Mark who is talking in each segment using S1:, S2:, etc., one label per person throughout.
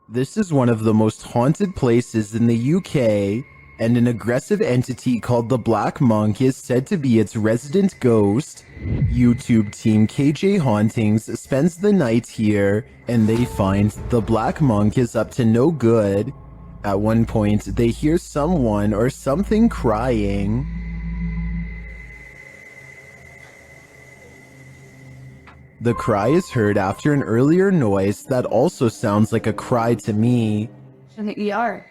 S1: This is one of the most haunted places in the UK, and an aggressive entity called the Black Monk is said to be its resident ghost. YouTube team KJ Hauntings spends the night here, and they find the Black Monk is up to no good. At one point, they hear someone or something crying. The cry is heard after an earlier noise that also sounds like a cry to me.
S2: In the ER.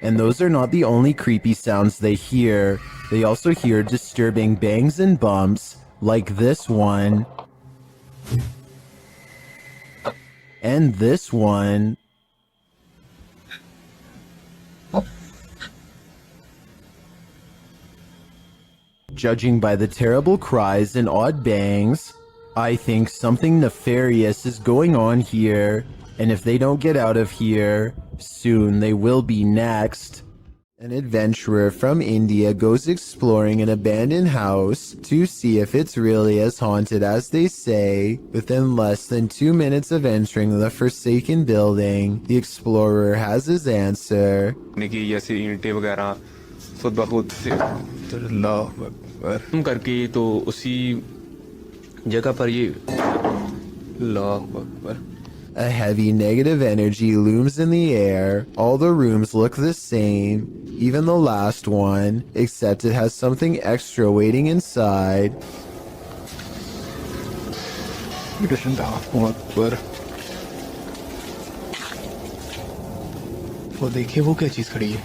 S1: And those are not the only creepy sounds they hear. They also hear disturbing bangs and bumps, like this one. And this one. Judging by the terrible cries and odd bangs, I think something nefarious is going on here, and if they don't get out of here, soon they will be next. An adventurer from India goes exploring an abandoned house to see if it's really as haunted as they say. Within less than 2 minutes of entering the forsaken building, the explorer has his answer.
S3: करके तो उसी जगह पर ये अल्लाह Akbar.
S1: A heavy negative energy looms in the air. All the rooms look the same, even the last one, except it has something extra waiting inside.
S3: वो देखिए वो क्या चीज खड़ी है.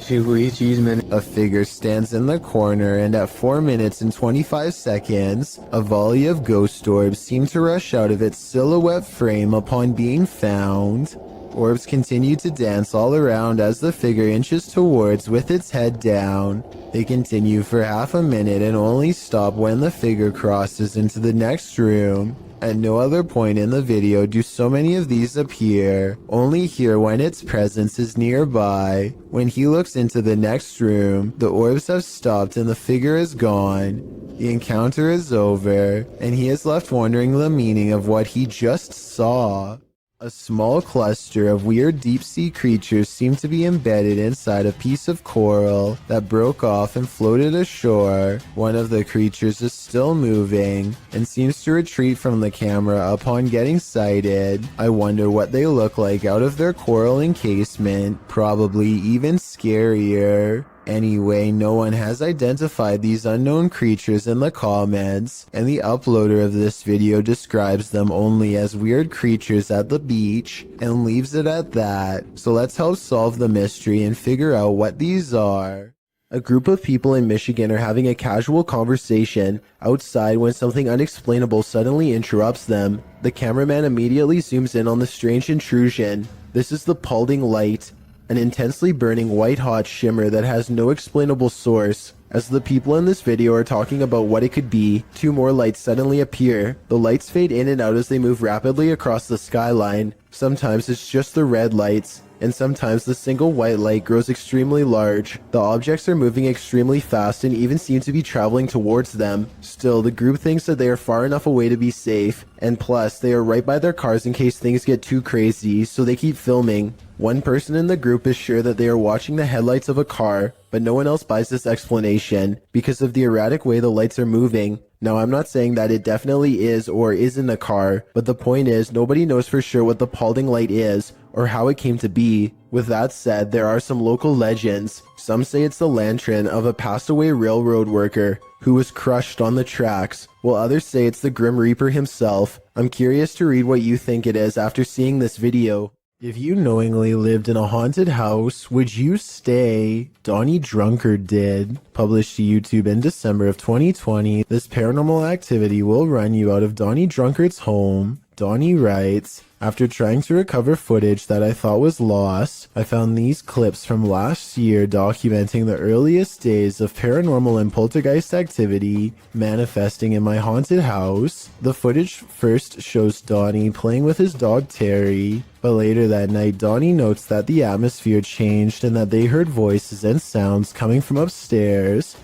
S1: A figure stands in the corner, and at 4 minutes and 25 seconds, a volley of ghost orbs seem to rush out of its silhouette frame upon being found. Orbs continue to dance all around as the figure inches towards with its head down. They continue for half a minute and only stop when the figure crosses into the next room. At no other point in the video do so many of these appear, only here when its presence is nearby. When he looks into the next room, the orbs have stopped and the figure is gone. The encounter is over, and he is left wondering the meaning of what he just saw. A small cluster of weird deep-sea creatures seem to be embedded inside a piece of coral that broke off and floated ashore. One of the creatures is still moving and seems to retreat from the camera upon getting sighted. I wonder what they look like out of their coral encasement, probably even scarier. Anyway, no one has identified these unknown creatures in the comments, and the uploader of this video describes them only as weird creatures at the beach and leaves it at that. So let's help solve the mystery and figure out what these are. A group of people in Michigan are having a casual conversation outside when something unexplainable suddenly interrupts them. The cameraman immediately zooms in on the strange intrusion. This is the Paulding light, an intensely burning white-hot shimmer that has no explainable source. As the people in this video are talking about what it could be, 2 more lights suddenly appear. The lights fade in and out as they move rapidly across the skyline. Sometimes it's just the red lights, and sometimes the single white light grows extremely large. The objects are moving extremely fast and even seem to be traveling towards them. Still, the group thinks that they are far enough away to be safe, and plus, they are right by their cars in case things get too crazy, so they keep filming. One person in the group is sure that they are watching the headlights of a car, but no one else buys this explanation because of the erratic way the lights are moving. Now, I'm not saying that it definitely is or isn't a car, but the point is nobody knows for sure what the Paulding light is or how it came to be. With that said, there are some local legends. Some say it's the lantern of a passed away railroad worker who was crushed on the tracks, while others say it's the Grim Reaper himself. I'm curious to read what you think it is after seeing this video. If you knowingly lived in a haunted house, would you stay? Donnie Drunkard did. Published to YouTube in December of 2020, this paranormal activity will run you out of Donnie Drunkard's home. Donnie writes, after trying to recover footage that I thought was lost, I found these clips from last year documenting the earliest days of paranormal and poltergeist activity manifesting in my haunted house. The footage first shows Donnie playing with his dog Terry, but later that night Donnie notes that the atmosphere changed and that they heard voices and sounds coming from upstairs.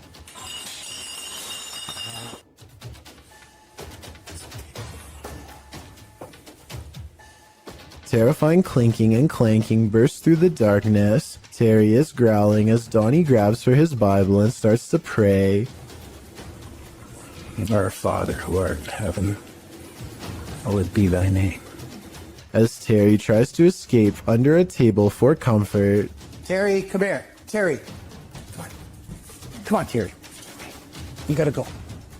S1: Terrifying clinking and clanking bursts through the darkness. Terry is growling as Donnie grabs for his Bible and starts to pray.
S2: Our Father who art in heaven, hallowed be thy name.
S1: As Terry tries to escape under a table for comfort.
S2: Terry, come here. Terry. Come on. Come on, Terry. You gotta go.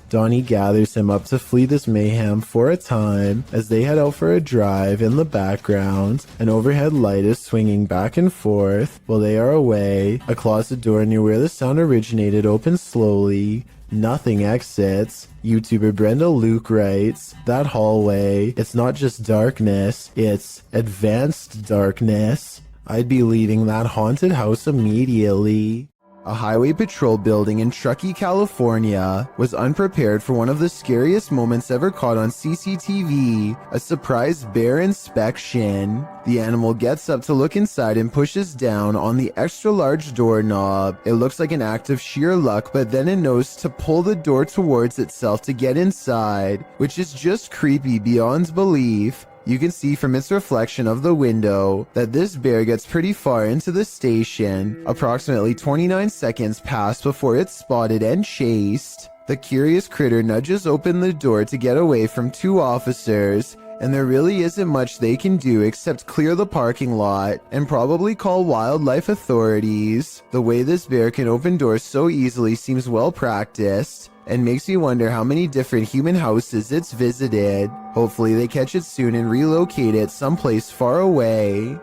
S1: Donnie gathers him up to flee this mayhem for a time as they head out for a drive. In the background, an overhead light is swinging back and forth while they are away. A closet door near where the sound originated opens slowly. Nothing exits. YouTuber Brenda Luke writes, that hallway, it's not just darkness, it's advanced darkness. I'd be leaving that haunted house immediately. A highway patrol building in Truckee, California was unprepared for one of the scariest moments ever caught on CCTV, a surprise bear inspection. The animal gets up to look inside and pushes down on the extra large doorknob. It looks like an act of sheer luck, but then it knows to pull the door towards itself to get inside, which is just creepy beyond belief. You can see from its reflection of the window that this bear gets pretty far into the station. Approximately 29 seconds pass before it's spotted and chased. The curious critter nudges open the door to get away from two officers, and there really isn't much they can do except clear the parking lot and probably call wildlife authorities. The way this bear can open doors so easily seems well practiced and makes me wonder how many different human houses it's visited. Hopefully they catch it soon and relocate it someplace far away.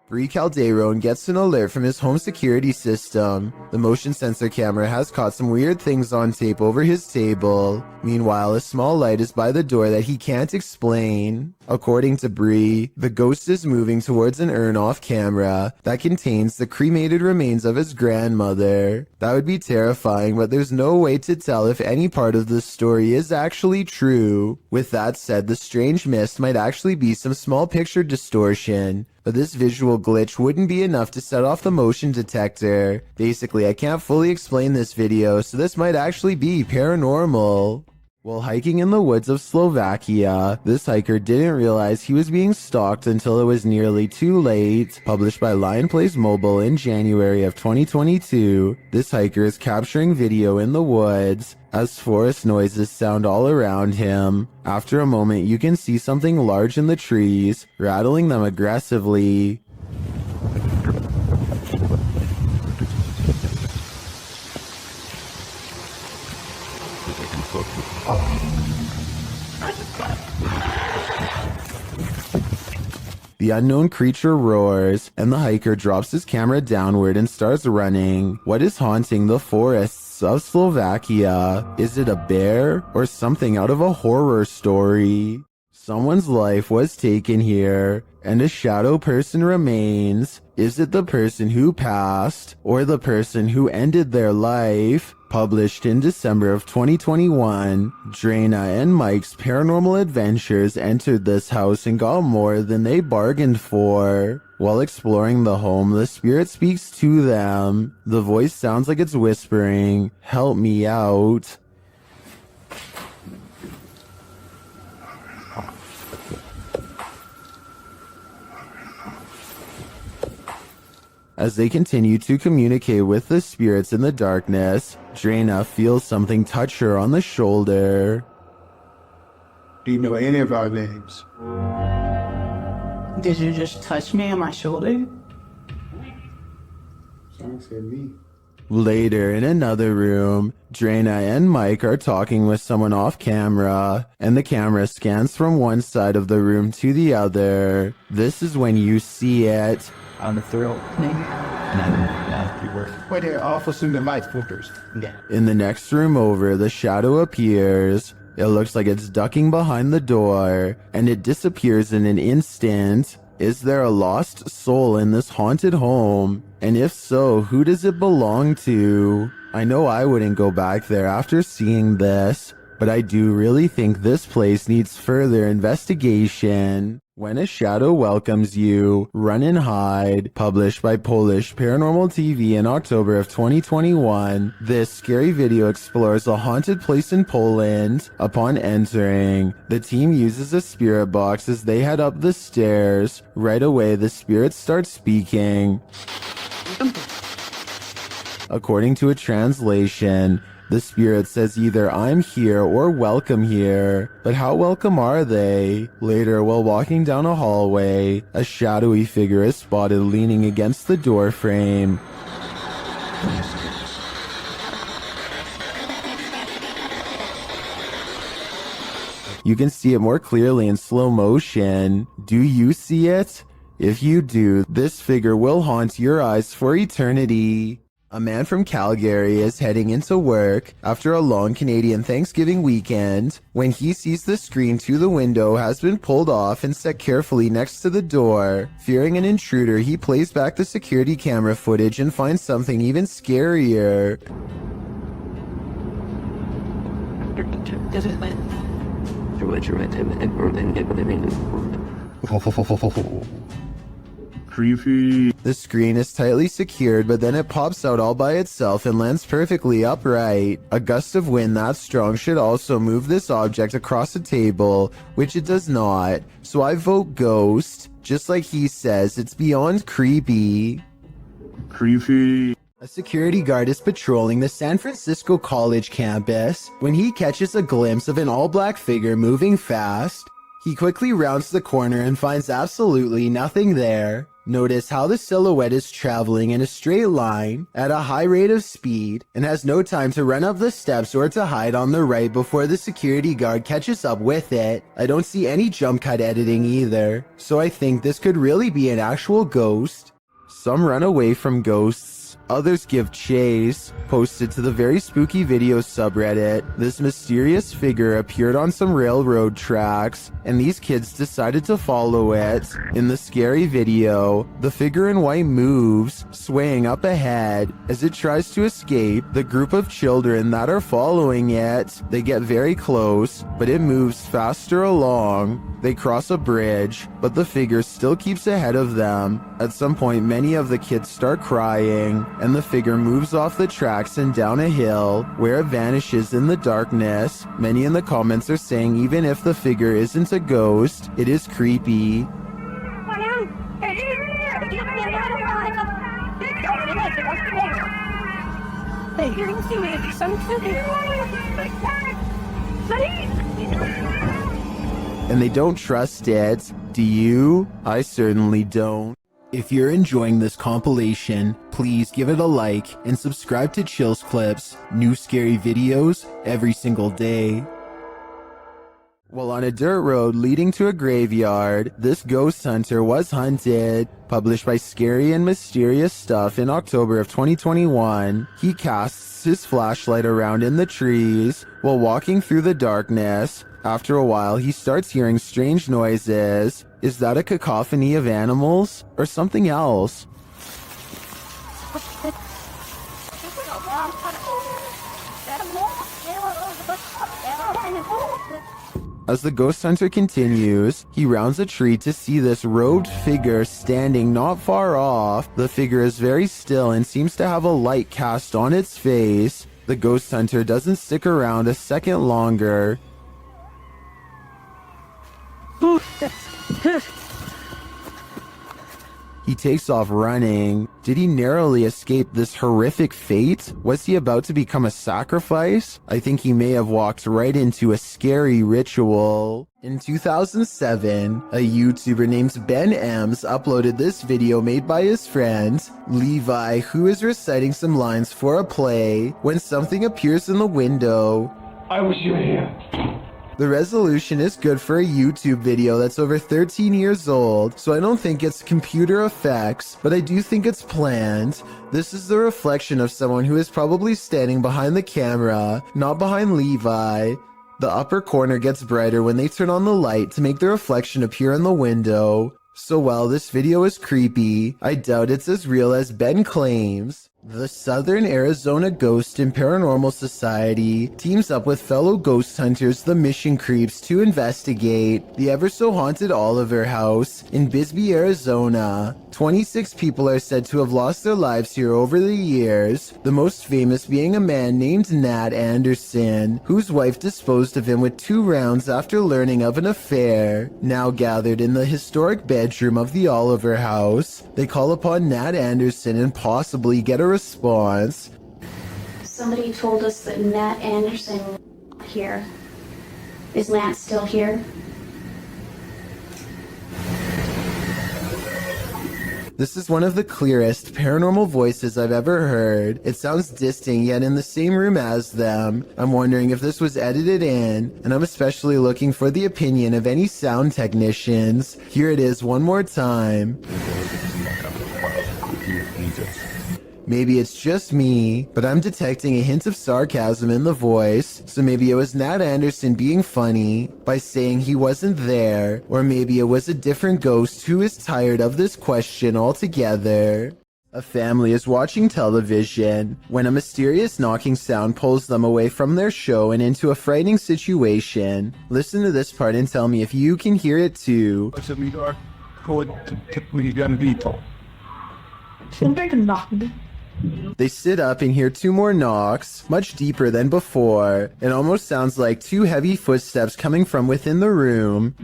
S1: Bree Calderon gets an alert from his home security system. The motion sensor camera has caught some weird things on tape over his table. Meanwhile, a small light is by the door that he can't explain. According to Bree, the ghost is moving towards an urn off camera that contains the cremated remains of his grandmother. That would be terrifying, but there's no way to tell if any part of the story is actually true. With that said, the strange mist might actually be some small picture distortion, but this visual glitch wouldn't be enough to set off the motion detector. Basically, I can't fully explain this video, so this might actually be paranormal. While hiking in the woods of Slovakia, this hiker didn't realize he was being stalked until it was nearly too late. Published by Lion Plays Mobile in January of 2022, this hiker is capturing video in the woods as forest noises sound all around him. After a moment, you can see something large in the trees, rattling them aggressively. The unknown creature roars, and the hiker drops his camera downward and starts running. What is haunting the forests of Slovakia? Is it a bear or something out of a horror story? Someone's life was taken here, and a shadow person remains. Is it the person who passed, or the person who ended their life? Published in December of 2021, Drana and Mike's paranormal adventures entered this house and got more than they bargained for. While exploring the home, the spirit speaks to them. The voice sounds like it's whispering, "Help me out." As they continue to communicate with the spirits in the darkness, Drana feels something touch her on the shoulder.
S4: Do you know any of our names?
S5: Did you just touch me on my shoulder?
S4: Someone said me.
S1: Later, in another room, Drana and Mike are talking with someone off camera, and the camera scans from one side of the room to the other. This is when you see it.
S2: On the throat.
S4: Wait there, officer in the light filters.
S5: Yeah.
S1: In the next room over, the shadow appears. It looks like it's ducking behind the door, and it disappears in an instant. Is there a lost soul in this haunted home? And if so, who does it belong to? I know I wouldn't go back there after seeing this, but I do really think this place needs further investigation. When a Shadow Welcomes You, Run and Hide, published by Polish Paranormal TV in October of 2021, this scary video explores a haunted place in Poland. Upon entering, the team uses a spirit box as they head up the stairs. Right away, the spirits start speaking. According to a translation, the spirit says either I'm here or welcome here, but how welcome are they? Later, while walking down a hallway, a shadowy figure is spotted leaning against the door frame. You can see it more clearly in slow motion. Do you see it? If you do, this figure will haunt your eyes for eternity. A man from Calgary is heading into work after a long Canadian Thanksgiving weekend when he sees the screen to the window has been pulled off and set carefully next to the door. Fearing an intruder, he plays back the security camera footage and finds something even scarier.
S4: Creepy.
S1: The screen is tightly secured, but then it pops out all by itself and lands perfectly upright. A gust of wind that strong should also move this object across a table, which it does not. So I vote ghost. Just like he says, it's beyond creepy.
S4: Creepy.
S1: A security guard is patrolling the San Francisco College campus when he catches a glimpse of an all-black figure moving fast. He quickly rounds the corner and finds absolutely nothing there. Notice how the silhouette is traveling in a straight line at a high rate of speed and has no time to run up the steps or to hide on the right before the security guard catches up with it. I don't see any jump cut editing either, so I think this could really be an actual ghost. Some run away from ghosts. Others give chase. Posted to the Very Spooky Videos subreddit, this mysterious figure appeared on some railroad tracks, and these kids decided to follow it. In the scary video, the figure in white moves, swaying up ahead. As it tries to escape, the group of children that are following it, they get very close, but it moves faster along. They cross a bridge, but the figure still keeps ahead of them. At some point, many of the kids start crying, and the figure moves off the tracks and down a hill, where it vanishes in the darkness. Many in the comments are saying even if the figure isn't a ghost, it is creepy. And they don't trust it. Do you? I certainly don't. If you're enjoying this compilation, please give it a like and subscribe to Chills Clips, new scary videos every single day. While on a dirt road leading to a graveyard, this ghost hunter was hunted. Published by Scary and Mysterious Stuff in October of 2021, he casts his flashlight around in the trees while walking through the darkness. After a while, he starts hearing strange noises. Is that a cacophony of animals or something else? As the ghost hunter continues, he rounds a tree to see this robed figure standing not far off. The figure is very still and seems to have a light cast on its face. The ghost hunter doesn't stick around a second longer. He takes off running. Did he narrowly escape this horrific fate? Was he about to become a sacrifice? I think he may have walked right into a scary ritual. In 2007, a YouTuber named Ben Ems uploaded this video made by his friend, Levi, who is reciting some lines for a play when something appears in the window.
S6: I wish you were here.
S1: The resolution is good for a YouTube video that's over 13 years old, so I don't think it's computer effects, but I do think it's planned. This is the reflection of someone who is probably standing behind the camera, not behind Levi. The upper corner gets brighter when they turn on the light to make the reflection appear in the window. So while this video is creepy, I doubt it's as real as Ben claims. The Southern Arizona Ghost and Paranormal Society teams up with fellow ghost hunters, the Mission Creeps, to investigate the ever-so-haunted Oliver House in Bisbee, Arizona. 26 people are said to have lost their lives here over the years, the most famous being a man named Nat Anderson, whose wife disposed of him with 2 rounds after learning of an affair. Now gathered in the historic bedroom of the Oliver House, they call upon Nat Anderson and possibly get a response.
S6: Somebody told us that Nat Anderson was here. Is Nat still here?
S1: This is one of the clearest paranormal voices I've ever heard. It sounds distinct yet in the same room as them. I'm wondering if this was edited in, and I'm especially looking for the opinion of any sound technicians. Here it is one more time. Maybe it's just me, but I'm detecting a hint of sarcasm in the voice, so maybe it was Nat Anderson being funny by saying he wasn't there, or maybe it was a different ghost who is tired of this question altogether. A family is watching television when a mysterious knocking sound pulls them away from their show and into a frightening situation. Listen to this part and tell me if you can hear it too. They sit up and hear 2 more knocks, much deeper than before. It almost sounds like 2 heavy footsteps coming from within the room.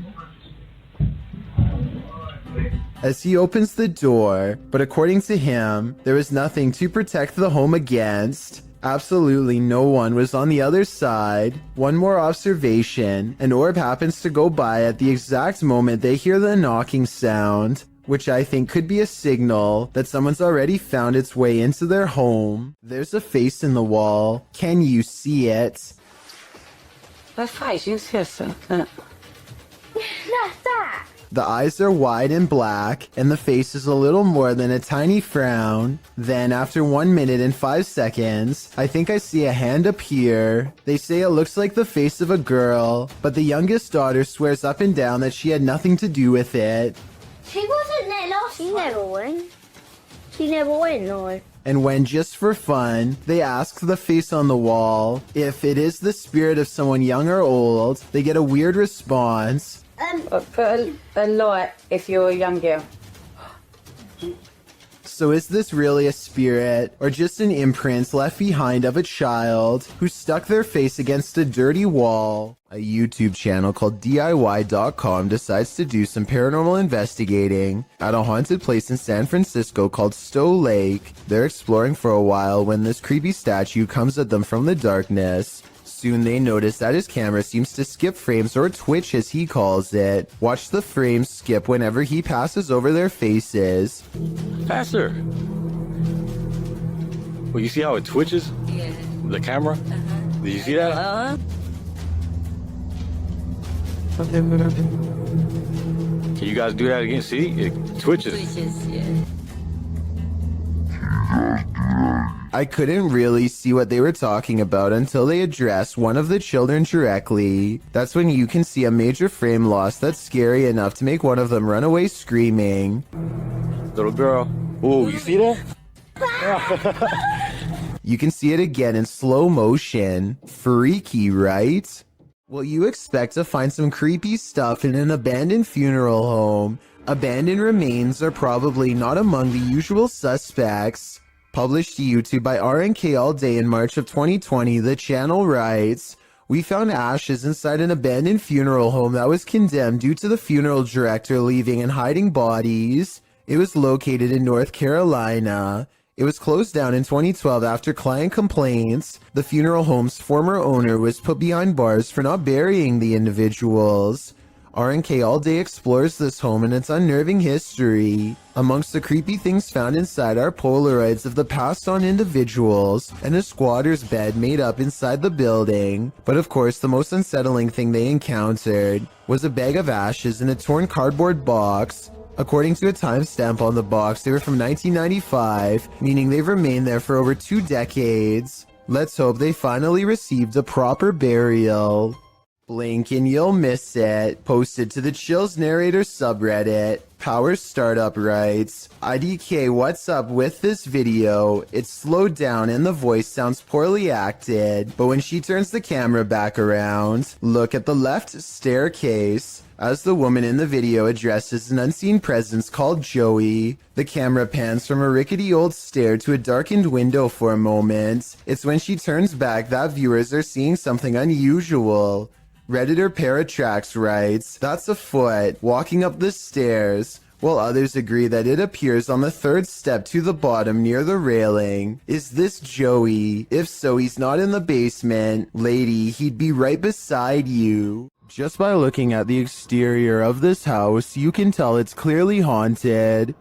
S1: As he opens the door, but according to him, there was nothing to protect the home against. Absolutely no one was on the other side. One more observation, an orb happens to go by at the exact moment they hear the knocking sound, which I think could be a signal that someone's already found its way into their home. There's a face in the wall. Can you see it? The eyes are wide and black, and the face is a little more than a tiny frown. Then, after 1 minute and 5 seconds, I think I see a hand appear. They say it looks like the face of a girl, but the youngest daughter swears up and down that she had nothing to do with it.
S7: She wasn't there last time. She never went. She never went, no.
S1: And when, just for fun, they ask the face on the wall if it is the spirit of someone young or old, they get a weird response.
S5: Put a light if you're a young girl.
S1: So is this really a spirit, or just an imprint left behind of a child who stuck their face against a dirty wall? A YouTube channel called DIY.com decides to do some paranormal investigating at a haunted place in San Francisco called Stowe Lake. They're exploring for a while when this creepy statue comes at them from the darkness. Soon they notice that his camera seems to skip frames, or twitch as he calls it. Watch the frames skip whenever he passes over their faces.
S8: Pastor! Well, you see how it twitches? Yeah. The camera? Did you see that? Can you guys do that again? See? It twitches.
S1: I couldn't really see what they were talking about until they addressed one of the children directly. That's when you can see a major frame loss that's scary enough to make one of them run away screaming.
S8: Little girl. Ooh, you see that?
S1: You can see it again in slow motion. Freaky, right? Well, you expect to find some creepy stuff in an abandoned funeral home. Abandoned remains are probably not among the usual suspects. Published to YouTube by RNK All Day in March of 2020, the channel writes, "We found ashes inside an abandoned funeral home that was condemned due to the funeral director leaving and hiding bodies. It was located in North Carolina. It was closed down in 2012 after client complaints. The funeral home's former owner was put behind bars for not burying the individuals." RNK All Day explores this home and its unnerving history. Amongst the creepy things found inside are Polaroids of the passed on individuals and a squatter's bed made up inside the building. But of course, the most unsettling thing they encountered was a bag of ashes in a torn cardboard box. According to a timestamp on the box, they were from 1995, meaning they've remained there for over 2 decades. Let's hope they finally received a proper burial. Blink and you'll miss it. Posted to the Chills Narrator subreddit. Power Startup writes, IDK, what's up with this video? It's slowed down and the voice sounds poorly acted, but when she turns the camera back around, look at the left staircase. As the woman in the video addresses an unseen presence called Joey, the camera pans from a rickety old stair to a darkened window for a moment. It's when she turns back that viewers are seeing something unusual. Redditor Paratrax writes, that's a foot walking up the stairs, while others agree that it appears on the third step to the bottom near the railing. Is this Joey? If so, he's not in the basement. Lady, he'd be right beside you. Just by looking at the exterior of this house, you can tell it's clearly haunted.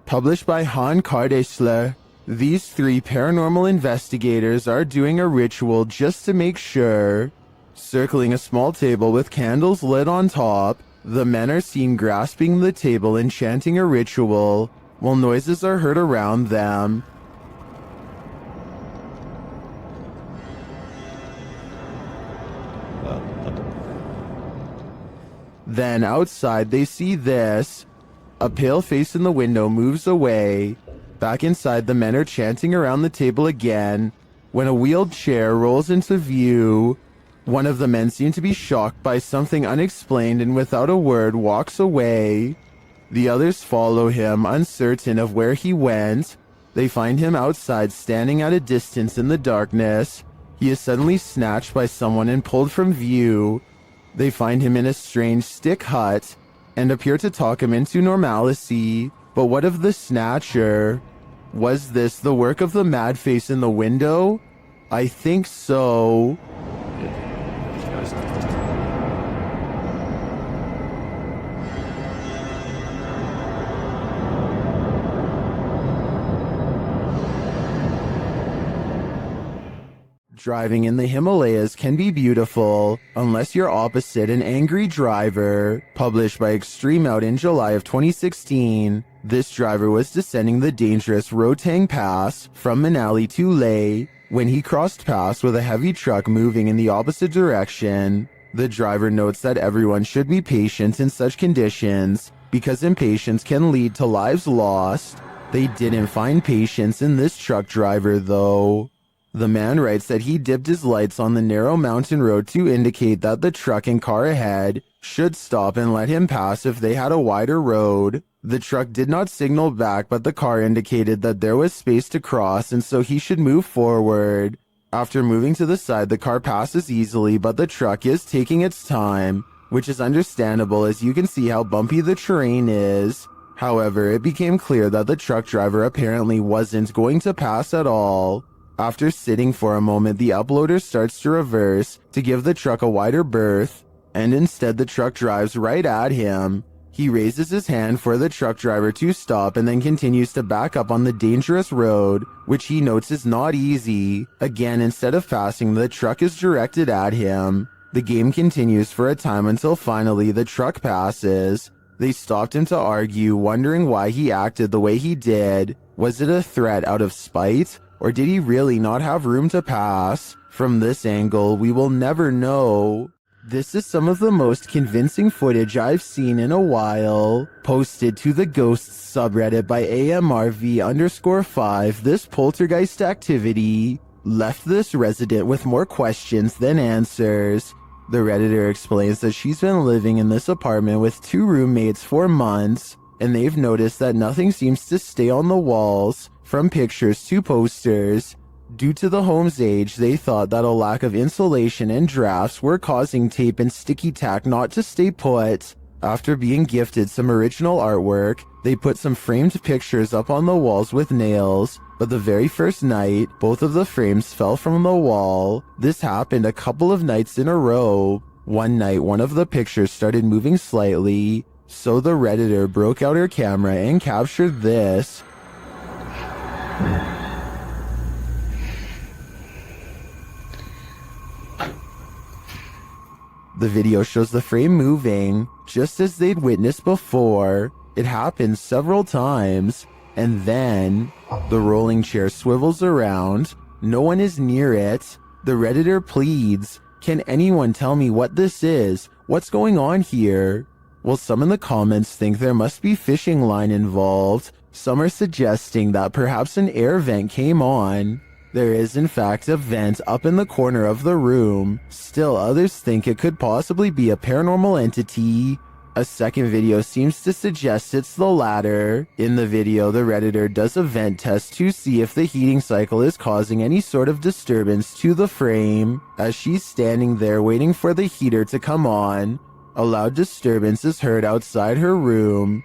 S1: Published by Han Kardesler. These 3 paranormal investigators are doing a ritual just to make sure. Circling a small table with candles lit on top, the men are seen grasping the table and chanting a ritual, while noises are heard around them. Then outside they see this. A pale face in the window moves away. Back inside, the men are chanting around the table again, when a wheeled chair rolls into view. One of the men seems to be shocked by something unexplained and without a word walks away. The others follow him, uncertain of where he went. They find him outside, standing at a distance in the darkness. He is suddenly snatched by someone and pulled from view. They find him in a strange stick hut and appear to talk him into normalcy. But what of the snatcher? Was this the work of the mad face in the window? I think so. Driving in the Himalayas can be beautiful, unless you're opposite an angry driver. Published by Extreme Out in July of 2016. This driver was descending the dangerous Rotang Pass from Manali to Leh when he crossed paths with a heavy truck moving in the opposite direction. The driver notes that everyone should be patient in such conditions, because impatience can lead to lives lost. They didn't find patience in this truck driver though. The man writes that he dipped his lights on the narrow mountain road to indicate that the truck and car ahead should stop and let him pass if they had a wider road. The truck did not signal back, but the car indicated that there was space to cross and so he should move forward. After moving to the side, the car passes easily, but the truck is taking its time, which is understandable as you can see how bumpy the terrain is. However, it became clear that the truck driver apparently wasn't going to pass at all. After sitting for a moment, the uploader starts to reverse to give the truck a wider berth, and instead the truck drives right at him. He raises his hand for the truck driver to stop and then continues to back up on the dangerous road, which he notes is not easy. Again, instead of passing, the truck is directed at him. The game continues for a time until finally the truck passes. They stopped him to argue, wondering why he acted the way he did. Was it a threat out of spite? Or did he really not have room to pass? From this angle, we will never know. This is some of the most convincing footage I've seen in a while. Posted to the Ghosts subreddit by AMRV_5, this poltergeist activity left this resident with more questions than answers. The Redditor explains that she's been living in this apartment with 2 roommates for months, and they've noticed that nothing seems to stay on the walls, from pictures to posters. Due to the home's age, they thought that a lack of insulation and drafts were causing tape and sticky tack not to stay put. After being gifted some original artwork, they put some framed pictures up on the walls with nails, but the very first night, both of the frames fell from the wall. This happened a couple of nights in a row. One night, one of the pictures started moving slightly, so the Redditor broke out her camera and captured this. The video shows the frame moving, just as they'd witnessed before. It happens several times, and then the rolling chair swivels around. No one is near it. The Redditor pleads, Can anyone tell me what this is? What's going on here? Well, some in the comments think there must be fishing line involved. Some are suggesting that perhaps an air vent came on. There is in fact a vent up in the corner of the room. Still, others think it could possibly be a paranormal entity. A second video seems to suggest it's the latter. In the video, the Redditor does a vent test to see if the heating cycle is causing any sort of disturbance to the frame. As she's standing there waiting for the heater to come on, a loud disturbance is heard outside her room.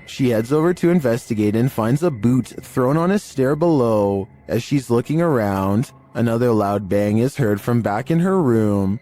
S1: She heads over to investigate and finds a boot thrown on a stair below. As she's looking around, another loud bang is heard from back in her room.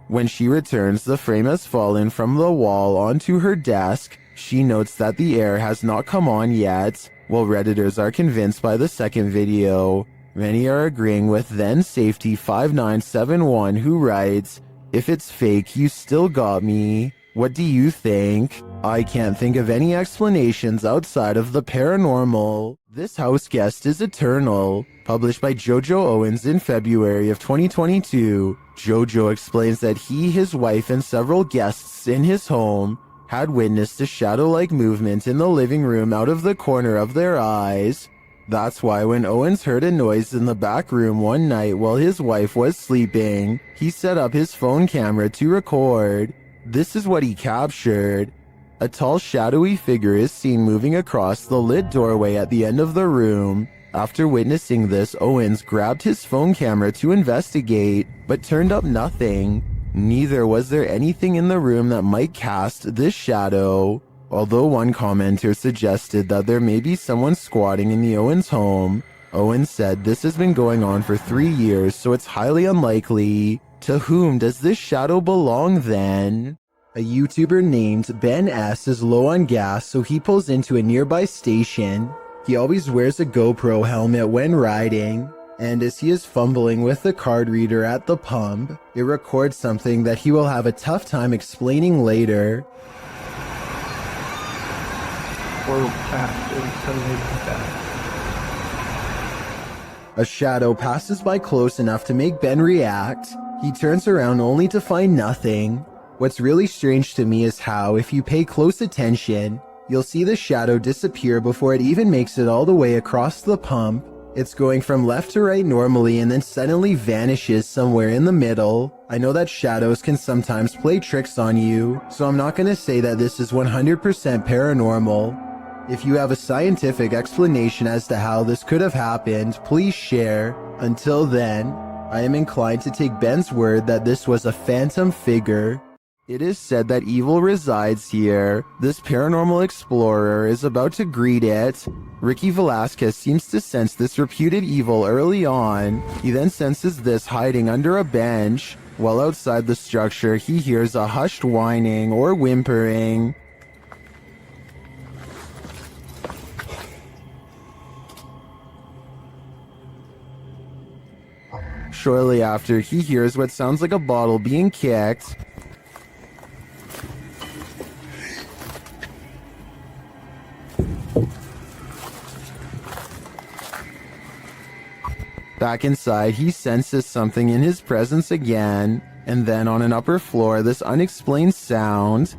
S1: When she returns, the frame has fallen from the wall onto her desk. She notes that the air has not come on yet. While Redditors are convinced by the second video, many are agreeing with then Safety 5971, who writes, "If it's fake, you still got me." What do you think? I can't think of any explanations outside of the paranormal. This house guest is eternal. Published by Jojo Owens in February of 2022, Jojo explains that he, his wife, and several guests in his home had witnessed a shadow-like movement in the living room out of the corner of their eyes. That's why when Owens heard a noise in the back room one night while his wife was sleeping, he set up his phone camera to record. This is what he captured. A tall, shadowy figure is seen moving across the lit doorway at the end of the room. After witnessing this, Owens grabbed his phone camera to investigate, but turned up nothing. Neither was there anything in the room that might cast this shadow. Although one commenter suggested that there may be someone squatting in the Owens home, Owens said this has been going on for 3 years, so it's highly unlikely. To whom does this shadow belong then? A YouTuber named Ben S is low on gas, so he pulls into a nearby station. He always wears a GoPro helmet when riding, and as he is fumbling with the card reader at the pump, it records something that he will have a tough time explaining later. A shadow passes by close enough to make Ben react. He turns around only to find nothing. What's really strange to me is how, if you pay close attention, you'll see the shadow disappear before it even makes it all the way across the pump. It's going from left to right normally and then suddenly vanishes somewhere in the middle. I know that shadows can sometimes play tricks on you, so I'm not going to say that this is 100% paranormal. If you have a scientific explanation as to how this could have happened, please share. Until then, I am inclined to take Ben's word that this was a phantom figure. It is said that evil resides here. This paranormal explorer is about to greet it. Ricky Velasquez seems to sense this reputed evil early on. He then senses this hiding under a bench. While outside the structure, he hears a hushed whining or whimpering. Shortly after, he hears what sounds like a bottle being kicked. Back inside, he senses something in his presence again, and then on an upper floor, this unexplained sound.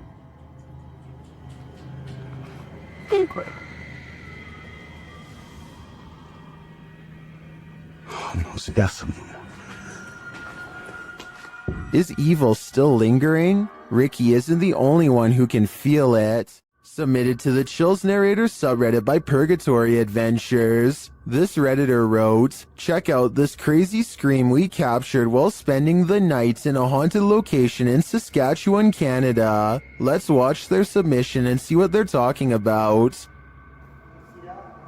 S1: Is evil still lingering? Ricky isn't the only one who can feel it. Submitted to the Chills Narrator subreddit by Purgatory Adventures. This Redditor wrote, "Check out this crazy scream we captured while spending the night in a haunted location in Saskatchewan, Canada. Let's watch their submission and see what they're talking about."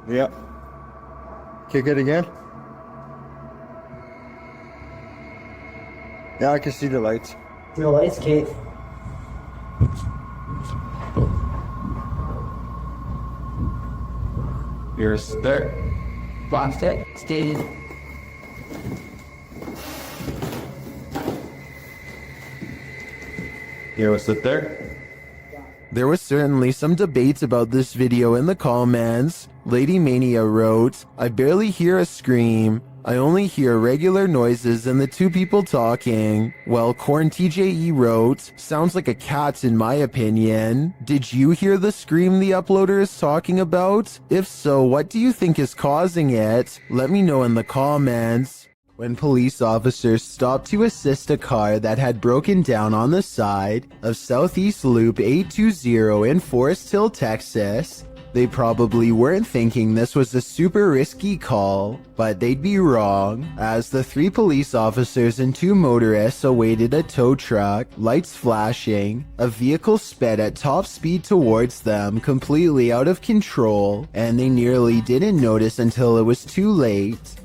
S4: Yep. Kick it again. Yeah, I can see the lights.
S2: The lights, Kate.
S3: Here's there.
S2: Boxed it. Stated.
S8: You want to sit there?
S1: There was certainly some debate about this video in the comments. Lady Mania wrote, I barely hear a scream. I only hear regular noises and the two people talking. Well, Corn TJE wrote, sounds like a cat in my opinion. Did you hear the scream the uploader is talking about? If so, what do you think is causing it? Let me know in the comments. When police officers stopped to assist a car that had broken down on the side of Southeast Loop 820 in Forest Hill, Texas, they probably weren't thinking this was a super risky call, but they'd be wrong, as the 3 police officers and 2 motorists awaited a tow truck, lights flashing, a vehicle sped at top speed towards them, completely out of control, and they nearly didn't notice until it was too late.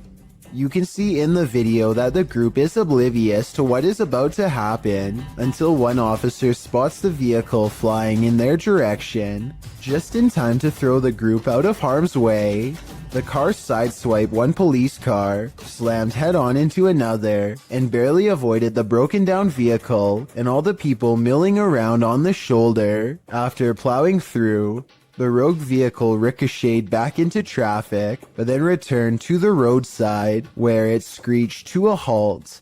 S1: You can see in the video that the group is oblivious to what is about to happen until one officer spots the vehicle flying in their direction, just in time to throw the group out of harm's way. The car sideswiped one police car, slammed head-on into another, and barely avoided the broken down vehicle and all the people milling around on the shoulder. After plowing through, the rogue vehicle ricocheted back into traffic, but then returned to the roadside, where it screeched to a halt.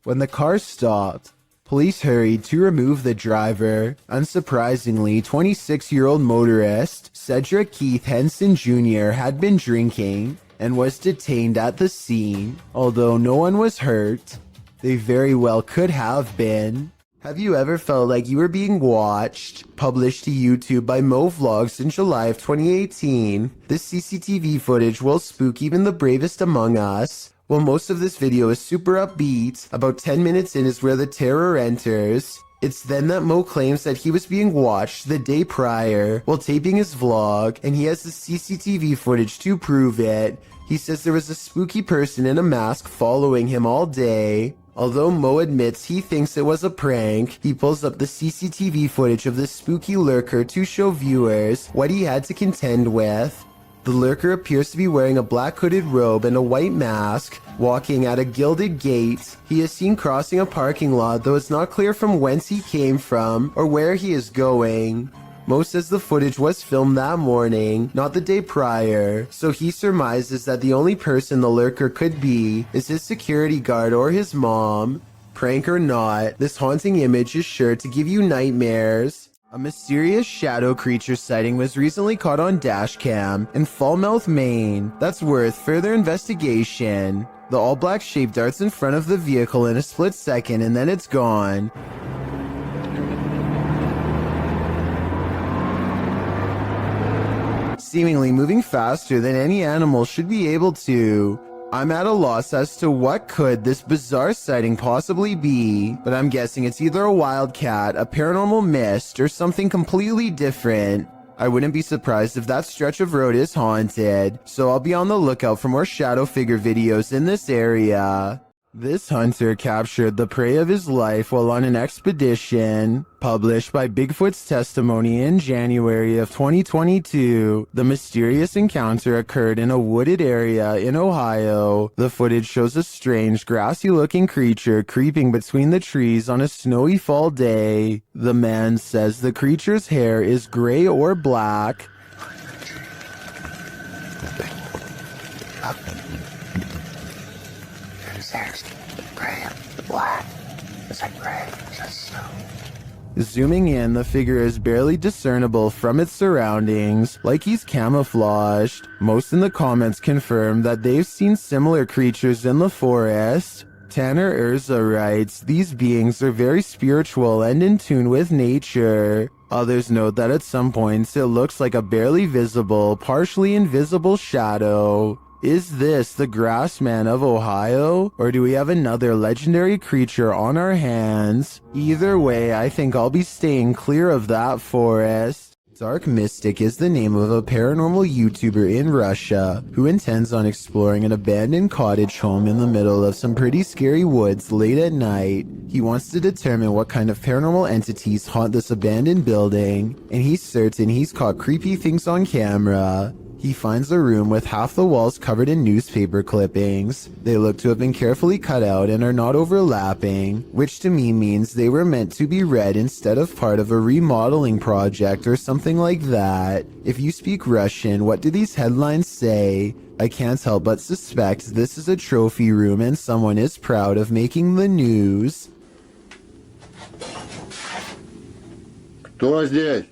S1: When the car stopped, police hurried to remove the driver. Unsurprisingly, 26-year-old motorist Cedric Keith Henson Jr. had been drinking and was detained at the scene. Although no one was hurt, they very well could have been. Have you ever felt like you were being watched? Published to YouTube by Mo Vlogs in July of 2018. This CCTV footage will spook even the bravest among us. While most of this video is super upbeat, about 10 minutes in is where the terror enters. It's then that Mo claims that he was being watched the day prior while taping his vlog, and he has the CCTV footage to prove it. He says there was a spooky person in a mask following him all day. Although Mo admits he thinks it was a prank, he pulls up the CCTV footage of the spooky lurker to show viewers what he had to contend with. The lurker appears to be wearing a black hooded robe and a white mask, walking at a gilded gate. He is seen crossing a parking lot, though it's not clear from whence he came from or where he is going. Mo says the footage was filmed that morning, not the day prior, so he surmises that the only person the lurker could be is his security guard or his mom. Prank or not, this haunting image is sure to give you nightmares. A mysterious shadow creature sighting was recently caught on dashcam in Falmouth, Maine. That's worth further investigation. The all-black shape darts in front of the vehicle in a split second and then it's gone. Seemingly moving faster than any animal should be able to. I'm at a loss as to what could this bizarre sighting possibly be, but I'm guessing it's either a wildcat, a paranormal mist, or something completely different. I wouldn't be surprised if that stretch of road is haunted, so I'll be on the lookout for more shadow figure videos in this area. This hunter captured the prey of his life while on an expedition. Published by Bigfoot's Testimony in January of 2022, the mysterious encounter occurred in a wooded area in Ohio. The footage shows a strange, grassy-looking creature creeping between the trees on a snowy fall day. The man says the creature's hair is gray or black. Zooming in, the figure is barely discernible from its surroundings, like he's camouflaged. Most in the comments confirm that they've seen similar creatures in the forest. Tanner Urza writes, these beings are very spiritual and in tune with nature. Others note that at some points it looks like a barely visible, partially invisible shadow. Is this the Grassman of Ohio, or do we have another legendary creature on our hands? Either way, I think I'll be staying clear of that forest. Dark Mystic is the name of a paranormal YouTuber in Russia who intends on exploring an abandoned cottage home in the middle of some pretty scary woods late at night. He wants to determine what kind of paranormal entities haunt this abandoned building, and he's certain he's caught creepy things on camera. He finds a room with half the walls covered in newspaper clippings. They look to have been carefully cut out and are not overlapping, which to me means they were meant to be read instead of part of a remodeling project or something like that. If you speak Russian, what do these headlines say? I can't help but suspect this is a trophy room and someone is proud of making the news.
S4: Кто здесь?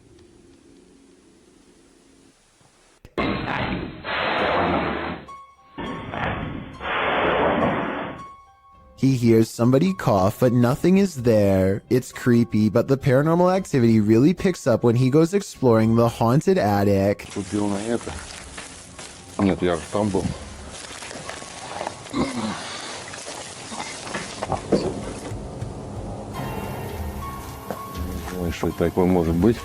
S1: He hears somebody cough, but nothing is there. It's creepy, but the paranormal activity really picks up when he goes exploring the haunted attic.
S8: Купил на это. Нет, я там был. Не знаю, что такое может быть.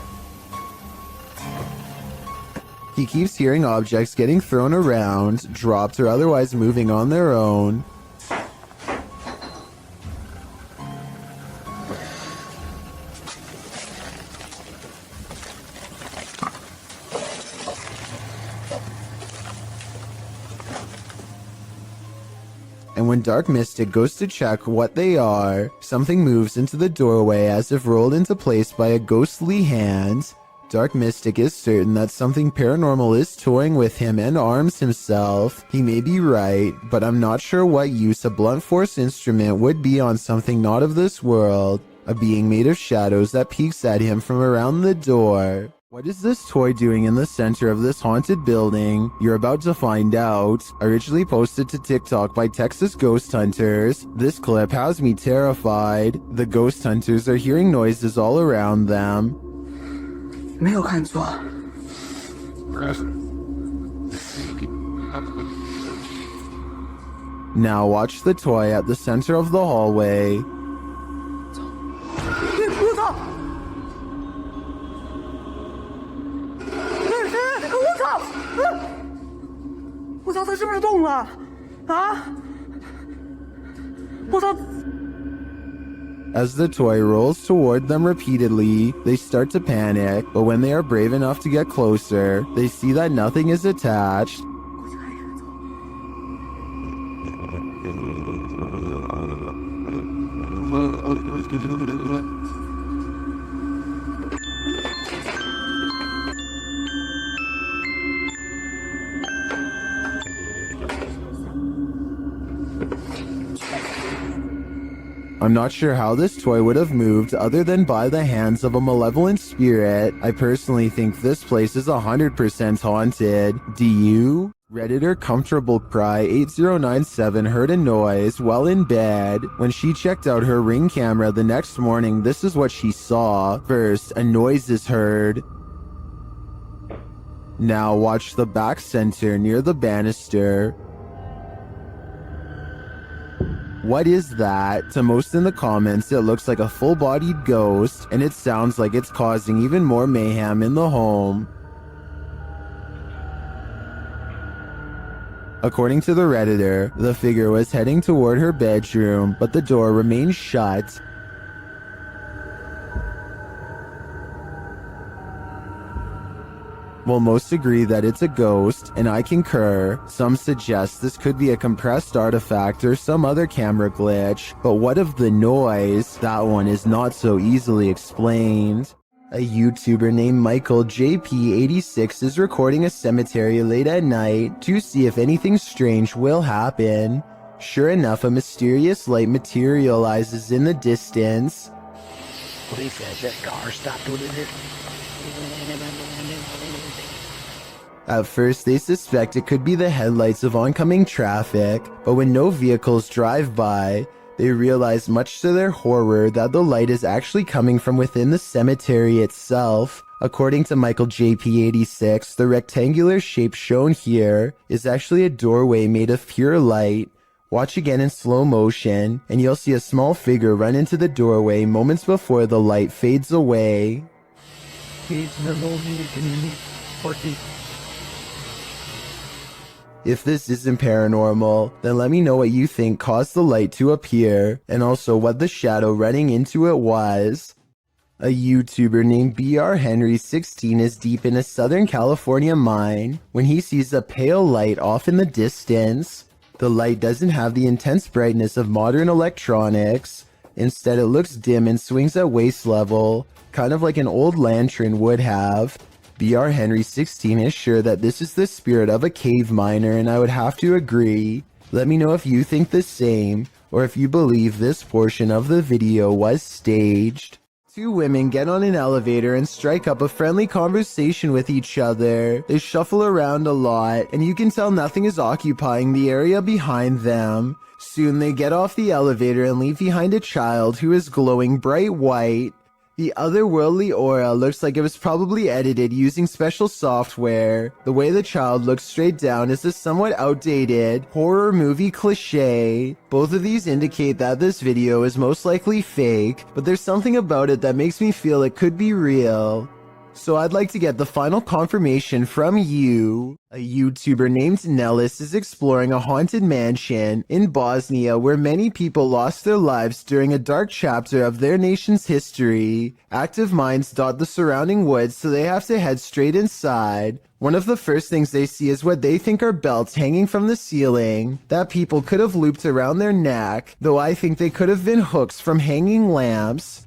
S1: He keeps hearing objects getting thrown around, dropped, or otherwise moving on their own. And when Dark Mystic goes to check what they are, something moves into the doorway as if rolled into place by a ghostly hand. Dark Mystic is certain that something paranormal is toying with him and arms himself. He may be right, but I'm not sure what use a blunt force instrument would be on something not of this world. A being made of shadows that peeks at him from around the door. What is this toy doing in the center of this haunted building? You're about to find out. Originally posted to TikTok by Texas Ghost Hunters, this clip has me terrified. The ghost hunters are hearing noises all around them.
S2: 没有看错。
S1: Now watch the toy at the center of the hallway.
S2: 我操！我操！我操！它是不是动了？啊！我操！
S1: As the toy rolls toward them repeatedly, they start to panic, but when they are brave enough to get closer, they see that nothing is attached. I'm not sure how this toy would have moved other than by the hands of a malevolent spirit. I personally think this place is 100% haunted. Do you? Redditor Comfortable Cry 8097 heard a noise while in bed. When she checked out her Ring camera the next morning, this is what she saw. First, a noise is heard. Now watch the back center near the banister. What is that? To most in the comments, it looks like a full-bodied ghost, and it sounds like it's causing even more mayhem in the home. According to the Redditor, the figure was heading toward her bedroom, but the door remained shut. Well, most agree that it's a ghost, and I concur. Some suggest this could be a compressed artifact or some other camera glitch, but what of the noise? That one is not so easily explained. A YouTuber named Michael JP86 is recording a cemetery late at night to see if anything strange will happen. Sure enough, a mysterious light materializes in the distance.
S2: Police says that car stopped doing it.
S1: At first, they suspect it could be the headlights of oncoming traffic, but when no vehicles drive by, they realize much to their horror that the light is actually coming from within the cemetery itself. According to Michael JP86, the rectangular shape shown here is actually a doorway made of pure light. Watch again in slow motion, and you'll see a small figure run into the doorway moments before the light fades away. If this isn't paranormal, then let me know what you think caused the light to appear, and also what the shadow running into it was. A YouTuber named BR Henry16 is deep in a Southern California mine when he sees a pale light off in the distance. The light doesn't have the intense brightness of modern electronics. Instead, it looks dim and swings at waist level, kind of like an old lantern would have. BR Henry16 is sure that this is the spirit of a cave miner, and I would have to agree. Let me know if you think the same, or if you believe this portion of the video was staged. Two women get on an elevator and strike up a friendly conversation with each other. They shuffle around a lot, and you can tell nothing is occupying the area behind them. Soon they get off the elevator and leave behind a child who is glowing bright white. The otherworldly aura looks like it was probably edited using special software. The way the child looks straight down is a somewhat outdated horror movie cliche. Both of these indicate that this video is most likely fake, but there's something about it that makes me feel it could be real. So I'd like to get the final confirmation from you. A YouTuber named Nellis is exploring a haunted mansion in Bosnia where many people lost their lives during a dark chapter of their nation's history. Active mines dot the surrounding woods, so they have to head straight inside. One of the first things they see is what they think are belts hanging from the ceiling that people could have looped around their neck, though I think they could have been hooks from hanging lamps.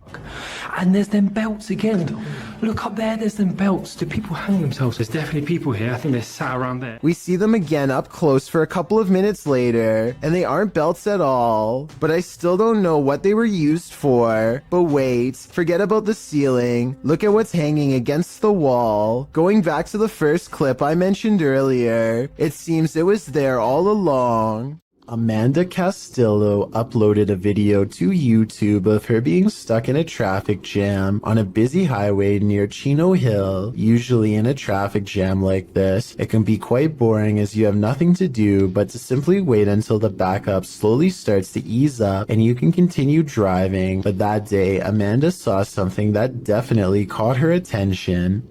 S9: And there's them belts again. Look up there, there's them belts. Do people hang themselves? There's definitely people here. I think they're sat around there.
S1: We see them again up close for a couple of minutes later, and they aren't belts at all. But I still don't know what they were used for. But wait, forget about the ceiling. Look at what's hanging against the wall. Going back to the first clip I mentioned earlier, it seems it was there all along. Amanda Castillo uploaded a video to YouTube of her being stuck in a traffic jam on a busy highway near Chino Hill. Usually in a traffic jam like this, it can be quite boring as you have nothing to do but to simply wait until the backup slowly starts to ease up and you can continue driving. But that day, Amanda saw something that definitely caught her attention.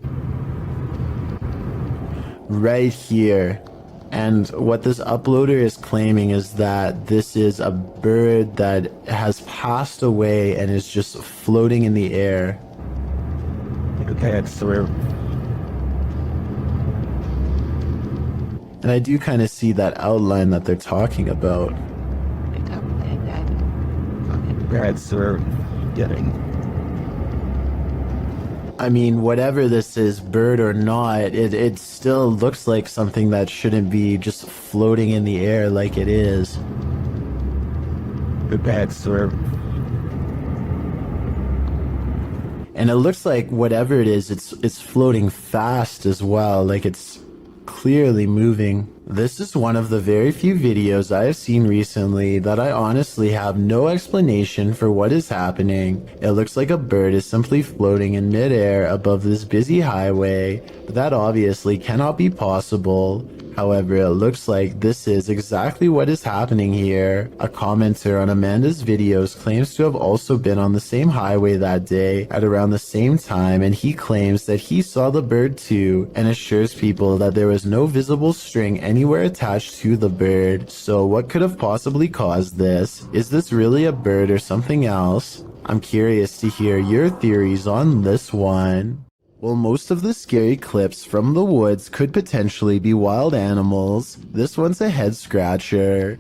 S1: Right here. And what this uploader is claiming is that this is a bird that has passed away and is just floating in the air.
S3: Okay, it's through.
S1: And I do kind of see that outline that they're talking about.
S3: Yeah, it's through. Getting.
S1: I mean, whatever this is, bird or not, it still looks like something that shouldn't be just floating in the air like it is.
S3: Okay, it's through.
S1: And it looks like whatever it is, it's floating fast as well, like it's clearly moving. This is one of the very few videos I have seen recently that I honestly have no explanation for what is happening. It looks like a bird is simply floating in midair above this busy highway, but that obviously cannot be possible. However, it looks like this is exactly what is happening here. A commenter on Amanda's videos claims to have also been on the same highway that day at around the same time, and he claims that he saw the bird too and assures people that there was no visible string anywhere attached to the bird. So what could have possibly caused this? Is this really a bird or something else? I'm curious to hear your theories on this one. While most of the scary clips from the woods could potentially be wild animals, this one's a head scratcher.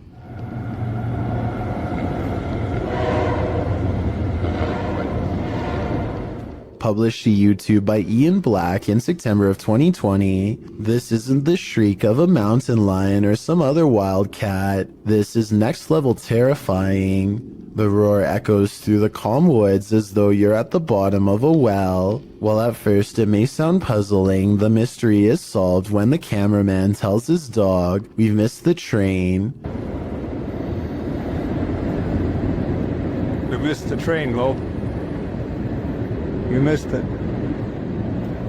S1: Published to YouTube by Ian Black in September of 2020. This isn't the shriek of a mountain lion or some other wild cat. This is next level terrifying. The roar echoes through the calm woods as though you're at the bottom of a well. While at first it may sound puzzling, the mystery is solved when the cameraman tells his dog, "We've missed the train."
S4: We missed the train, Lo. You missed it.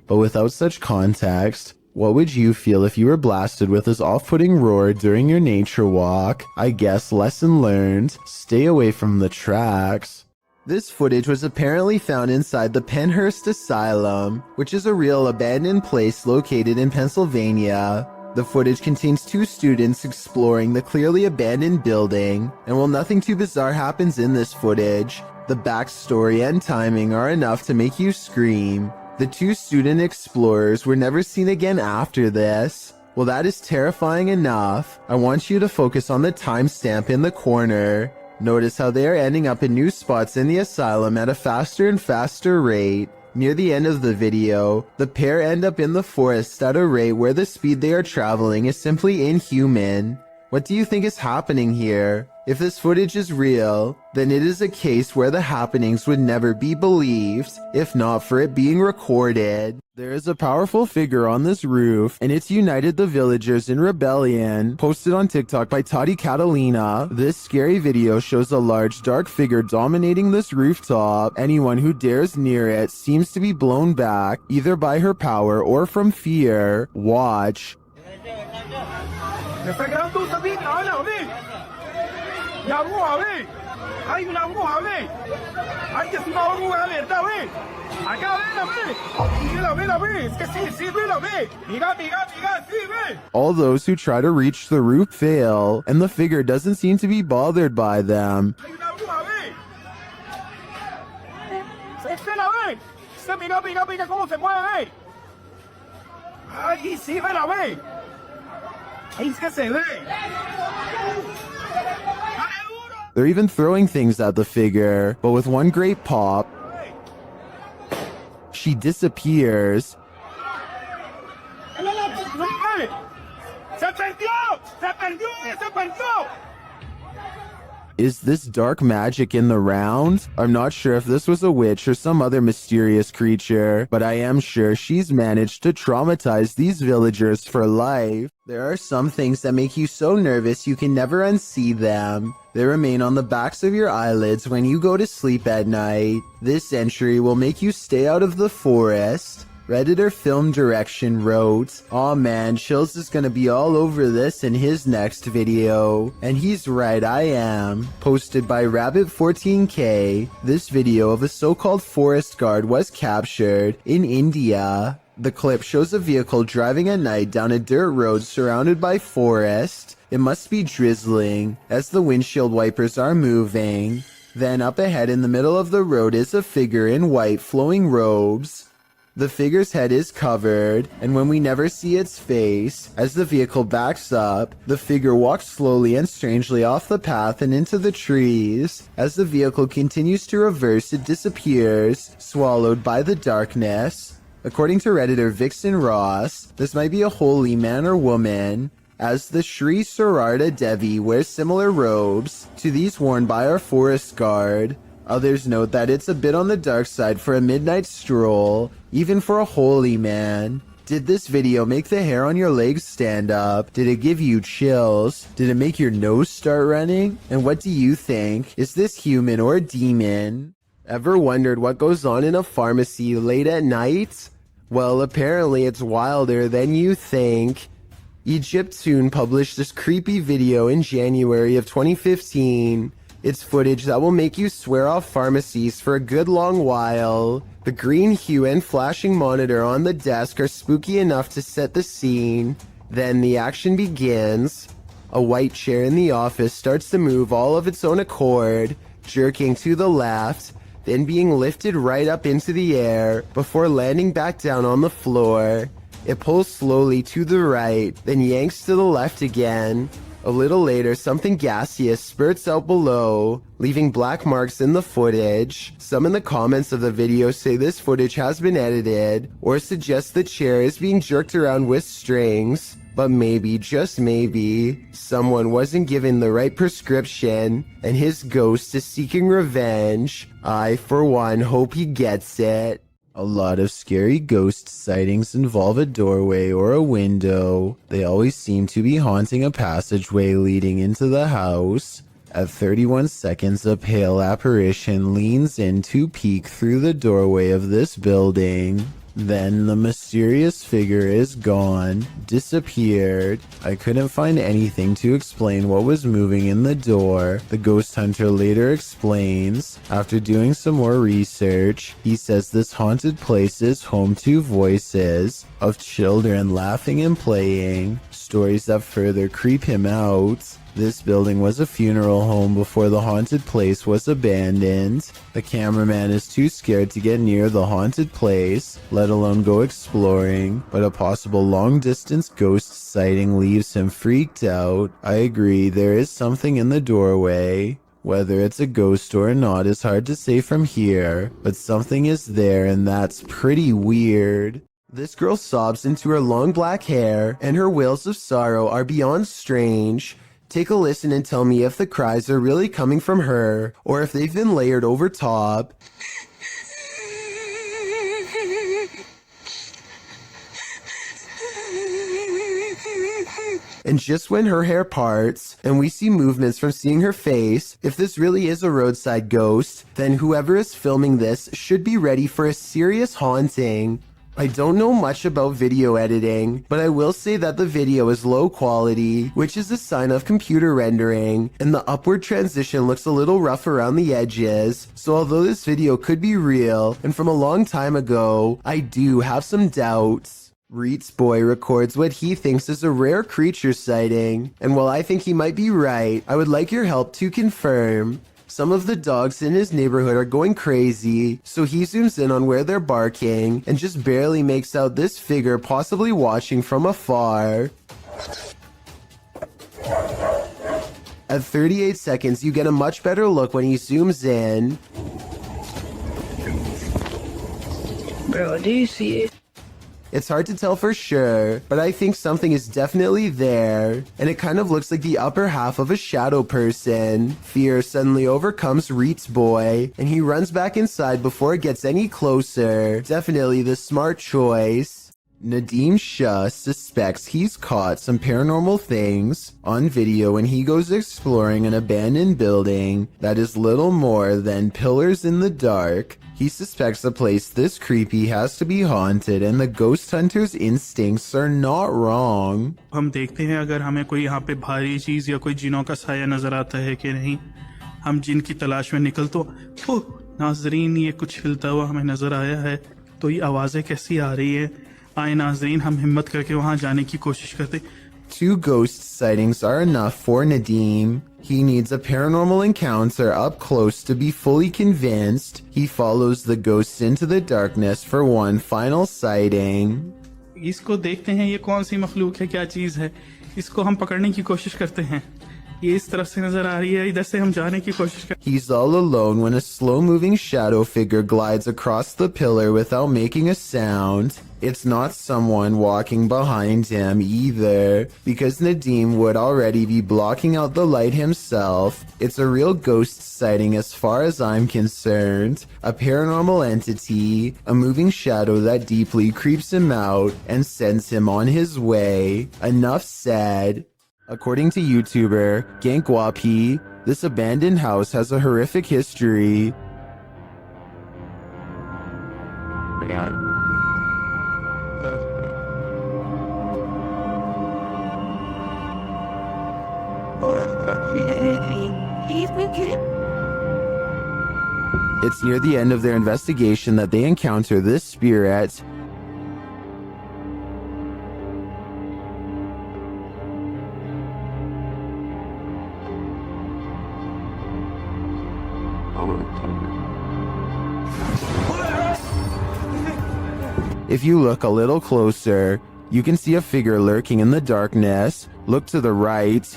S1: But without such context, what would you feel if you were blasted with this off-putting roar during your nature walk? I guess lesson learned, stay away from the tracks. This footage was apparently found inside the Penhurst Asylum, which is a real abandoned place located in Pennsylvania. The footage contains two students exploring the clearly abandoned building, and while nothing too bizarre happens in this footage, The backstory and timing are enough to make you scream. The two student explorers were never seen again after this. Well, that is terrifying enough. I want you to focus on the timestamp in the corner. Notice how they are ending up in new spots in the asylum at a faster and faster rate. Near the end of the video, the pair end up in the forest at a rate where the speed they are traveling is simply inhuman. What do you think is happening here? If this footage is real, then it is a case where the happenings would never be believed, if not for it being recorded. There is a powerful figure on this roof, and it's united the villagers in rebellion. Posted on TikTok by Tati Catalina, this scary video shows a large dark figure dominating this rooftop. Anyone who dares near it seems to be blown back, either by her power or from fear. Watch.
S10: Hay una bruja, ve. Hay que es una bruja alerta, ve. Acá, ve. Es que sí, ve. Mira, sí, ve.
S1: All those who try to reach the roof fail, and the figure doesn't seem to be bothered by them.
S10: Hay una bruja, ve. Espera, ve. Mira cómo se mueve, ve. Ay, sí, ve. Ahí es que se ve.
S1: They're even throwing things at the figure, but with one great pop, she disappears.
S10: Se perdió.
S1: Is this dark magic in the round? I'm not sure if this was a witch or some other mysterious creature, but I am sure she's managed to traumatize these villagers for life. There are some things that make you so nervous you can never unsee them. They remain on the backs of your eyelids when you go to sleep at night. This entry will make you stay out of the forest. Redditor Film Direction wrote, "Aw man, Chills is gonna be all over this in his next video." And he's right, I am. Posted by Rabbit14K, this video of a so-called forest guard was captured in India. The clip shows a vehicle driving at night down a dirt road surrounded by forest. It must be drizzling, as the windshield wipers are moving. Then up ahead in the middle of the road is a figure in white flowing robes. The figure's head is covered, and when we never see its face, as the vehicle backs up, the figure walks slowly and strangely off the path and into the trees. As the vehicle continues to reverse, it disappears, swallowed by the darkness. According to Redditor Vixen Ross, this might be a holy man or woman, as the Sri Sararda Devi wears similar robes to these worn by our forest guard. Others note that it's a bit on the dark side for a midnight stroll, even for a holy man. Did this video make the hair on your legs stand up? Did it give you chills? Did it make your nose start running? And what do you think? Is this human or a demon? Ever wondered what goes on in a pharmacy late at night? Well, apparently it's wilder than you think. Egyptune published this creepy video in January of 2015. It's footage that will make you swear off pharmacies for a good long while. The green hue and flashing monitor on the desk are spooky enough to set the scene. Then the action begins. A white chair in the office starts to move all of its own accord, jerking to the left, then being lifted right up into the air before landing back down on the floor. It pulls slowly to the right, then yanks to the left again. A little later, something gaseous spurts out below, leaving black marks in the footage. Some in the comments of the video say this footage has been edited, or suggest the chair is being jerked around with strings. But maybe, just maybe, someone wasn't given the right prescription, and his ghost is seeking revenge. I, for one, hope he gets it. A lot of scary ghost sightings involve a doorway or a window. They always seem to be haunting a passageway leading into the house. At 31 seconds, a pale apparition leans in to peek through the doorway of this building. Then the mysterious figure is gone, disappeared. I couldn't find anything to explain what was moving in the door. The ghost hunter later explains, after doing some more research, he says this haunted place is home to voices of children laughing and playing, stories that further creep him out. This building was a funeral home before the haunted place was abandoned. The cameraman is too scared to get near the haunted place, let alone go exploring, but a possible long-distance ghost sighting leaves him freaked out. I agree, there is something in the doorway. Whether it's a ghost or not is hard to say from here, but something is there and that's pretty weird. This girl sobs into her long black hair, and her wails of sorrow are beyond strange. Take a listen and tell me if the cries are really coming from her, or if they've been layered over top. And just when her hair parts, and we see movements from seeing her face, if this really is a roadside ghost, then whoever is filming this should be ready for a serious haunting. I don't know much about video editing, but I will say that the video is low quality, which is a sign of computer rendering, and the upward transition looks a little rough around the edges, so although this video could be real, and from a long time ago, I do have some doubts. Reet's boy records what he thinks is a rare creature sighting, and while I think he might be right, I would like your help to confirm. Some of the dogs in his neighborhood are going crazy, so he zooms in on where they're barking and just barely makes out this figure possibly watching from afar. At 38 seconds, you get a much better look when he zooms in.
S7: Bro, do you see it?
S1: It's hard to tell for sure, but I think something is definitely there, and it kind of looks like the upper half of a shadow person. Fear suddenly overcomes Reet's boy, and he runs back inside before it gets any closer. Definitely the smart choice. Nadim Shah suspects he's caught some paranormal things on video when he goes exploring an abandoned building that is little more than pillars in the dark. He suspects the place this creepy has to be haunted, and the ghost hunter's instincts are not wrong.
S10: हम देखते हैं अगर हमें कोई यहाँ पे भारी चीज या कोई जिनों का साया नजर आता है कि नहीं। हम जिन की तलाश में निकल तो ओह नाजरीन, ये कुछ हिलता हुआ हमें नजर आया है। तो ये आवाजें कैसी आ रही है? आए नाजरीन, हम हिम्मत करके वहां जाने की कोशिश करते।
S1: 2 ghost sightings are enough for Nadim. He needs a paranormal encounter up close to be fully convinced. He follows the ghosts into the darkness for one final sighting.
S10: इसको देखते हैं, ये कौन सी मखलूक है, क्या चीज है। इसको हम पकड़ने की कोशिश करते हैं। ये इस तरफ से नजर आ रही है, इधर से हम जाने की कोशिश करते हैं।
S1: He's all alone when a slow-moving shadow figure glides across the pillar without making a sound. It's not someone walking behind him either, because Nadim would already be blocking out the light himself. It's a real ghost sighting as far as I'm concerned. A paranormal entity, a moving shadow that deeply creeps him out and sends him on his way. Enough said. According to YouTuber Gankwapi, this abandoned house has a horrific history. It's near the end of their investigation that they encounter this spirit. If you look a little closer, you can see a figure lurking in the darkness. Look to the right.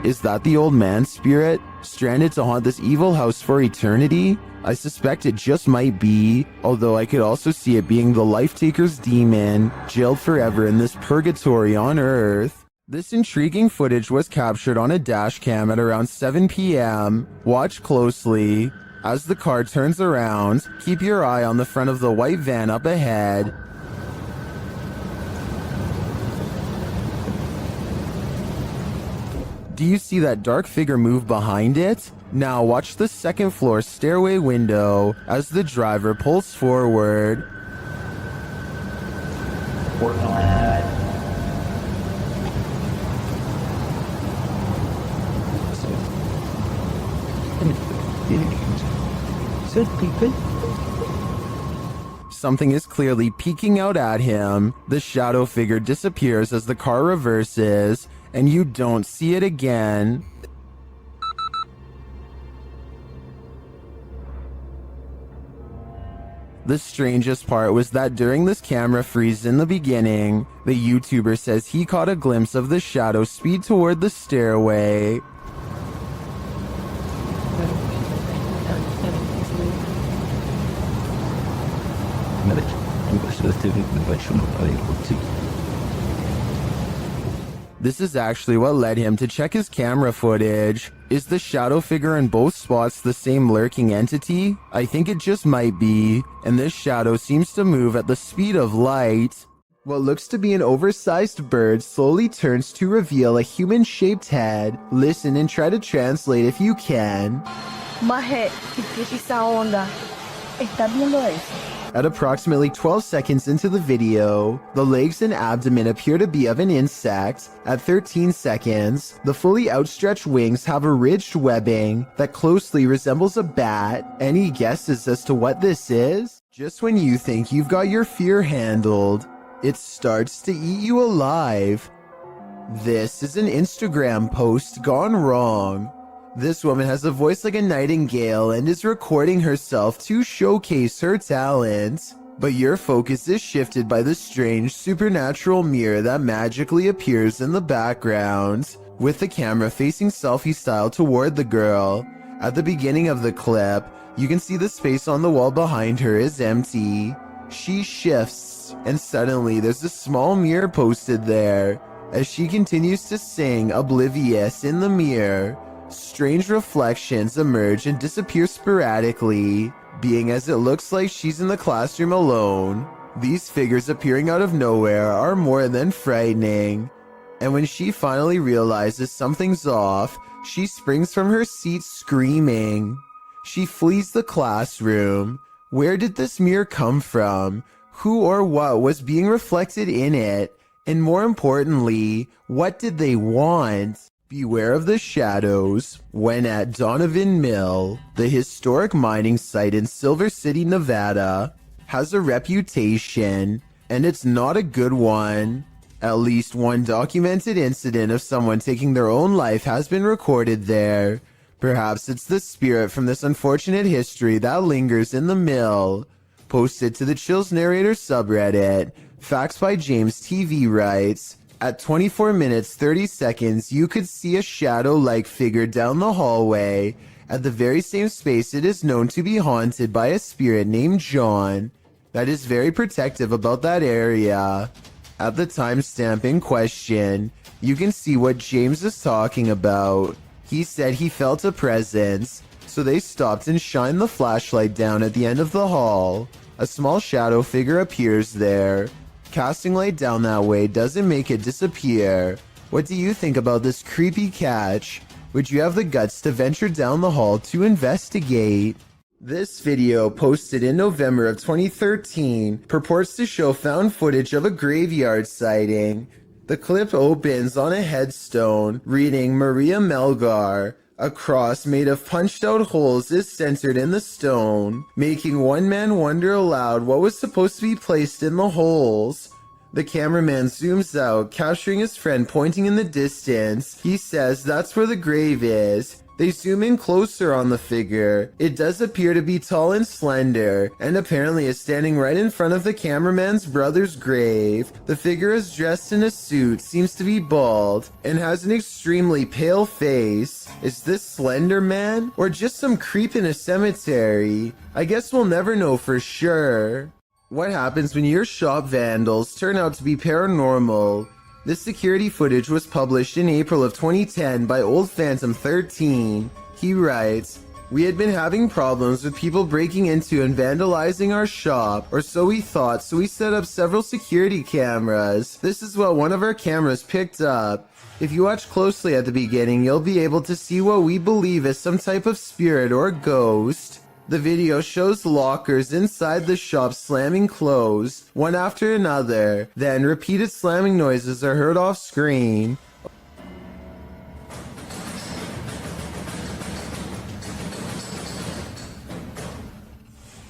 S1: Is that the old man's spirit, stranded to haunt this evil house for eternity? I suspect it just might be, although I could also see it being the Life-Taker's demon, jailed forever in this purgatory on Earth. This intriguing footage was captured on a dash cam at around 7 p.m. Watch closely. As the car turns around, keep your eye on the front of the white van up ahead. Do you see that dark figure move behind it? Now watch the second floor stairway window as the driver pulls forward.
S3: So people.
S1: Something is clearly peeking out at him. The shadow figure disappears as the car reverses, and you don't see it again. The strangest part was that during this camera freeze in the beginning, the YouTuber says he caught a glimpse of the shadow speed toward the stairway. This is actually what led him to check his camera footage. Is the shadow figure in both spots the same lurking entity? I think it just might be, and this shadow seems to move at the speed of light. What looks to be an oversized bird slowly turns to reveal a human-shaped head. Listen and try to translate if you can.
S7: Maje, ¿qué es esa onda? ¿Estás viendo eso?
S1: At approximately 12 seconds into the video, the legs and abdomen appear to be of an insect. At 13 seconds, the fully outstretched wings have a ridged webbing that closely resembles a bat. Any guesses as to what this is? Just when you think you've got your fear handled, it starts to eat you alive. This is an Instagram post gone wrong. This woman has a voice like a nightingale and is recording herself to showcase her talent. But your focus is shifted by the strange supernatural mirror that magically appears in the background, with the camera facing selfie style toward the girl. At the beginning of the clip, you can see the space on the wall behind her is empty. She shifts, and suddenly there's a small mirror posted there. As she continues to sing, oblivious in the mirror, strange reflections emerge and disappear sporadically, being as it looks like she's in the classroom alone. These figures appearing out of nowhere are more than frightening. And when she finally realizes something's off, she springs from her seat screaming. She flees the classroom. Where did this mirror come from? Who or what was being reflected in it? And more importantly, what did they want? Beware of the shadows. When at Donovan Mill, the historic mining site in Silver City, Nevada, has a reputation, and it's not a good one. At least one documented incident of someone taking their own life has been recorded there. Perhaps it's the spirit from this unfortunate history that lingers in the mill. Posted to the Chills Narrator subreddit, Facts by James TV writes, at 24 minutes 30 seconds, you could see a shadow-like figure down the hallway. At the very same space, it is known to be haunted by a spirit named John that is very protective about that area. At the timestamp in question, you can see what James is talking about. He said he felt a presence, so they stopped and shined the flashlight down at the end of the hall. A small shadow figure appears there. Casting light down that way doesn't make it disappear. What do you think about this creepy catch? Would you have the guts to venture down the hall to investigate? This video, posted in November of 2013, purports to show found footage of a graveyard sighting. The clip opens on a headstone reading Maria Melgar. A cross made of punched out holes is centered in the stone, making one man wonder aloud what was supposed to be placed in the holes. The cameraman zooms out, capturing his friend pointing in the distance. He says that's where the grave is. They zoom in closer on the figure. It does appear to be tall and slender, and apparently is standing right in front of the cameraman's brother's grave. The figure is dressed in a suit, seems to be bald, and has an extremely pale face. Is this Slender Man, or just some creep in a cemetery? I guess we'll never know for sure. What happens when your shop vandals turn out to be paranormal? This security footage was published in April of 2010 by Old Phantom 13. He writes, "We had been having problems with people breaking into and vandalizing our shop, or so we thought, so we set up several security cameras. This is what one of our cameras picked up. If you watch closely at the beginning, you'll be able to see what we believe is some type of spirit or ghost." The video shows lockers inside the shop slamming closed, one after another. Then repeated slamming noises are heard off screen.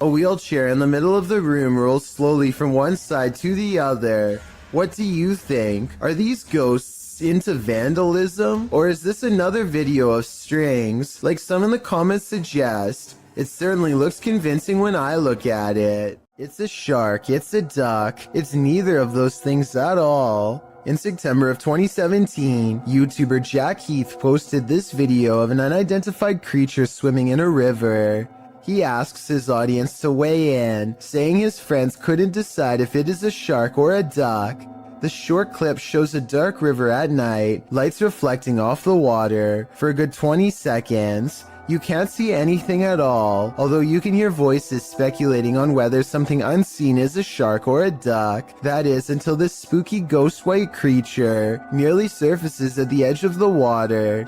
S1: A wheelchair in the middle of the room rolls slowly from one side to the other. What do you think? Are these ghosts into vandalism? Or is this another video of strings, like some in the comments suggest? It certainly looks convincing when I look at it. It's a shark, it's a duck, it's neither of those things at all. In September of 2017, YouTuber Jack Heath posted this video of an unidentified creature swimming in a river. He asks his audience to weigh in, saying his friends couldn't decide if it is a shark or a duck. The short clip shows a dark river at night, lights reflecting off the water. For a good 20 seconds, you can't see anything at all, although you can hear voices speculating on whether something unseen is a shark or a duck. That is, until this spooky ghost white creature nearly surfaces at the edge of the water.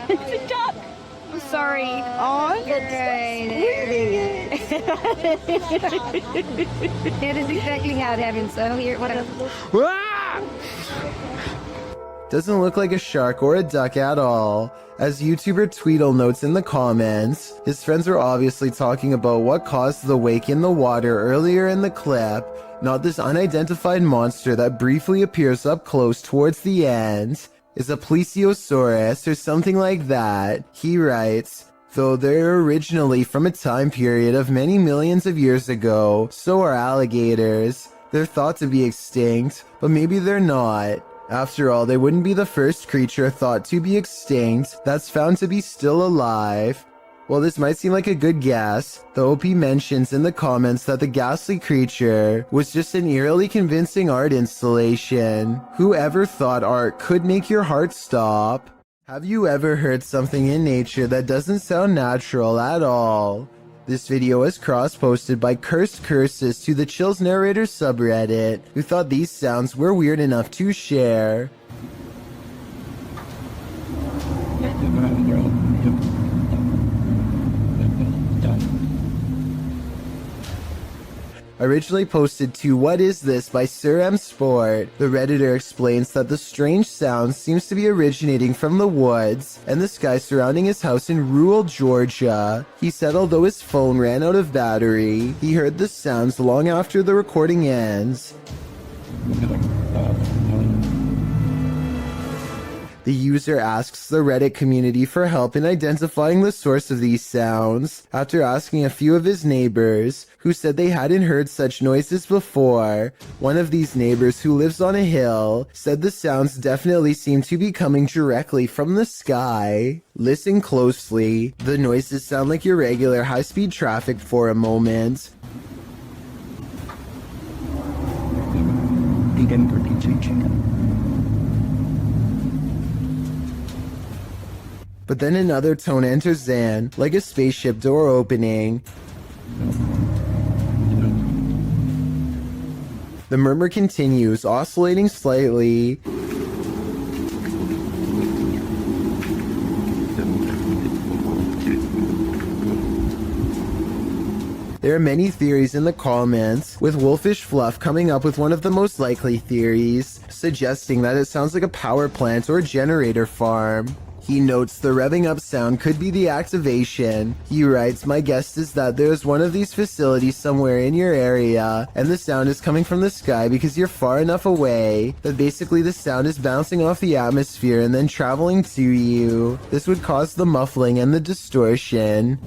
S7: It's a duck. I'm sorry. Oh, that's That is exactly how it happened. So here, what
S1: Doesn't look like a shark or a duck at all. As YouTuber Tweedle notes in the comments, his friends were obviously talking about what caused the wake in the water earlier in the clip, not this unidentified monster that briefly appears up close towards the end. Is a plesiosaurus or something like that. He writes, though they're originally from a time period of many millions of years ago, so are alligators. They're thought to be extinct, but maybe they're not. After all, they wouldn't be the first creature thought to be extinct that's found to be still alive. While this might seem like a good guess, the OP mentions in the comments that the ghastly creature was just an eerily convincing art installation. Whoever thought art could make your heart stop? Have you ever heard something in nature that doesn't sound natural at all? This video was cross-posted by Cursed Curses to the Chills Narrator subreddit, who thought these sounds were weird enough to share. Originally posted to What Is This by Sir M Sport, the Redditor explains that the strange sound seems to be originating from the woods and the sky surrounding his house in rural Georgia. He said although his phone ran out of battery, he heard the sounds long after the recording ends. The user asks the Reddit community for help in identifying the source of these sounds, after asking a few of his neighbors, who said they hadn't heard such noises before. One of these neighbors, who lives on a hill, said the sounds definitely seem to be coming directly from the sky. Listen closely. The noises sound like irregular high-speed traffic for a moment. But then another tone enters in, like a spaceship door opening. The murmur continues, oscillating slightly. There are many theories in the comments, with Wolfish Fluff coming up with one of the most likely theories, suggesting that it sounds like a power plant or generator farm. He notes the revving up sound could be the activation. He writes, my guess is that there's one of these facilities somewhere in your area, and the sound is coming from the sky because you're far enough away that basically the sound is bouncing off the atmosphere and then traveling to you. This would cause the muffling and the distortion.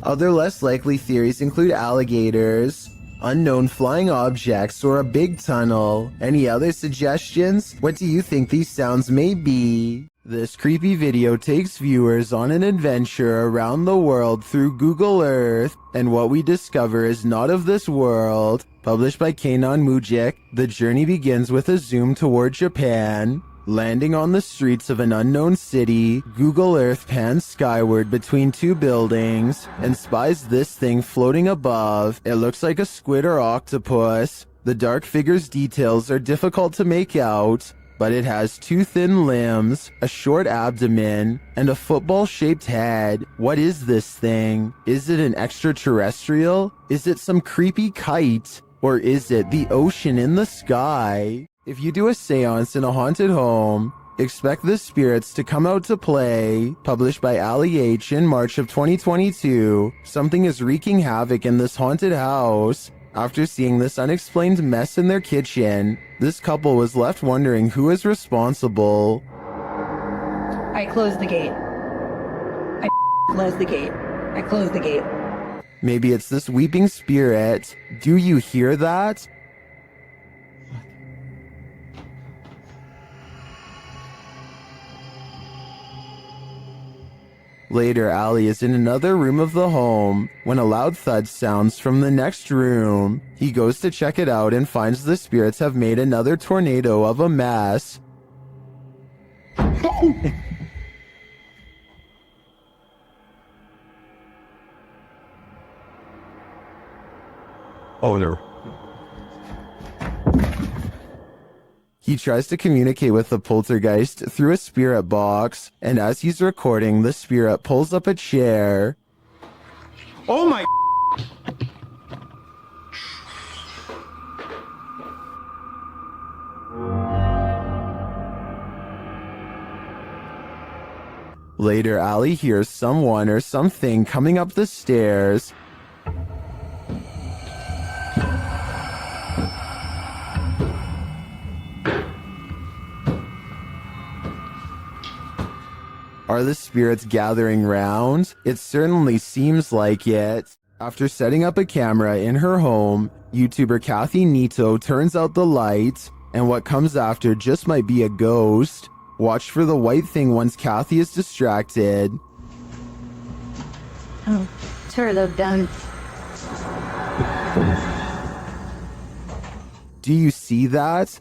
S1: Other less likely theories include alligators, unknown flying objects, or a big tunnel. Any other suggestions? What do you think these sounds may be? This creepy video takes viewers on an adventure around the world through Google Earth, and what we discover is not of this world. Published by Kanon Mujik, the journey begins with a zoom toward Japan. Landing on the streets of an unknown city, Google Earth pans skyward between two buildings and spies this thing floating above. It looks like a squid or octopus. The dark figure's details are difficult to make out, but it has two thin limbs, a short abdomen, and a football-shaped head. What is this thing? Is it an extraterrestrial? Is it some creepy kite? Or is it the ocean in the sky? If you do a seance in a haunted home, expect the spirits to come out to play. Published by Ali H in March of 2022, something is wreaking havoc in this haunted house. After seeing this unexplained mess in their kitchen, this couple was left wondering who is responsible.
S11: I closed the gate. I closed the gate. I closed the gate.
S1: Maybe it's this weeping spirit. Do you hear that? Later, Ali is in another room of the home when a loud thud sounds from the next room. He goes to check it out and finds the spirits have made another tornado of a mess.
S3: Oh, there.
S1: He tries to communicate with the poltergeist through a spirit box, and as he's recording, the spirit pulls up a chair.
S4: Oh my.
S1: Later, Ali hears someone or something coming up the stairs. Are the spirits gathering round? It certainly seems like it. After setting up a camera in her home, YouTuber Kathy Nito turns out the light, and what comes after just might be a ghost. Watch for the white thing once Kathy is distracted.
S11: Oh, turtle done.
S1: Do you see that?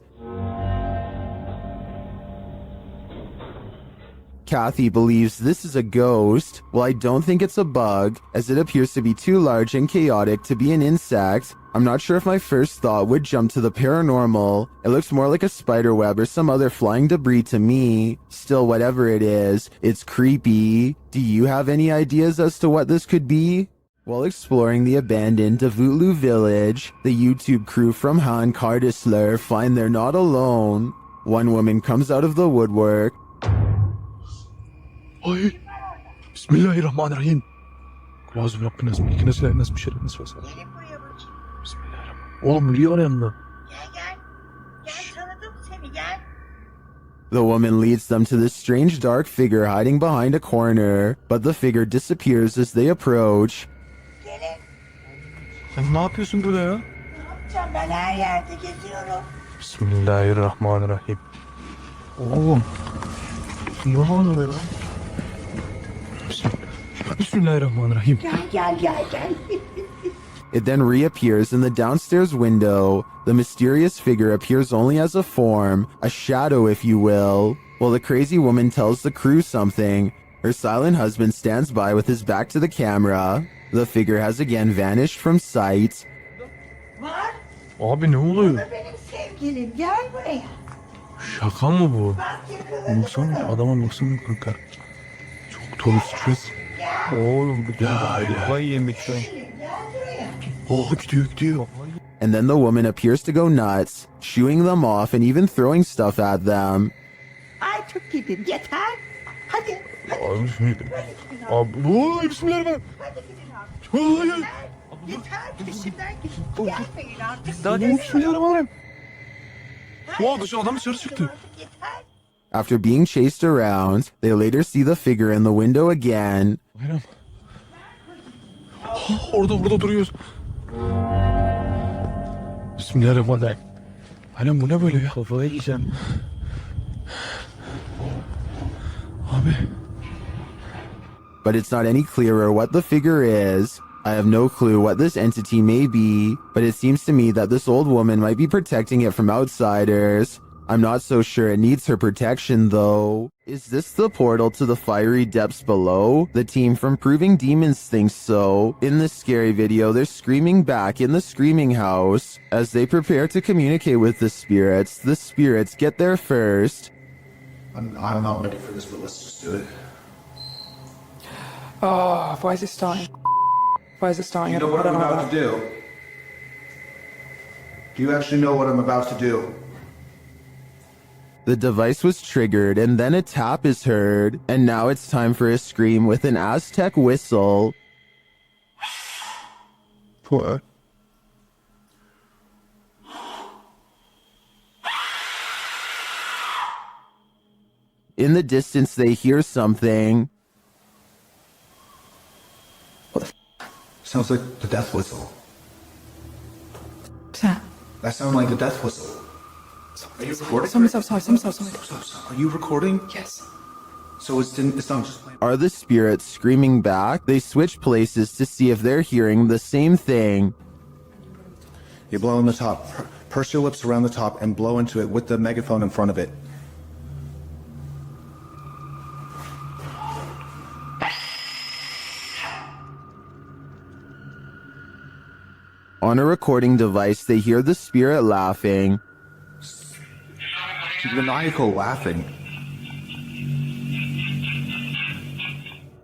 S1: Kathy believes this is a ghost. Well, I don't think it's a bug, as it appears to be too large and chaotic to be an insect. I'm not sure if my first thought would jump to the paranormal. It looks more like a spider web or some other flying debris to me. Still, whatever it is, it's creepy. Do you have any ideas as to what this could be? While exploring the abandoned Davutlu village, the YouTube crew from Han Kardisler find they're not alone. One woman comes out of the woodwork.
S3: Ay, Bismillahirrahmanirrahim. Kulağızı Rabbiniz, milkiniz, ilahiniz, müşerrefiniz vesaire. Bismillahirrahmanirrahim. Oğlum niye var yanında?
S1: The woman leads them to this strange dark figure hiding behind a corner, but the figure disappears as they approach.
S3: Sen ne yapıyorsun burada ya?
S12: Ben her yerde geziyorum.
S3: Bismillahirrahmanirrahim. Oğlum. Ne oluyor lan? Bismillahirrahmanirrahim.
S12: Gel.
S1: It then reappears in the downstairs window. The mysterious figure appears only as a form, a shadow if you will. While the crazy woman tells the crew something, her silent husband stands by with his back to the camera. The figure has again vanished from sight.
S12: Var.
S3: Abi ne oluyor?
S12: Bu da benim sevgilim. Gel buraya.
S3: Şaka mı bu?
S12: Bak yakaladım.
S3: Baksana adama baksana kanka. Çok dolu stres. Oğlum bu kafayı yemekten. Oh gidiyor.
S1: And then the woman appears to go nuts, shooing them off and even throwing stuff at them.
S12: Ay çok gidin. Yeter. Hadi.
S3: Abi bismillahirrahmanirrahim. Abi ooo bismillahirrahmanirrahim.
S12: Hadi gidin artık. Yeter. Peşimden gidin. Gelmeyin artık.
S3: Daha ne bismillahirrahmanirrahim. Oha dışı adam dışarı çıktı.
S12: Yeter.
S1: After being chased around, they later see the figure in the window again.
S3: Bayram. Orada burada duruyoruz. Bismillahirrahmanirrahim. Bayram bu ne böyle ya? Kafaya yiyeceğim. Abi.
S1: But it's not any clearer what the figure is. I have no clue what this entity may be, but it seems to me that this old woman might be protecting it from outsiders. I'm not so sure it needs her protection though. Is this the portal to the fiery depths below? The team from Proving Demons thinks so. In this scary video, they're screaming back in the screaming house. As they prepare to communicate with the spirits get there first.
S4: I'm not ready for this, but let's just do it.
S11: Oh, why is it starting? Why is it starting?
S4: You know what I'm about to do? Do you actually know what I'm about to do?
S1: The device was triggered and then a tap is heard, and now it's time for a scream with an Aztec whistle.
S4: What?
S1: In the distance, they hear something.
S2: Sounds like the death whistle.
S11: What's that?
S2: That sounds like the death whistle. Are you recording?
S11: Someone's outside.
S2: Are you recording?
S11: Yes.
S2: So it's not just playing.
S1: Are the spirits screaming back? They switch places to see if they're hearing the same thing.
S2: You blow on the top. Purse your lips around the top and blow into it with the megaphone in front of it.
S1: On a recording device, they hear the spirit laughing.
S2: Maniacal laughing.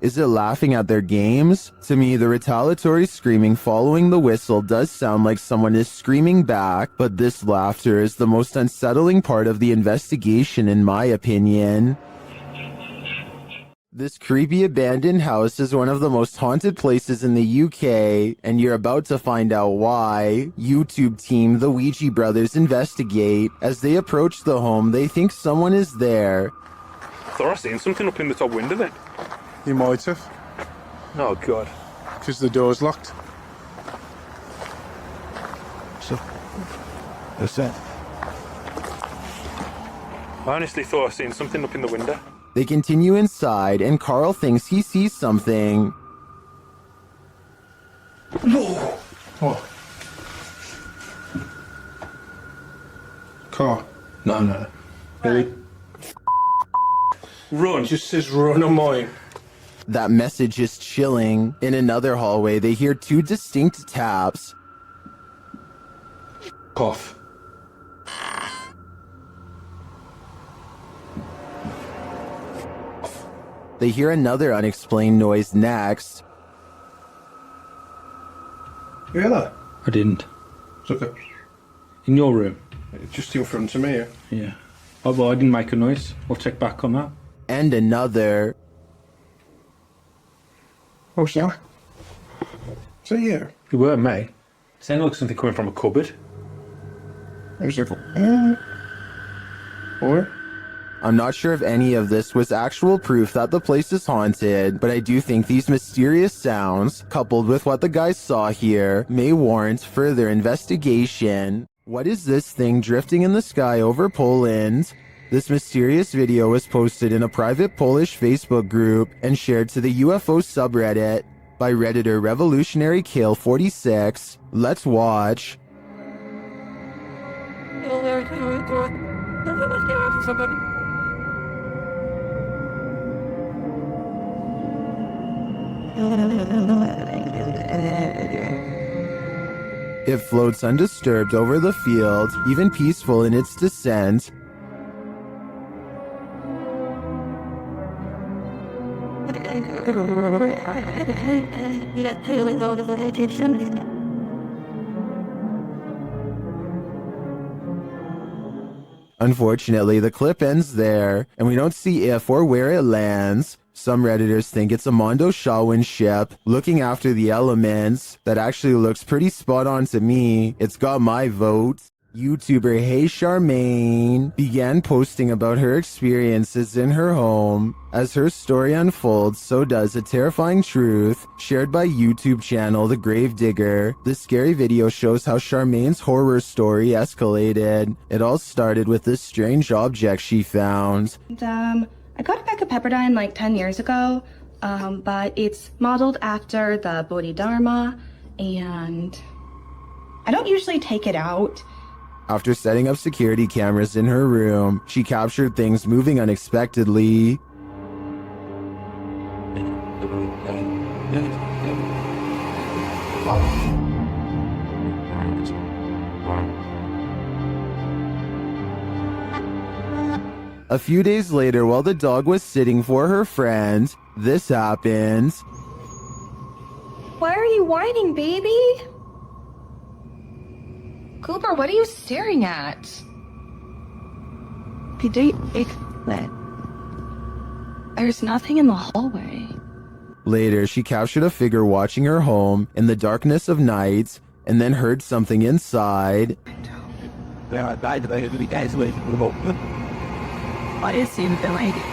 S1: Is it laughing at their games? To me, the retaliatory screaming following the whistle does sound like someone is screaming back, but this laughter is the most unsettling part of the investigation in my opinion. This creepy abandoned house is one of the most haunted places in the UK, and you're about to find out why. YouTube team The Ouija Brothers investigate. As they approach the home, they think someone is there.
S3: Thought I seen something up in the top window then.
S4: You might have,
S3: Oh, God.
S4: because the door's locked.
S2: So, that's it.
S3: I honestly thought I seen something up in the window.
S1: They continue inside, and Carl thinks he sees something.
S4: No! What? Car.
S9: No.
S4: Really?
S9: Run. It just says run on mine.
S1: That message is chilling. In another hallway, they hear two distinct taps.
S9: Cough.
S1: They hear another unexplained noise next.
S4: You hear that?
S9: I didn't.
S4: It's okay.
S9: In your room?
S4: It's just in front of me, yeah.
S9: Yeah. Oh, well, I didn't make a noise. I'll check back on that.
S1: And another.
S4: Oh, so? So, yeah.
S9: You were, mate. It sounded like something coming from a cupboard.
S4: There's a... Or?
S1: I'm not sure if any of this was actual proof that the place is haunted, but I do think these mysterious sounds, coupled with what the guys saw here, may warrant further investigation. What is this thing drifting in the sky over Poland? This mysterious video was posted in a private Polish Facebook group and shared to the UFO subreddit by Redditor Revolutionary Kale 46. Let's watch. It floats undisturbed over the field, even peaceful in its descent. Unfortunately, the clip ends there, and we don't see if or where it lands. Some Redditors think it's a Mondo Shawin ship looking after the elements. That actually looks pretty spot on to me. It's got my vote. YouTuber Hey Charmaine began posting about her experiences in her home. As her story unfolds, so does a terrifying truth shared by YouTube channel The Gravedigger. This scary video shows how Charmaine's horror story escalated. It all started with this strange object she found.
S13: I got a bag of Pepperdine like 10 years ago, but it's modeled after the Bodhidharma, and I don't usually take it out.
S1: After setting up security cameras in her room, she captured things moving unexpectedly. A few days later, while the dog was sitting for her friend, this happened.
S11: Why are you whining, baby? Cooper, what are you staring at?
S13: There's nothing in the hallway.
S1: Later, she captured a figure watching her home in the darkness of night and then heard something inside.
S11: What is in the lady?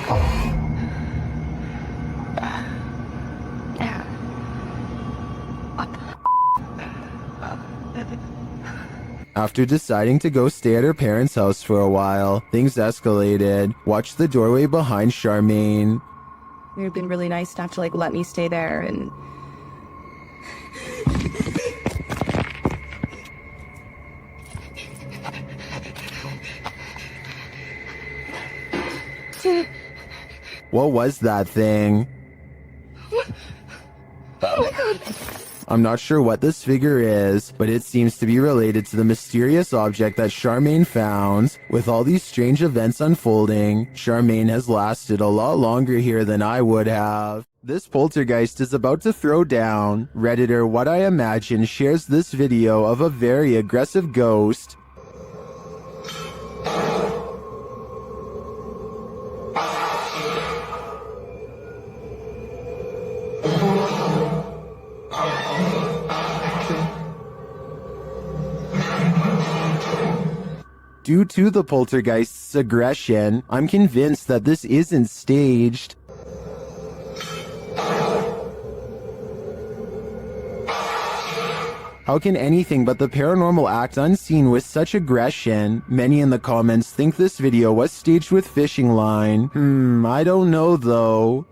S1: After deciding to go stay at her parents' house for a while, things escalated. Watch the doorway behind Charmaine.
S13: You've been really nice enough to let me stay there and
S1: What was that thing?
S13: oh my god.
S1: I'm not sure what this figure is, but it seems to be related to the mysterious object that Charmaine found. With all these strange events unfolding, Charmaine has lasted a lot longer here than I would have. This poltergeist is about to throw down. Redditor What I Imagine shares this video of a very aggressive ghost. Due to the poltergeist's aggression, I'm convinced that this isn't staged. How can anything but the paranormal act unseen with such aggression? Many in the comments think this video was staged with fishing line. I don't know though.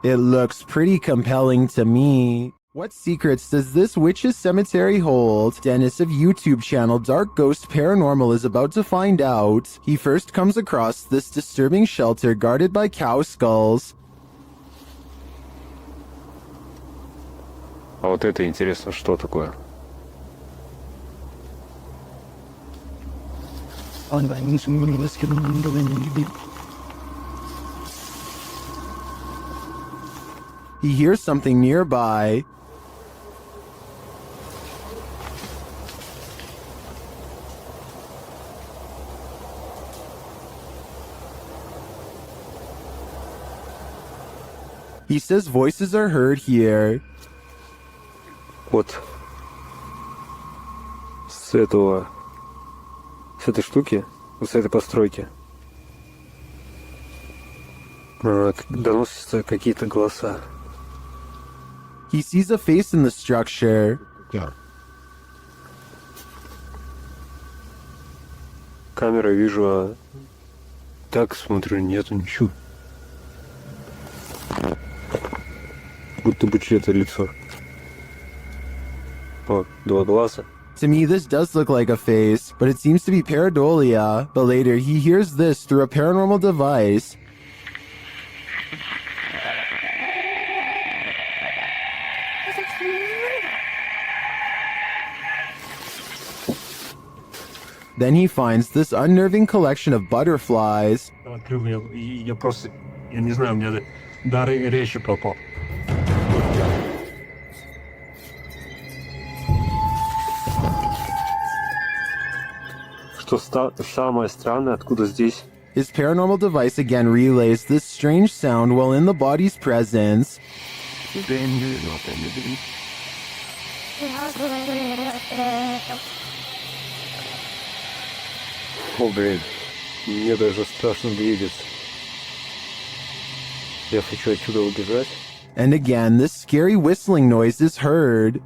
S1: It looks pretty compelling to me. What secrets does this witch's cemetery hold? Dennis of YouTube channel Dark Ghost Paranormal is about to find out. He first comes across this disturbing shelter guarded by cow skulls.
S8: А вот это интересно, что такое?
S1: He hears something nearby. He says voices are heard here.
S8: Вот с этой штуки, с этой постройки доносятся какие-то голоса.
S1: He sees a face in the structure.
S8: Камера вижу, а так смотрю, нету ничего. Будто бы чье-то лицо. О, два глаза.
S1: To me, this does look like a face, but it seems to be pareidolia. But later, he hears this through a paranormal device. Then he finds this unnerving collection of butterflies.
S3: Я просто, я не знаю, у меня дар речи пропал.
S8: Что самое странное, откуда здесь?
S1: His paranormal device again relays this strange sound while in the body's presence.
S8: О, блин, мне даже страшно двигаться. Я хочу отсюда убежать.
S1: And again, this scary whistling noise is heard.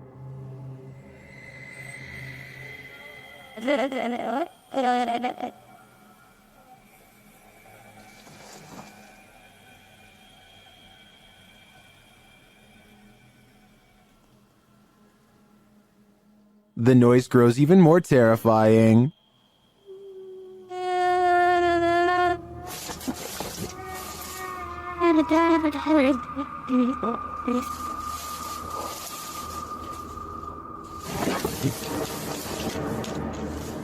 S1: The noise grows even more terrifying.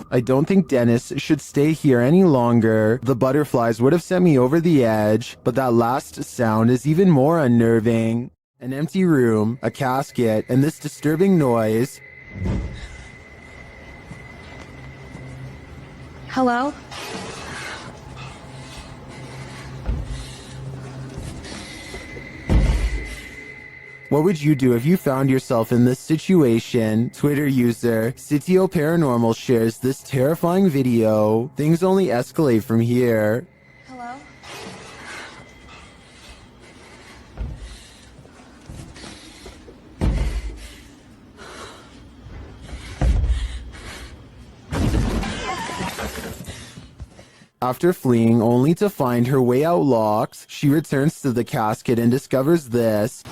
S1: I don't think Dennis should stay here any longer. The butterflies would have sent me over the edge, but that last sound is even more unnerving. An empty room, a casket, and this disturbing noise.
S13: Hello?
S1: What would you do if you found yourself in this situation? Twitter user Sitio Paranormal shares this terrifying video. Things only escalate from here.
S13: Hello?
S1: After fleeing only to find her way out locked, she returns to the casket and discovers this.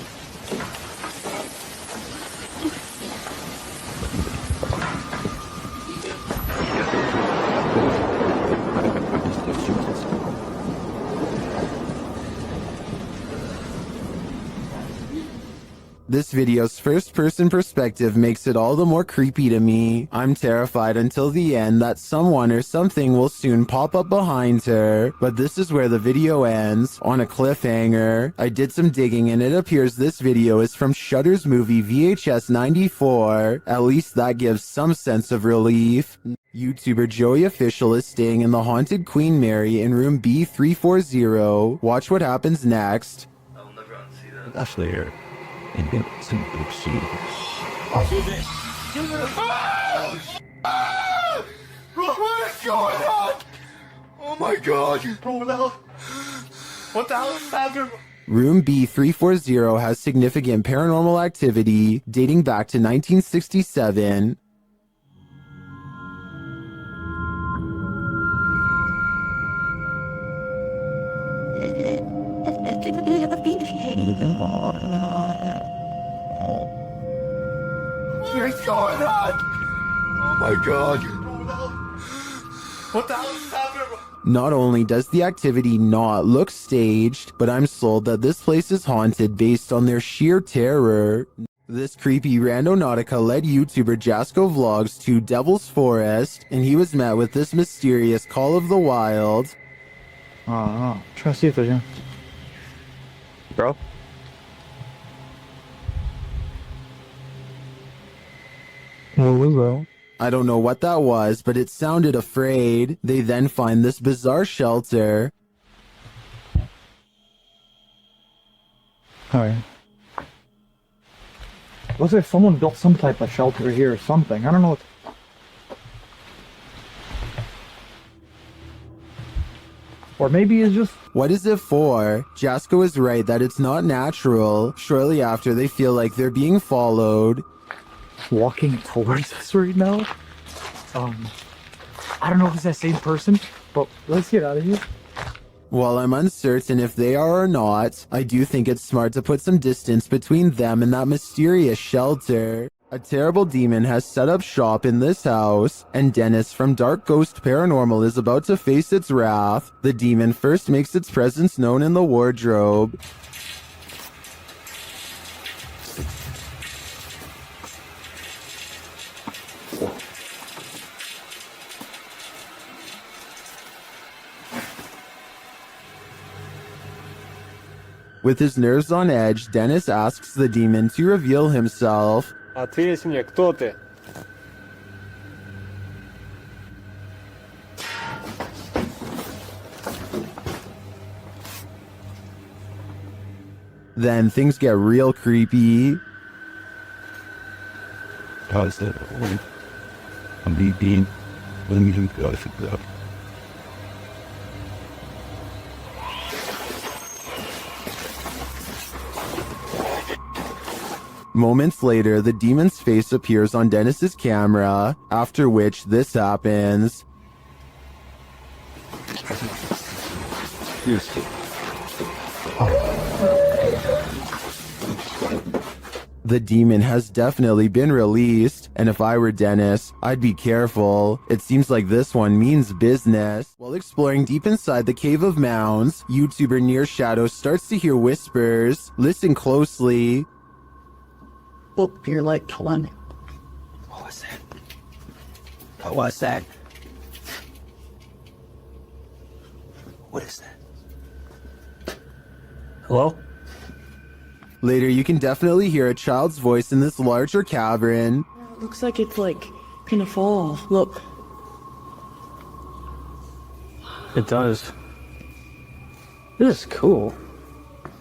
S1: This video's first-person perspective makes it all the more creepy to me. I'm terrified until the end that someone or something will soon pop up behind her. But this is where the video ends, on a cliffhanger. I did some digging and it appears this video is from Shudder's movie VHS 94. At least that gives some sense of relief. YouTuber Joey Official is staying in the haunted Queen Mary in room B340. Watch what happens next.
S3: Actually, here. And get some good soup.
S12: What is going on? Oh my god! Bro, what the hell is happening?
S1: Room B340 has significant paranormal activity dating back to 1967.
S12: What is going on? Oh my god! What the hell is happening?
S1: Not only does the activity not look staged, but I'm sold that this place is haunted based on their sheer terror. This creepy randonautica led YouTuber Jasko Vlogs to Devil's Forest, and he was met with this mysterious call of the wild.
S3: Try to see if there's Bro? Hello.
S1: I don't know what that was, but it sounded afraid. They then find this bizarre shelter.
S3: Alright. Looks like someone built some type of shelter here or something. I don't know what... Or maybe it's just...
S1: What is it for? Jasko is right that it's not natural. Shortly after, they feel like they're being followed.
S3: Walking towards us right now. I don't know if it's that same person, but let's get out of here.
S1: While I'm uncertain if they are or not, I do think it's smart to put some distance between them and that mysterious shelter. A terrible demon has set up shop in this house, and Dennis from Dark Ghost Paranormal is about to face its wrath. The demon first makes its presence known in the wardrobe. With his nerves on edge, Dennis asks the demon to reveal himself.
S8: Ответь мне, кто ты?
S1: Then things get real creepy.
S3: How's that? I'm being... Let me look at it.
S1: Moments later, the demon's face appears on Dennis's camera, after which this happens. The demon has definitely been released, and if I were Dennis, I'd be careful. It seems like this one means business. While exploring deep inside the Cave of Mounds, YouTuber Near Shadow starts to hear whispers. Listen closely.
S2: Up your leg, Kalani. What was that? What was that? What is that? Hello?
S1: Later, you can definitely hear a child's voice in this larger cavern.
S11: It looks like it's like gonna fall. Look.
S8: It does. This is cool.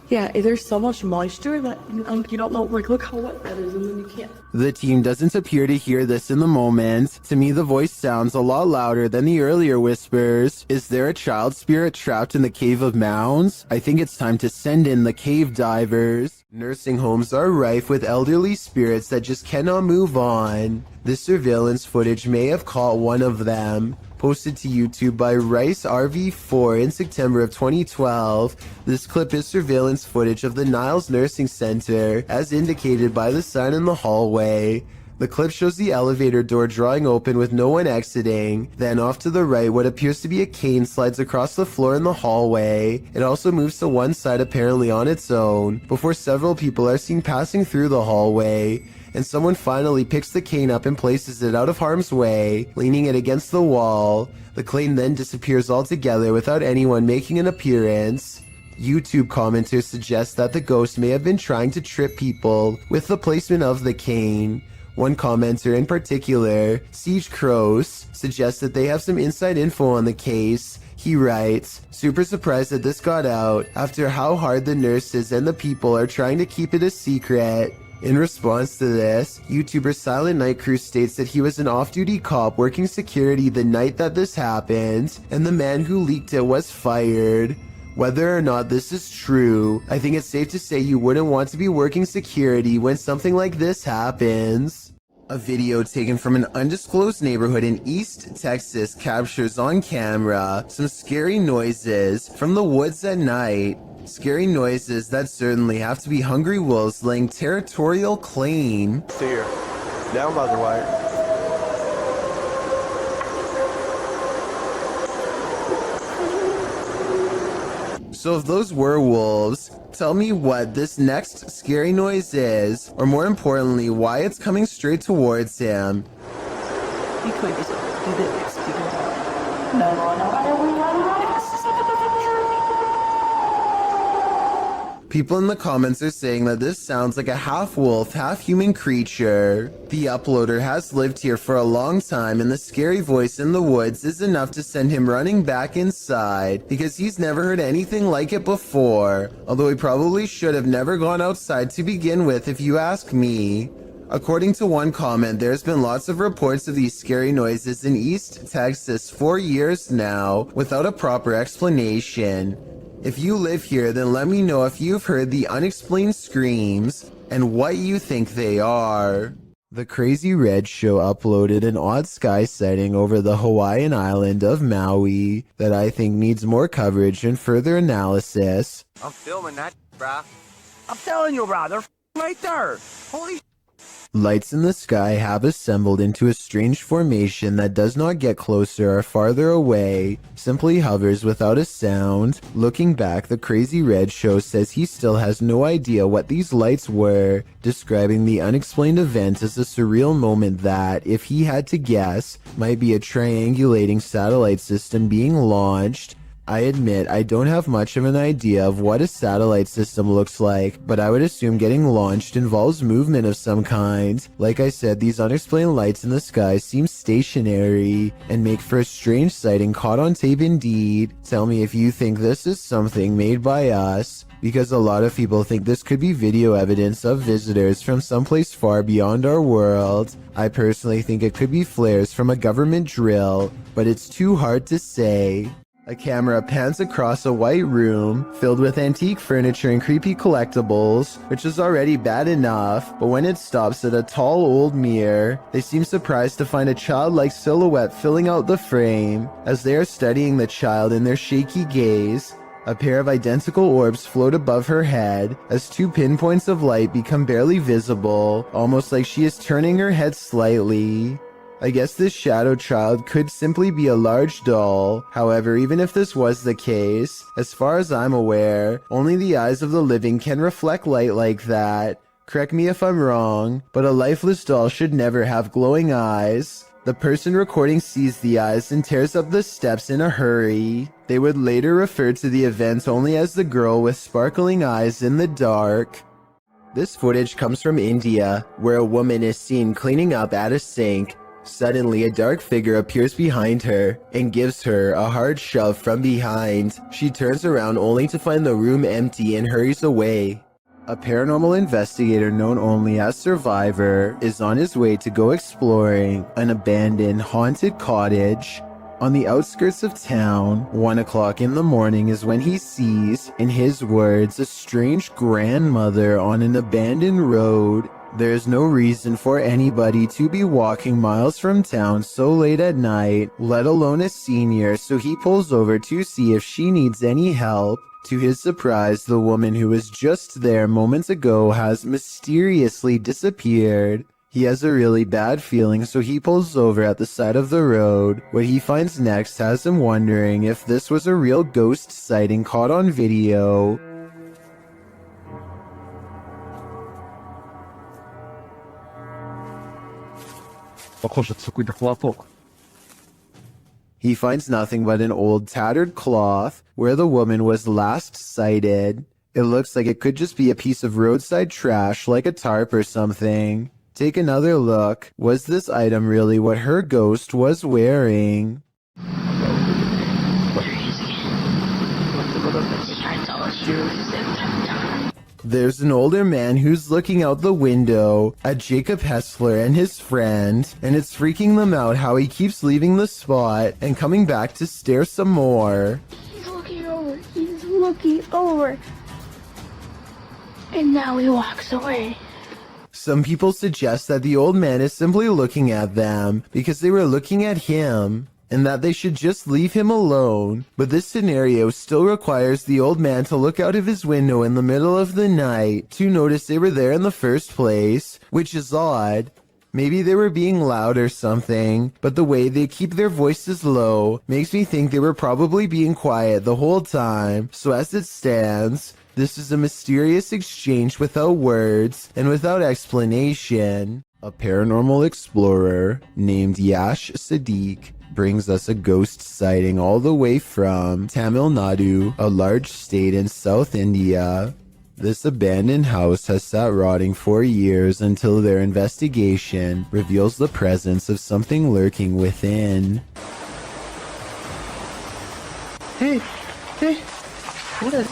S11: Yeah, there's so much moisture that you don't know, like, look how wet that is, and then you can't.
S1: The team doesn't appear to hear this in the moment. To me, the voice sounds a lot louder than the earlier whispers. Is there a child spirit trapped in the Cave of Mounds? I think it's time to send in the cave divers. Nursing homes are rife with elderly spirits that just cannot move on. This surveillance footage may have caught one of them. Posted to YouTube by Rice RV4 in September of 2012. This clip is surveillance footage of the Niles Nursing Center, as indicated by the sign in the hallway. The clip shows the elevator door drawing open with no one exiting. Then off to the right, what appears to be a cane slides across the floor in the hallway. It also moves to one side apparently on its own, before several people are seen passing through the hallway. And someone finally picks the cane up and places it out of harm's way, leaning it against the wall. The cane then disappears altogether without anyone making an appearance. YouTube commenters suggest that the ghost may have been trying to trip people with the placement of the cane. One commenter in particular, Siege Crows, suggests that they have some inside info on the case. He writes, "Super surprised that this got out after how hard the nurses and the people are trying to keep it a secret." In response to this, YouTuber Silent Night Crew states that he was an off-duty cop working security the night that this happened, and the man who leaked it was fired. Whether or not this is true, I think it's safe to say you wouldn't want to be working security when something like this happens. A video taken from an undisclosed neighborhood in East Texas captures on camera some scary noises from the woods at night. Scary noises that certainly have to be hungry wolves laying territorial claim.
S12: Stay here. Down by the wire.
S1: So if those were wolves, tell me what this next scary noise is, or more importantly, why it's coming straight towards him.
S11: You could just do this. You can do it. No, I don't want to.
S1: People in the comments are saying that this sounds like a half-wolf, half-human creature. The uploader has lived here for a long time, and the scary voice in the woods is enough to send him running back inside, because he's never heard anything like it before, although he probably should have never gone outside to begin with if you ask me. According to one comment, there's been lots of reports of these scary noises in East Texas for years now, without a proper explanation. If you live here, then let me know if you've heard the unexplained screams and what you think they are. The Crazy Red Show uploaded an odd sky sighting over the Hawaiian island of Maui that I think needs more coverage and further analysis.
S12: I'm filming that, bruh. I'm telling you, bruh. They're right there. Holy
S1: Lights in the sky have assembled into a strange formation that does not get closer or farther away, simply hovers without a sound. Looking back, the Crazy Red Show says he still has no idea what these lights were, describing the unexplained event as a surreal moment that, if he had to guess, might be a triangulating satellite system being launched. I admit I don't have much of an idea of what a satellite system looks like, but I would assume getting launched involves movement of some kind. Like I said, these unexplained lights in the sky seem stationary and make for a strange sighting caught on tape indeed. Tell me if you think this is something made by us, because a lot of people think this could be video evidence of visitors from someplace far beyond our world. I personally think it could be flares from a government drill, but it's too hard to say. A camera pans across a white room filled with antique furniture and creepy collectibles, which is already bad enough, but when it stops at a tall old mirror, they seem surprised to find a childlike silhouette filling out the frame. As they are studying the child in their shaky gaze, a pair of identical orbs float above her head as two pinpoints of light become barely visible, almost like she is turning her head slightly. I guess this shadow child could simply be a large doll. However, even if this was the case, as far as I'm aware, only the eyes of the living can reflect light like that. Correct me if I'm wrong, but a lifeless doll should never have glowing eyes. The person recording sees the eyes and tears up the steps in a hurry. They would later refer to the event only as the girl with sparkling eyes in the dark. This footage comes from India, where a woman is seen cleaning up at a sink. Suddenly, a dark figure appears behind her and gives her a hard shove from behind. She turns around only to find the room empty and hurries away. A paranormal investigator known only as Survivor is on his way to go exploring an abandoned haunted cottage. On the outskirts of town, 1 o'clock in the morning is when he sees, in his words, a strange grandmother on an abandoned road. There is no reason for anybody to be walking miles from town so late at night, let alone a senior, so he pulls over to see if she needs any help. To his surprise, the woman who was just there moments ago has mysteriously disappeared. He has a really bad feeling, so he pulls over at the side of the road. What he finds next has him wondering if this was a real ghost sighting caught on video. He finds nothing but an old tattered cloth where the woman was last sighted. It looks like it could just be a piece of roadside trash like a tarp or something. Take another look. Was this item really what her ghost was wearing? There's an older man who's looking out the window at Jacob Hessler and his friend, and it's freaking them out how he keeps leaving the spot and coming back to stare some more.
S7: He's looking over. He's looking over. And now he walks away.
S1: Some people suggest that the old man is simply looking at them because they were looking at him, and that they should just leave him alone. But this scenario still requires the old man to look out of his window in the middle of the night to notice they were there in the first place, which is odd. Maybe they were being loud or something, but the way they keep their voices low makes me think they were probably being quiet the whole time. So as it stands, this is a mysterious exchange without words and without explanation. A paranormal explorer named Yash Sadiq brings us a ghost sighting all the way from Tamil Nadu, a large state in South India. This abandoned house has sat rotting for years until their investigation reveals the presence of something lurking within.
S2: Hey, what is...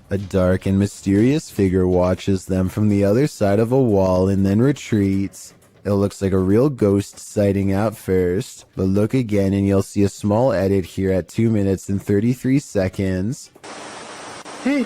S1: A dark and mysterious figure watches them from the other side of a wall and then retreats. It looks like a real ghost sighting at first, but look again and you'll see a small edit here at 2 minutes and 33 seconds.
S2: Hey!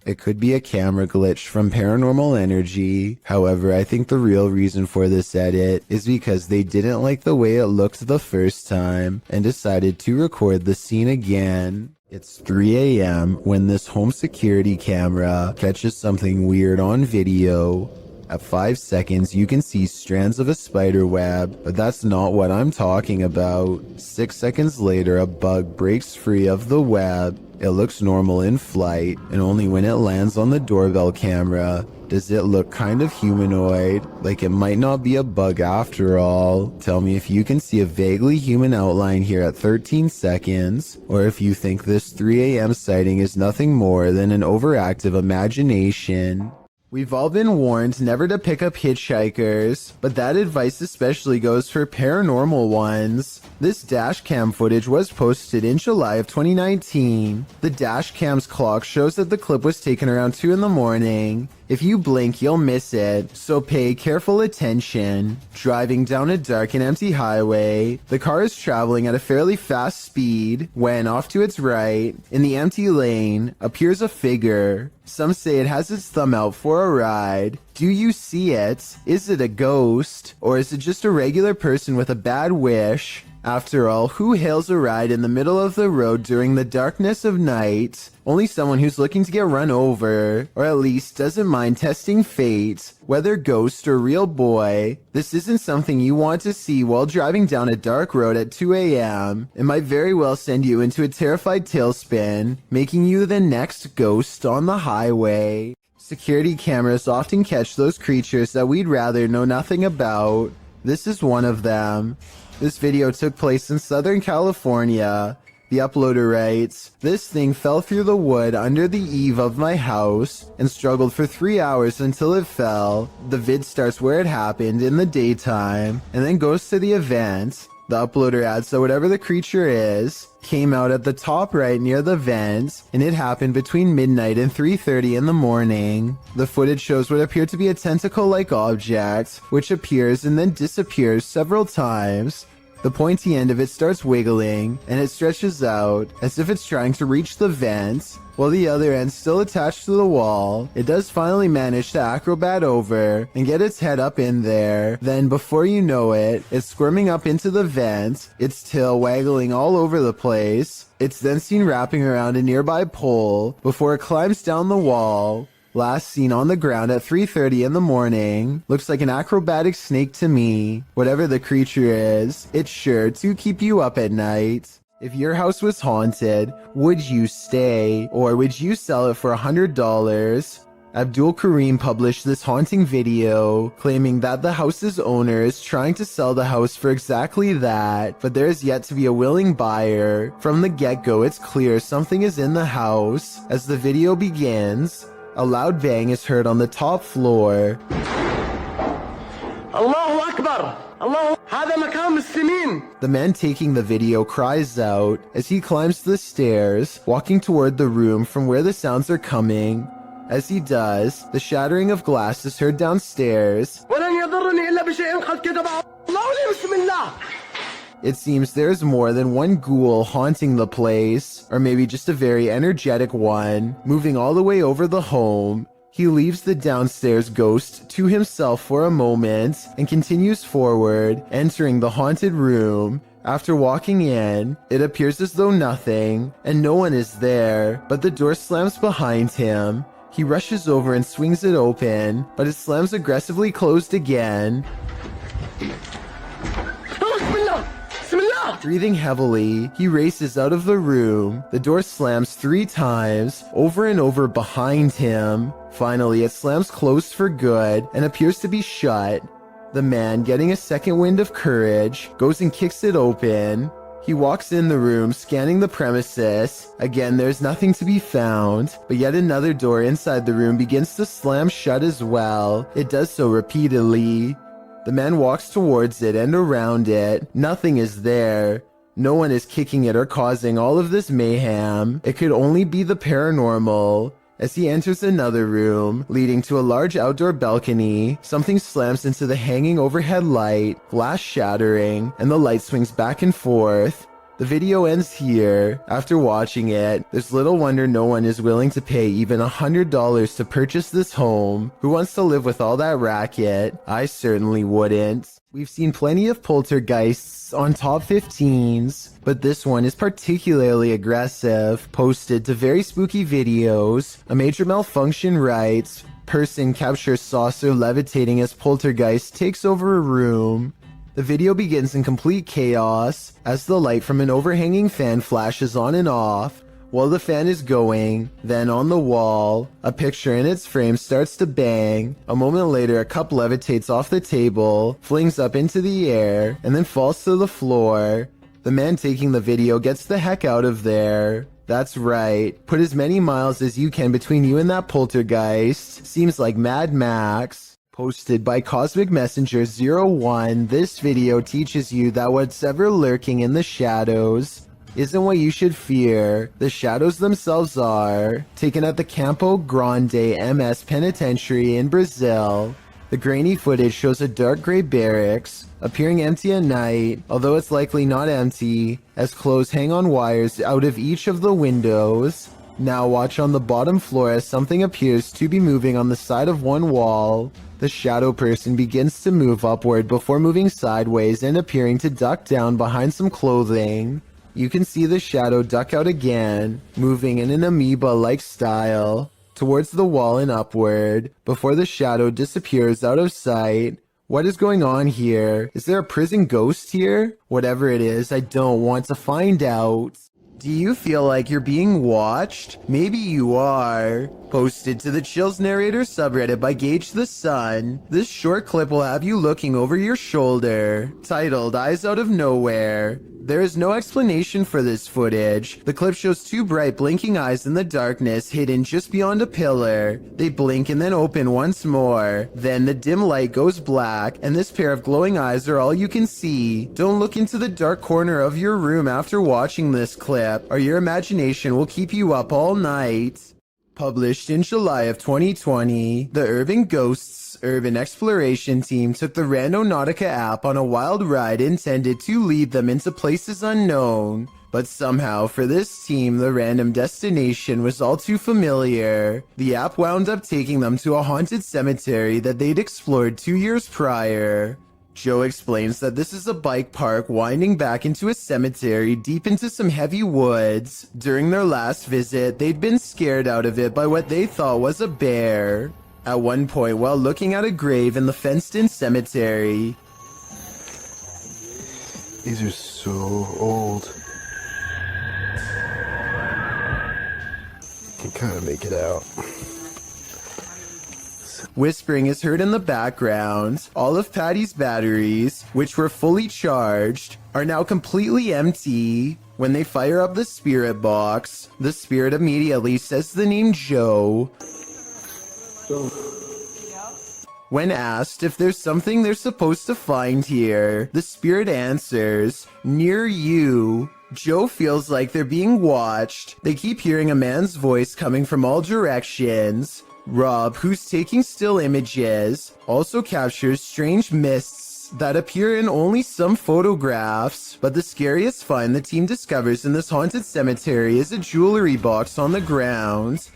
S1: It could be a camera glitch from Paranormal Energy. However, I think the real reason for this edit is because they didn't like the way it looked the first time and decided to record the scene again. It's 3 a.m. when this home security camera catches something weird on video. At 5 seconds, you can see strands of a spider web, but that's not what I'm talking about. 6 seconds later, a bug breaks free of the web. It looks normal in flight, and only when it lands on the doorbell camera does it look kind of humanoid, like it might not be a bug after all. Tell me if you can see a vaguely human outline here at 13 seconds, or if you think this 3 a.m. sighting is nothing more than an overactive imagination. We've all been warned never to pick up hitchhikers, but that advice especially goes for paranormal ones. This dashcam footage was posted in July of 2019. The dashcam's clock shows that the clip was taken around 2 in the morning. If you blink, you'll miss it, so pay careful attention. Driving down a dark and empty highway, the car is traveling at a fairly fast speed when, off to its right, in the empty lane, appears a figure. Some say it has its thumb out for a ride. Do you see it? Is it a ghost? Or is it just a regular person with a bad wish? After all, who hails a ride in the middle of the road during the darkness of night? Only someone who's looking to get run over, or at least doesn't mind testing fate, whether ghost or real boy. This isn't something you want to see while driving down a dark road at 2 a.m. It might very well send you into a terrified tailspin, making you the next ghost on the highway. Security cameras often catch those creatures that we'd rather know nothing about. This is one of them. This video took place in Southern California. The uploader writes, "This thing fell through the wood under the eave of my house and struggled for 3 hours until it fell. The vid starts where it happened in the daytime and then goes to the event." The uploader adds that whatever the creature is, came out at the top right near the vent, and it happened between midnight and 3:30 in the morning. The footage shows what appeared to be a tentacle-like object, which appears and then disappears several times. The pointy end of it starts wiggling, and it stretches out as if it's trying to reach the vent, while the other end still attached to the wall. It does finally manage to acrobat over and get its head up in there. Then, before you know it, it's squirming up into the vent, its tail waggling all over the place. It's then seen wrapping around a nearby pole before it climbs down the wall. Last seen on the ground at 3:30 in the morning. Looks like an acrobatic snake to me. Whatever the creature is, it's sure to keep you up at night. If your house was haunted, would you stay or would you sell it for $100? Abdul Karim published this haunting video, claiming that the house's owner is trying to sell the house for exactly that, but there is yet to be a willing buyer. From the get-go, it's clear something is in the house. As the video begins, a loud bang is heard on the top floor.
S12: Allahu Akbar! Allah, هذا مكان مسلمين!
S1: The man taking the video cries out as he climbs the stairs, walking toward the room from where the sounds are coming. As he does, the shattering of glass is heard downstairs.
S12: ولن يضرني إلا بشيء قد كتبه الله لي بسم الله!
S1: It seems there's more than one ghoul haunting the place, or maybe just a very energetic one, moving all the way over the home. He leaves the downstairs ghost to himself for a moment and continues forward, entering the haunted room. After walking in, it appears as though nothing, and no one is there, but the door slams behind him. He rushes over and swings it open, but it slams aggressively closed again. Breathing heavily, he races out of the room. The door slams 3 times, over and over behind him. Finally, it slams closed for good and appears to be shut. The man, getting a second wind of courage, goes and kicks it open. He walks in the room, scanning the premises. Again, there's nothing to be found, but yet another door inside the room begins to slam shut as well. It does so repeatedly. The man walks towards it and around it. Nothing is there. No one is kicking it or causing all of this mayhem. It could only be the paranormal. As he enters another room, leading to a large outdoor balcony, something slams into the hanging overhead light, glass shattering, and the light swings back and forth. The video ends here. After watching it, there's little wonder no one is willing to pay even $100 to purchase this home. Who wants to live with all that racket? I certainly wouldn't. We've seen plenty of poltergeists on top 15s, but this one is particularly aggressive. Posted to very spooky videos. A major malfunction writes, "Person captures saucer levitating as poltergeist takes over a room." The video begins in complete chaos as the light from an overhanging fan flashes on and off while the fan is going. Then on the wall, a picture in its frame starts to bang. A moment later, a cup levitates off the table, flings up into the air, and then falls to the floor. The man taking the video gets the heck out of there. That's right. Put as many miles as you can between you and that poltergeist. Seems like Mad Max. Posted by Cosmic Messenger 01, this video teaches you that what's ever lurking in the shadows isn't what you should fear. The shadows themselves are. Taken at the Campo Grande MS Penitentiary in Brazil. The grainy footage shows a dark gray barracks, appearing empty at night, although it's likely not empty, as clothes hang on wires out of each of the windows. Now watch on the bottom floor as something appears to be moving on the side of one wall. The shadow person begins to move upward before moving sideways and appearing to duck down behind some clothing. You can see the shadow duck out again, moving in an amoeba-like style, towards the wall and upward, before the shadow disappears out of sight. What is going on here? Is there a prison ghost here? Whatever it is, I don't want to find out. Do you feel like you're being watched? Maybe you are. Posted to the Chills Narrator subreddit by Gage the Sun, this short clip will have you looking over your shoulder. Titled Eyes Out of Nowhere. There is no explanation for this footage. The clip shows two bright blinking eyes in the darkness hidden just beyond a pillar. They blink and then open once more. Then the dim light goes black and this pair of glowing eyes are all you can see. Don't look into the dark corner of your room after watching this clip, or your imagination will keep you up all night. Published in July of 2020, the Urban Ghosts Urban Exploration Team took the Randonautica app on a wild ride intended to lead them into places unknown. But somehow, for this team, the random destination was all too familiar. The app wound up taking them to a haunted cemetery that they'd explored 2 years prior. Joe explains that this is a bike park winding back into a cemetery deep into some heavy woods. During their last visit, they'd been scared out of it by what they thought was a bear. At one point, while looking at a grave in the fenced-in cemetery,
S12: These are so old. You can kind of make it out.
S1: whispering is heard in the background. All of Patty's batteries, which were fully charged, are now completely empty. When they fire up the spirit box, the spirit immediately says the name Joe. When asked if there's something they're supposed to find here, the spirit answers, "Near you." Joe feels like they're being watched. They keep hearing a man's voice coming from all directions. Rob, who's taking still images, also captures strange mists that appear in only some photographs. But the scariest find the team discovers in this haunted cemetery is a jewelry box on the ground.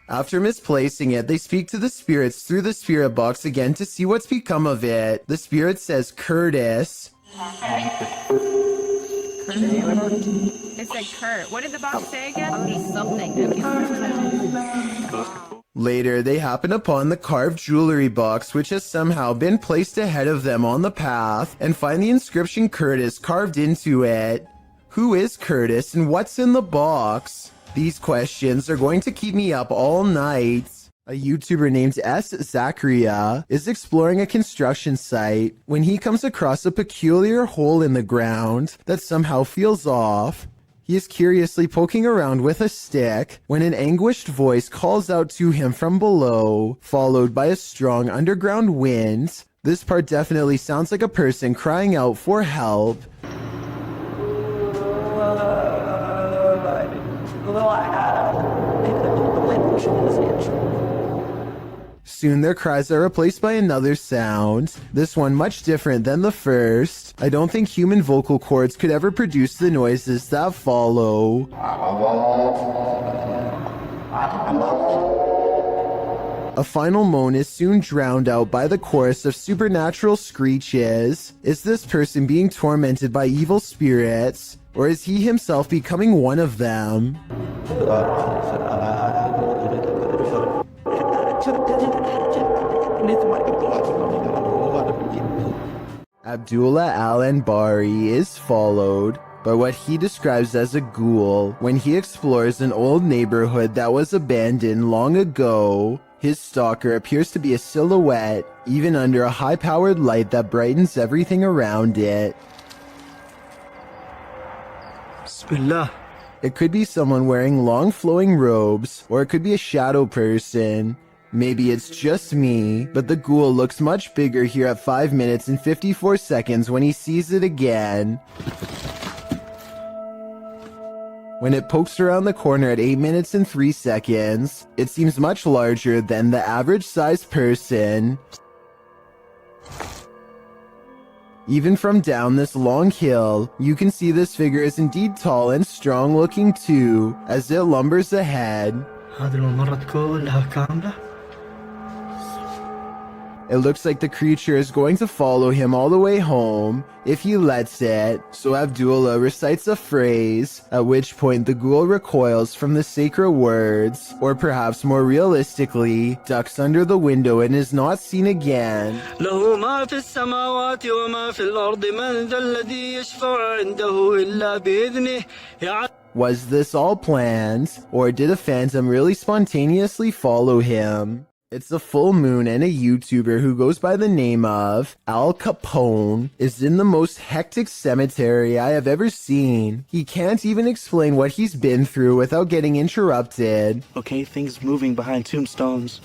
S1: After misplacing it, they speak to the spirits through the spirit box again to see what's become of it. The spirit says Curtis.
S11: It said Kurt. What did the box say again? Something.
S1: Later, they happen upon the carved jewelry box, which has somehow been placed ahead of them on the path, and find the inscription Curtis carved into it. Who is Curtis and what's in the box? These questions are going to keep me up all night. A YouTuber named S. Zachariah is exploring a construction site when he comes across a peculiar hole in the ground that somehow feels off. He is curiously poking around with a stick when an anguished voice calls out to him from below, followed by a strong underground wind. This part definitely sounds like a person crying out for help. Soon their cries are replaced by another sound, this one much different than the first. I don't think human vocal cords could ever produce the noises that follow. A final moan is soon drowned out by the chorus of supernatural screeches. Is this person being tormented by evil spirits, or is he himself becoming one of them? Abdullah Al-Anbari is followed by what he describes as a ghoul when he explores an old neighborhood that was abandoned long ago. His stalker appears to be a silhouette, even under a high-powered light that brightens everything around it.
S2: Bismillah.
S1: It could be someone wearing long flowing robes, or it could be a shadow person. Maybe it's just me, but the ghoul looks much bigger here at 5 minutes and 54 seconds when he sees it again. When it pokes around the corner at 8 minutes and 3 seconds, it seems much larger than the average sized person. Even from down this long hill, you can see this figure is indeed tall and strong looking too, as it lumbers ahead. It looks like the creature is going to follow him all the way home, if he lets it, so Abdullah recites a phrase, at which point the ghoul recoils from the sacred words, or perhaps more realistically, ducks under the window and is not seen again. Was this all planned, or did a phantom really spontaneously follow him? It's a full moon, and a YouTuber who goes by the name of Al Capone is in the most hectic cemetery I have ever seen. He can't even explain what he's been through without getting interrupted.
S14: Okay, things moving behind tombstones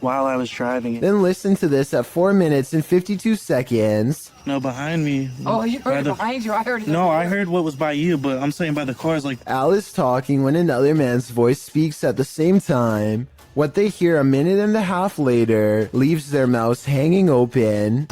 S14: while I was driving.
S1: Then listen to this at 4 minutes and 52 seconds.
S14: No, behind me.
S11: Oh, you heard it behind you. I heard it.
S14: No, I heard what was by you, but I'm saying by the cars, like...
S1: Al is talking when another man's voice speaks at the same time. What they hear a minute and a half later leaves their mouths hanging open.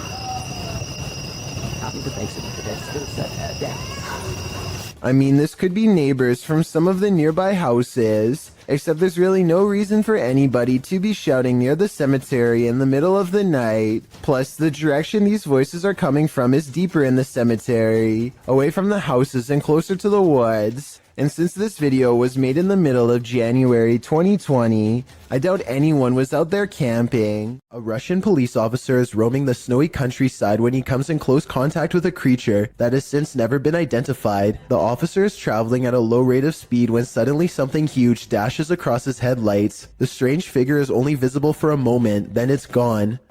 S1: I mean, this could be neighbors from some of the nearby houses, except there's really no reason for anybody to be shouting near the cemetery in the middle of the night. Plus, the direction these voices are coming from is deeper in the cemetery, away from the houses and closer to the woods. And since this video was made in the middle of January 2020, I doubt anyone was out there camping. A Russian police officer is roaming the snowy countryside when he comes in close contact with a creature that has since never been identified. The officer is traveling at a low rate of speed when suddenly something huge dashes across his headlights. The strange figure is only visible for a moment, then it's gone.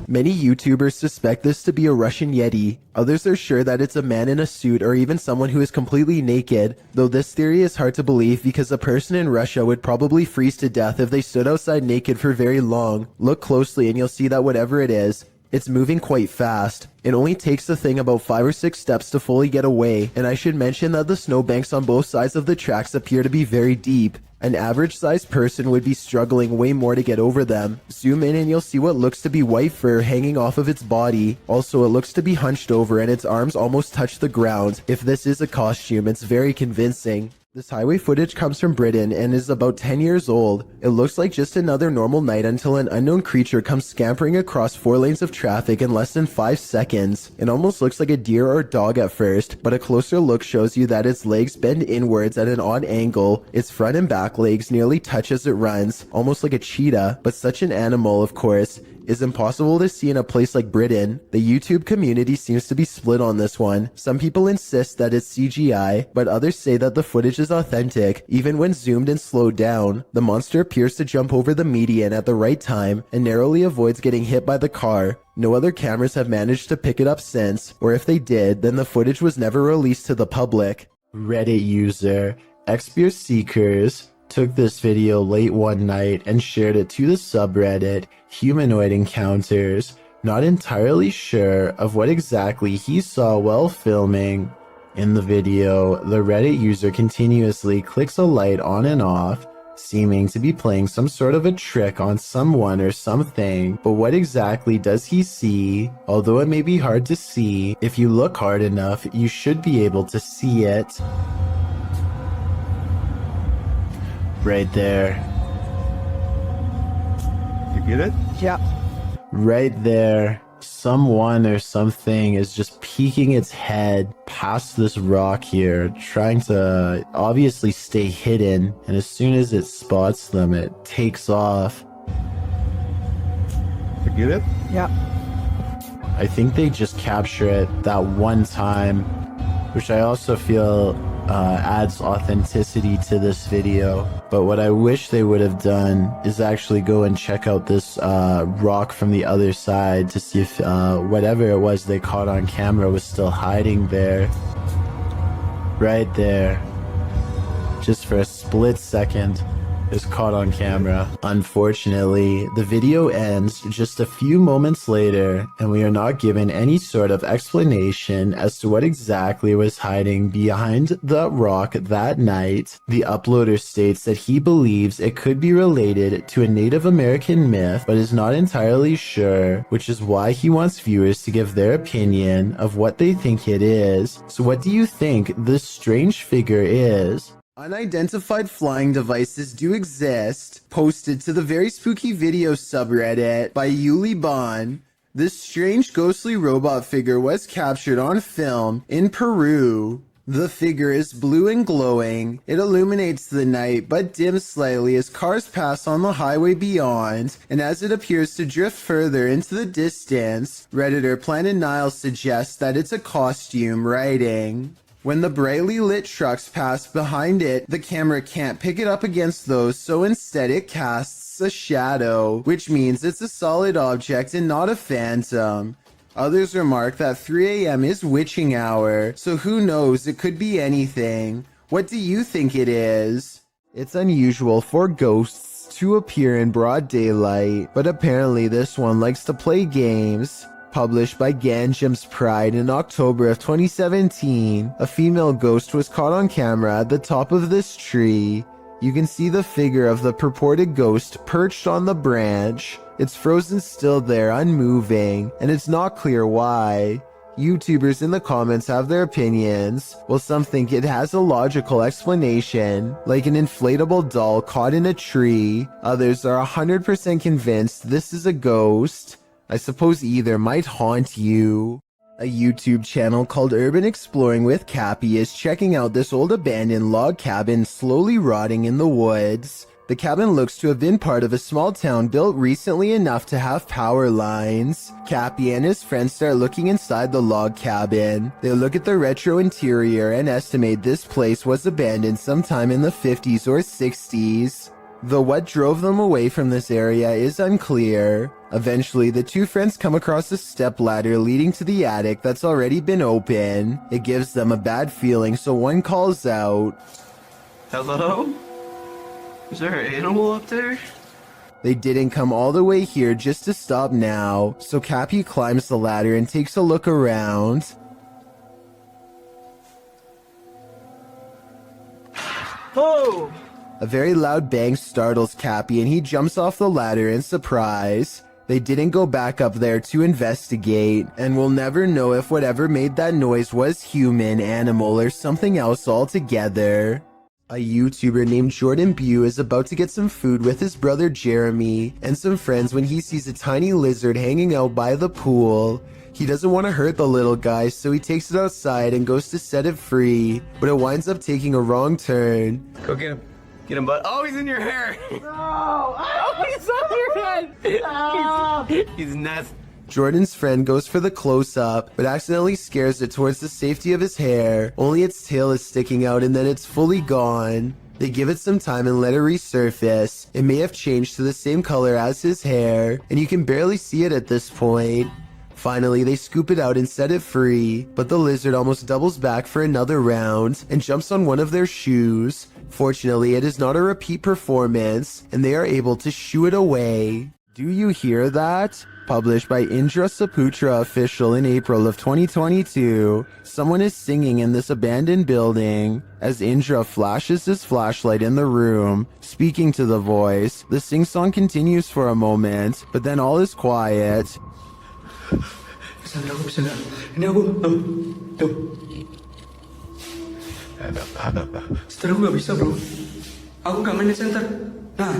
S1: Many YouTubers suspect this to be a Russian Yeti. Others are sure that it's a man in a suit or even someone who is completely naked, though this theory is hard to believe because a person in Russia would probably freeze to death if they stood outside naked for very long. Look closely and you'll see that whatever it is, it's moving quite fast. It only takes the thing about 5 or 6 steps to fully get away, and I should mention that the snowbanks on both sides of the tracks appear to be very deep. An average-sized person would be struggling way more to get over them. Zoom in and you'll see what looks to be white fur hanging off of its body. Also, it looks to be hunched over and its arms almost touch the ground. If this is a costume, it's very convincing. This highway footage comes from Britain and is about 10 years old. It looks like just another normal night until an unknown creature comes scampering across 4 lanes of traffic in less than 5 seconds. It almost looks like a deer or dog at first, but a closer look shows you that its legs bend inwards at an odd angle. Its front and back legs nearly touch as it runs, almost like a cheetah, but such an animal, of course, is impossible to see in a place like Britain. The YouTube community seems to be split on this one. Some people insist that it's CGI, but others say that the footage is authentic. Even when zoomed and slowed down, the monster appears to jump over the median at the right time and narrowly avoids getting hit by the car. No other cameras have managed to pick it up since, or if they did, then the footage was never released to the public. Reddit user Expear Seekers took this video late one night and shared it to the subreddit Humanoid Encounters, not entirely sure of what exactly he saw while filming. In the video, the Reddit user continuously clicks a light on and off, seeming to be playing some sort of a trick on someone or something, but what exactly does he see? Although it may be hard to see, if you look hard enough, you should be able to see it. Right there.
S4: You get it?
S11: Yeah.
S1: Right there. Someone or something is just peeking its head past this rock here, trying to obviously stay hidden, and as soon as it spots them, it takes off.
S4: You get it?
S11: Yeah.
S1: I think they just capture it that one time, which I also feel adds authenticity to this video. But what I wish they would have done is actually go and check out this rock from the other side to see if whatever it was they caught on camera was still hiding there. Right there. Just for a split second. Is caught on camera. Unfortunately, the video ends just a few moments later, and we are not given any sort of explanation as to what exactly was hiding behind the rock that night. The uploader states that he believes it could be related to a Native American myth, but is not entirely sure, which is why he wants viewers to give their opinion of what they think it is. So what do you think this strange figure is? Unidentified flying devices do exist, posted to the Very Spooky Video subreddit by Yuli Bon. This strange ghostly robot figure was captured on film in Peru. The figure is blue and glowing. It illuminates the night but dims slightly as cars pass on the highway beyond, and as it appears to drift further into the distance, Redditor Planet Nile suggests that it's a costume, writing, When the brightly lit trucks pass behind it, the camera can't pick it up against those, so instead it casts a shadow, which means it's a solid object and not a phantom. Others remark that 3 a.m. is witching hour, so who knows, it could be anything. What do you think it is? It's unusual for ghosts to appear in broad daylight, but apparently this one likes to play games. Published by Ganjam's Pride in October of 2017, a female ghost was caught on camera at the top of this tree. You can see the figure of the purported ghost perched on the branch. It's frozen still there, unmoving, and it's not clear why. YouTubers in the comments have their opinions, while some think it has a logical explanation, like an inflatable doll caught in a tree. Others are 100% convinced this is a ghost. I suppose either might haunt you. A YouTube channel called Urban Exploring with Cappy is checking out this old abandoned log cabin slowly rotting in the woods. The cabin looks to have been part of a small town built recently enough to have power lines. Cappy and his friends start looking inside the log cabin. They look at the retro interior and estimate this place was abandoned sometime in the 50s or 60s. Though what drove them away from this area is unclear. Eventually, the two friends come across a stepladder leading to the attic that's already been open. It gives them a bad feeling, so one calls out,
S14: Hello? Is there an animal up there?
S1: They didn't come all the way here just to stop now, so Cappy climbs the ladder and takes a look around.
S14: Oh!
S1: A very loud bang startles Cappy and he jumps off the ladder in surprise. They didn't go back up there to investigate, and we'll never know if whatever made that noise was human, animal, or something else altogether. A YouTuber named Jordan Bew is about to get some food with his brother Jeremy and some friends when he sees a tiny lizard hanging out by the pool. He doesn't want to hurt the little guy, so he takes it outside and goes to set it free, but it winds up taking a wrong turn.
S14: Go get him. Get him, bud. Oh, he's in your hair.
S2: No! Oh, he's on your head! Oh.
S14: He's nuts.
S1: Jordan's friend goes for the close-up, but accidentally scares it towards the safety of his hair. Only its tail is sticking out and then it's fully gone. They give it some time and let it resurface. It may have changed to the same color as his hair, and you can barely see it at this point. Finally, they scoop it out and set it free, but the lizard almost doubles back for another round and jumps on one of their shoes. Fortunately, it is not a repeat performance, and they are able to shoo it away. Do you hear that? Published by Indra Saputra Official in April of 2022. Someone is singing in this abandoned building. As Indra flashes his flashlight in the room, speaking to the voice, the sing-song continues for a moment, but then all is quiet.
S9: Setelah gue gak bisa bro. Aku gak main di center. Nah,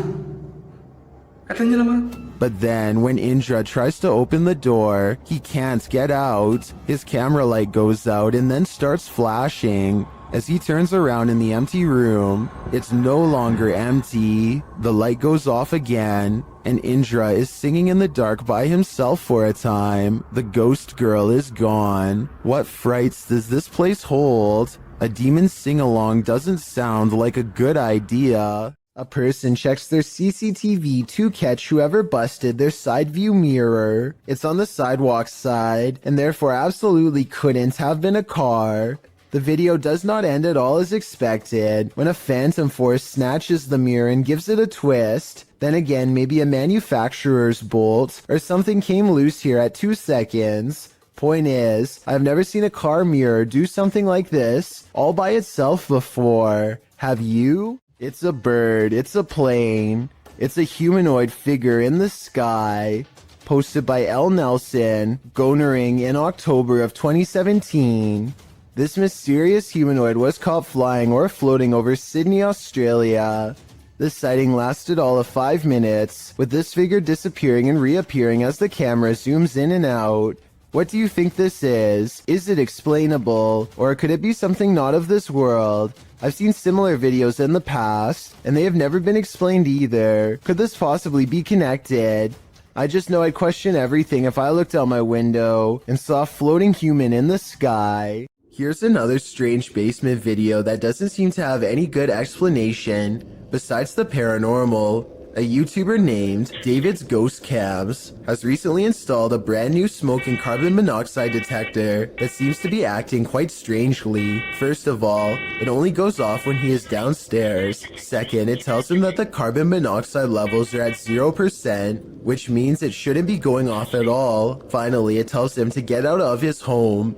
S9: katanya lama.
S1: But then, when Indra tries to open the door, he can't get out. His camera light goes out and then starts flashing. As he turns around in the empty room, it's no longer empty. The light goes off again, and Indra is singing in the dark by himself for a time. The ghost girl is gone. What frights does this place hold? A demon sing-along doesn't sound like a good idea. A person checks their CCTV to catch whoever busted their side view mirror. It's on the sidewalk side, and therefore absolutely couldn't have been a car. The video does not end at all as expected, when a phantom force snatches the mirror and gives it a twist. Then again, maybe a manufacturer's bolt or something came loose here at 2 seconds. Point is, I've never seen a car mirror do something like this all by itself before. Have you? It's a bird, it's a plane, it's a humanoid figure in the sky. Posted by L. Nelson, Gonering in October of 2017. This mysterious humanoid was caught flying or floating over Sydney, Australia. The sighting lasted all of 5 minutes, with this figure disappearing and reappearing as the camera zooms in and out. What do you think this is? Is it explainable, or could it be something not of this world? I've seen similar videos in the past, and they have never been explained either. Could this possibly be connected? I just know I'd question everything if I looked out my window and saw a floating human in the sky. Here's another strange basement video that doesn't seem to have any good explanation besides the paranormal. A YouTuber named David's Ghost Cams has recently installed a brand new smoke and carbon monoxide detector that seems to be acting quite strangely. First of all, it only goes off when he is downstairs. Second, it tells him that the carbon monoxide levels are at 0%, which means it shouldn't be going off at all. Finally, it tells him to get out of his home.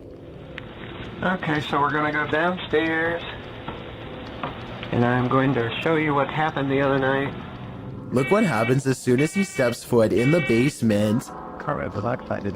S15: Okay, so we're gonna go downstairs, and I'm going to show you what happened the other night.
S1: Look what happens as soon as he steps foot in the basement.
S15: Carbon monoxide is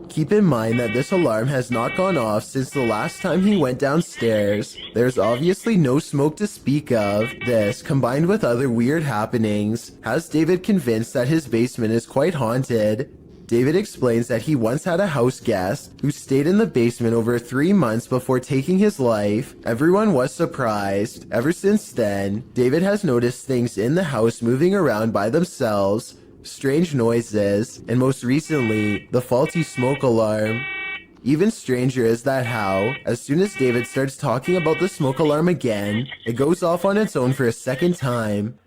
S1: Keep in mind that this alarm has not gone off since the last time he went downstairs. There's obviously no smoke to speak of. This, combined with other weird happenings, has David convinced that his basement is quite haunted. David explains that he once had a house guest who stayed in the basement over 3 months before taking his life. Everyone was surprised. Ever since then, David has noticed things in the house moving around by themselves, strange noises, and most recently, the faulty smoke alarm. Even stranger is that how, as soon as David starts talking about the smoke alarm again, it goes off on its own for a second time.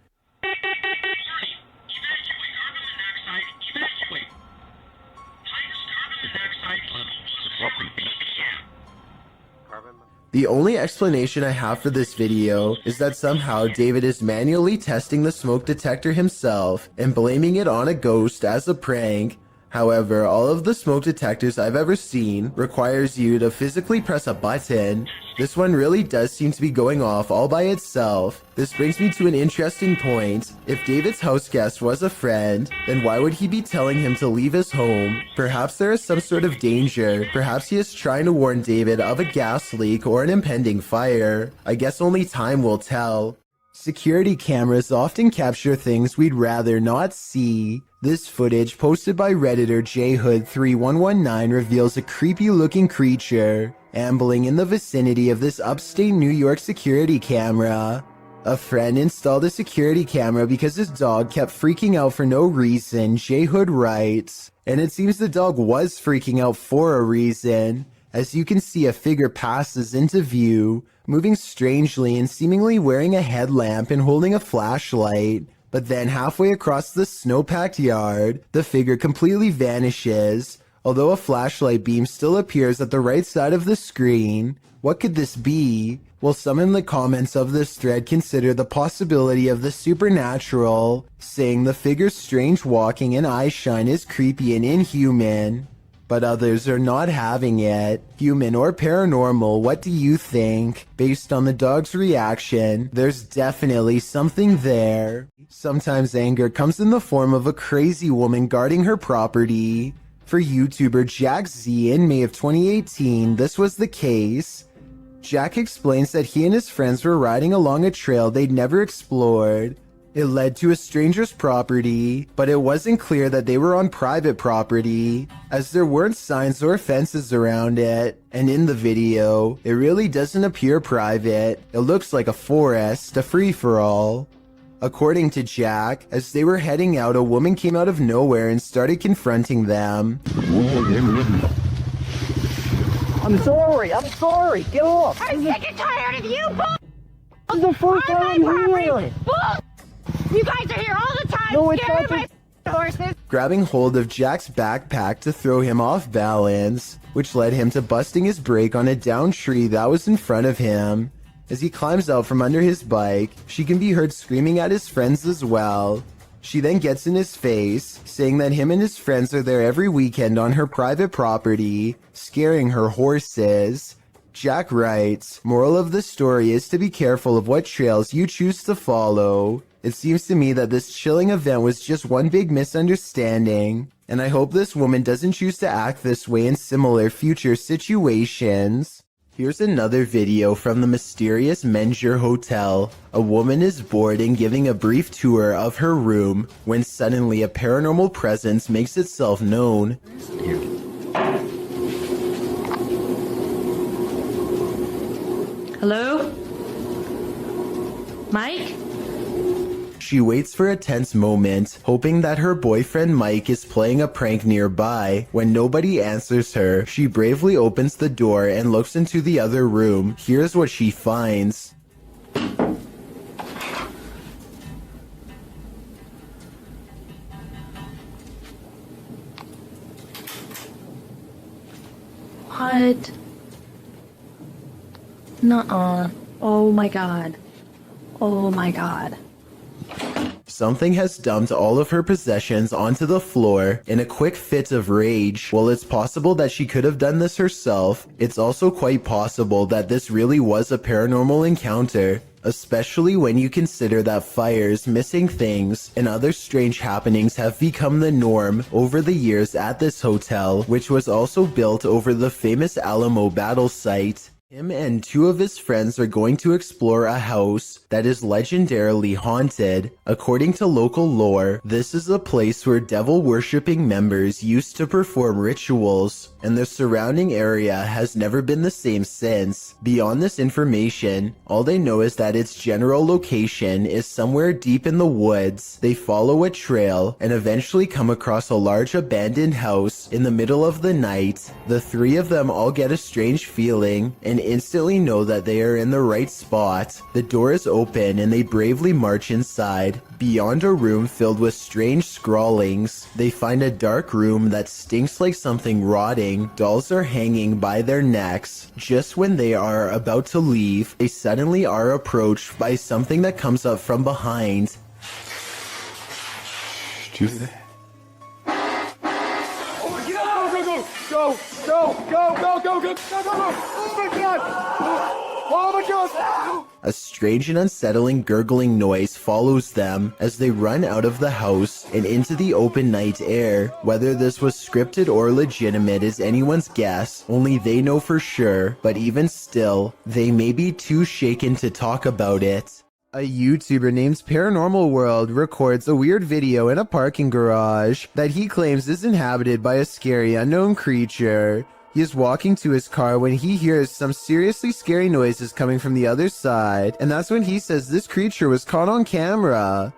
S1: The only explanation I have for this video is that somehow David is manually testing the smoke detector himself and blaming it on a ghost as a prank. However, all of the smoke detectors I've ever seen requires you to physically press a button. This one really does seem to be going off all by itself. This brings me to an interesting point. If David's house guest was a friend, then why would he be telling him to leave his home? Perhaps there is some sort of danger. Perhaps he is trying to warn David of a gas leak or an impending fire. I guess only time will tell. Security cameras often capture things we'd rather not see. This footage, posted by Redditor JHood3119, reveals a creepy-looking creature ambling in the vicinity of this upstate New York security camera. A friend installed a security camera because his dog kept freaking out for no reason, JHood writes. And it seems the dog was freaking out for a reason. As you can see, a figure passes into view, moving strangely and seemingly wearing a headlamp and holding a flashlight. But then halfway across the snow-packed yard, the figure completely vanishes, although a flashlight beam still appears at the right side of the screen. What could this be? Well, some in the comments of this thread consider the possibility of the supernatural, saying the figure's strange walking and eye shine is creepy and inhuman. But others are not having it. Human or paranormal, what do you think? Based on the dog's reaction, there's definitely something there. Sometimes anger comes in the form of a crazy woman guarding her property. For YouTuber Jack Z in May of 2018, this was the case. Jack explains that he and his friends were riding along a trail they'd never explored. It led to a stranger's property, but it wasn't clear that they were on private property, as there weren't signs or fences around it. And in the video, it really doesn't appear private. It looks like a forest, a free-for-all. According to Jack, as they were heading out, a woman came out of nowhere and started confronting them.
S2: I'm sorry, get off!
S7: I'm sick and tired of you,
S2: This is the first time I'm here!
S7: You guys are here all the time,
S2: No, it's
S7: scaring
S2: not
S7: my horses.
S1: Grabbing hold of Jack's backpack to throw him off balance, which led him to busting his brake on a downed tree that was in front of him. As he climbs out from under his bike, she can be heard screaming at his friends as well. She then gets in his face, saying that him and his friends are there every weekend on her private property, scaring her horses. Jack writes, "Moral of the story is to be careful of what trails you choose to follow. It seems to me that this chilling event was just one big misunderstanding, and I hope this woman doesn't choose to act this way in similar future situations." Here's another video from the mysterious Menjur Hotel. A woman is bored and giving a brief tour of her room when suddenly a paranormal presence makes itself known.
S11: Hello? Mike?
S1: She waits for a tense moment, hoping that her boyfriend Mike is playing a prank nearby. When nobody answers her, she bravely opens the door and looks into the other room. Here's what she finds.
S11: What? Nuh-uh. Oh my god. Oh my god.
S1: Something has dumped all of her possessions onto the floor in a quick fit of rage. While it's possible that she could have done this herself, it's also quite possible that this really was a paranormal encounter, especially when you consider that fires, missing things, and other strange happenings have become the norm over the years at this hotel, which was also built over the famous Alamo battle site. Him and two of his friends are going to explore a house that is legendarily haunted. According to local lore, this is a place where devil-worshipping members used to perform rituals, and the surrounding area has never been the same since. Beyond this information, all they know is that its general location is somewhere deep in the woods. They follow a trail and eventually come across a large abandoned house in the middle of the night. The three of them all get a strange feeling and instantly know that they are in the right spot. The door is open and they bravely march inside. Beyond a room filled with strange scrawlings, they find a dark room that stinks like something rotting. Dolls are hanging by their necks. Just when they are about to leave, they suddenly are approached by something that comes up from behind.
S4: Do that.
S12: Go, go, go, go, go, go, go, go, go! Oh my god! Oh my god!
S1: A strange and unsettling gurgling noise follows them as they run out of the house and into the open night air. Whether this was scripted or legitimate is anyone's guess, only they know for sure, but even still, they may be too shaken to talk about it. A YouTuber named Paranormal World records a weird video in a parking garage that he claims is inhabited by a scary unknown creature. He is walking to his car when he hears some seriously scary noises coming from the other side, and that's when he says this creature was caught on camera.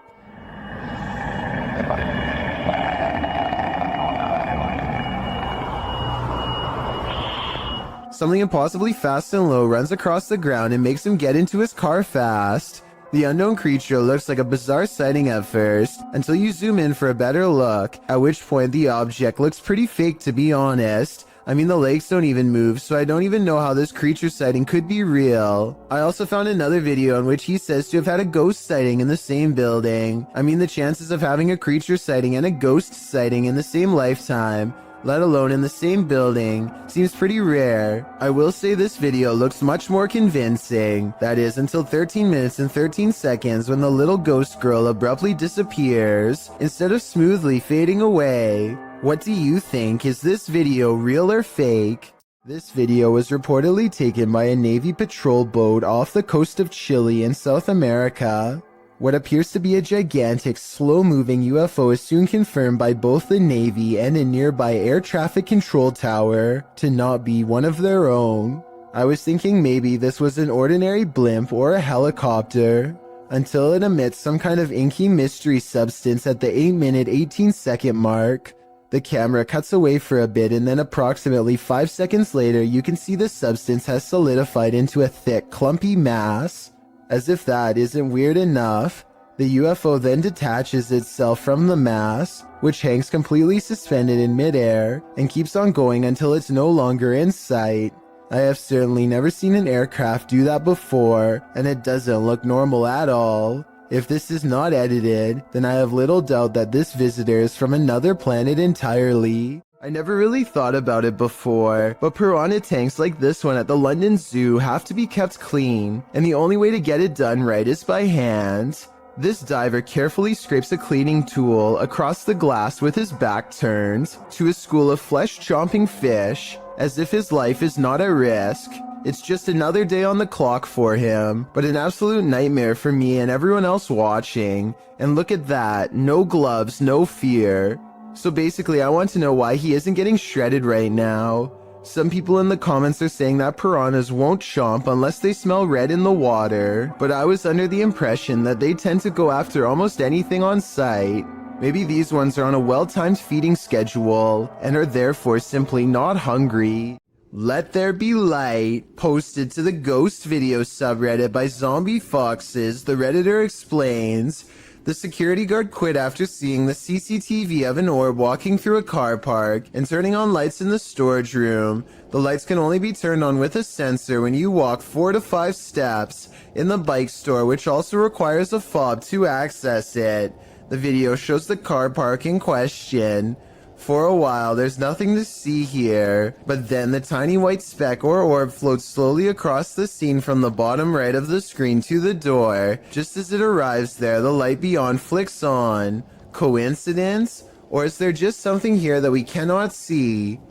S1: Something impossibly fast and low runs across the ground and makes him get into his car fast. The unknown creature looks like a bizarre sighting at first, until you zoom in for a better look, at which point the object looks pretty fake, to be honest. I mean, the legs don't even move, so I don't even know how this creature sighting could be real. I also found another video in which he says to have had a ghost sighting in the same building. I mean, the chances of having a creature sighting and a ghost sighting in the same lifetime, let alone in the same building, seems pretty rare. I will say this video looks much more convincing. That is, until 13 minutes and 13 seconds when the little ghost girl abruptly disappears, instead of smoothly fading away. What do you think? Is this video real or fake? This video was reportedly taken by a Navy patrol boat off the coast of Chile in South America. What appears to be a gigantic, slow-moving UFO is soon confirmed by both the Navy and a nearby air traffic control tower to not be one of their own. I was thinking maybe this was an ordinary blimp or a helicopter, until it emits some kind of inky mystery substance at the 8-minute 18-second mark. The camera cuts away for a bit, and then approximately 5 seconds later you can see the substance has solidified into a thick, clumpy mass. As if that isn't weird enough, the UFO then detaches itself from the mass, which hangs completely suspended in midair, and keeps on going until it's no longer in sight. I have certainly never seen an aircraft do that before, and it doesn't look normal at all. If this is not edited, then I have little doubt that this visitor is from another planet entirely. I never really thought about it before, but piranha tanks like this one at the London Zoo have to be kept clean, and the only way to get it done right is by hand. This diver carefully scrapes a cleaning tool across the glass with his back turned to a school of flesh-chomping fish, as if his life is not at risk. It's just another day on the clock for him, but an absolute nightmare for me and everyone else watching. And look at that, no gloves, no fear. So basically, I want to know why he isn't getting shredded right now. Some people in the comments are saying that piranhas won't chomp unless they smell red in the water, but I was under the impression that they tend to go after almost anything on sight. Maybe these ones are on a well-timed feeding schedule and are therefore simply not hungry. Let There Be Light, posted to the Ghost Video subreddit by Zombie Foxes, the Redditor explains, the security guard quit after seeing the CCTV of an orb walking through a car park and turning on lights in the storage room. The lights can only be turned on with a sensor when you walk 4 to 5 steps in the bike store, which also requires a fob to access it. The video shows the car park in question. For a while, there's nothing to see here, but then the tiny white speck or orb floats slowly across the scene from the bottom right of the screen to the door. Just as it arrives there, the light beyond flicks on. Coincidence? Or is there just something here that we cannot see?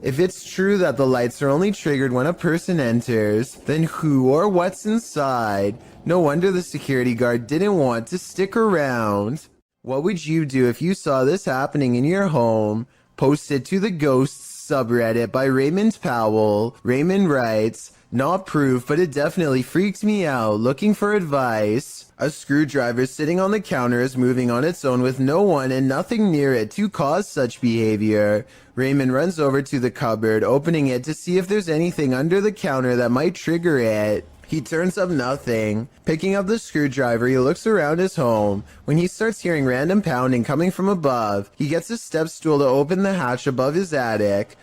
S1: If it's true that the lights are only triggered when a person enters, then who or what's inside? No wonder the security guard didn't want to stick around. What would you do if you saw this happening in your home? Posted to the Ghosts subreddit by Raymond Powell. Raymond writes, not proof, but it definitely freaked me out. Looking for advice. A screwdriver sitting on the counter is moving on its own with no one and nothing near it to cause such behavior. Raymond runs over to the cupboard, opening it to see if there's anything under the counter that might trigger it. He turns up nothing. Picking up the screwdriver, he looks around his home. When he starts hearing random pounding coming from above, he gets a step stool to open the hatch above his attic.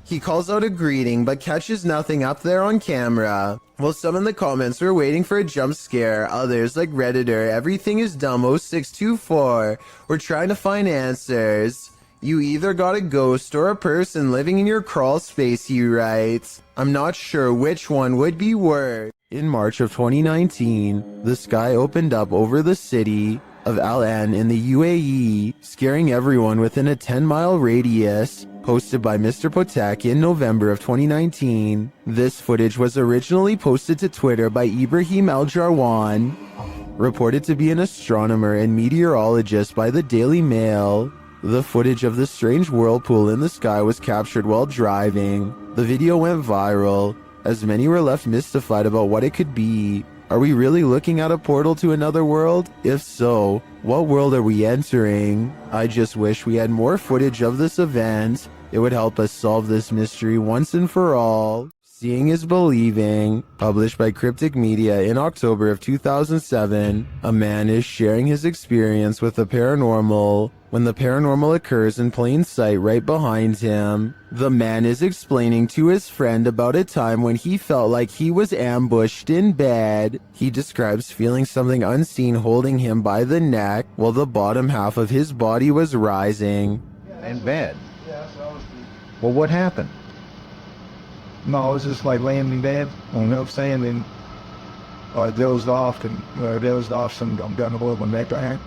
S1: He calls out a greeting, but catches nothing up there on camera. While some in the comments were waiting for a jump scare, others, like Redditor, Everything is Dumb 0624, were trying to find answers. You either got a ghost or a person living in your crawl space, he writes. I'm not sure which one would be worse. In March of 2019, the sky opened up over the city of Al Ain in the UAE, scaring everyone within a 10-mile radius. Posted by Mr. Potek in November of 2019. This footage was originally posted to Twitter by Ibrahim Al-Jarwan, reported to be an astronomer and meteorologist by the Daily Mail. The footage of the strange whirlpool in the sky was captured while driving. The video went viral, as many were left mystified about what it could be. Are we really looking at a portal to another world? If so, what world are we entering? I just wish we had more footage of this event. It would help us solve this mystery once and for all. Seeing is Believing, published by Cryptic Media in October of 2007, a man is sharing his experience with the paranormal. When the paranormal occurs in plain sight right behind him, the man is explaining to his friend about a time when he felt like he was ambushed in bed. He describes feeling something unseen holding him by the neck while the bottom half of his body was rising.
S16: In bed? Well, what happened?
S4: No, I was just like laying in bed, you know what I'm saying? And I dozed off and I'm gonna hold my neck right.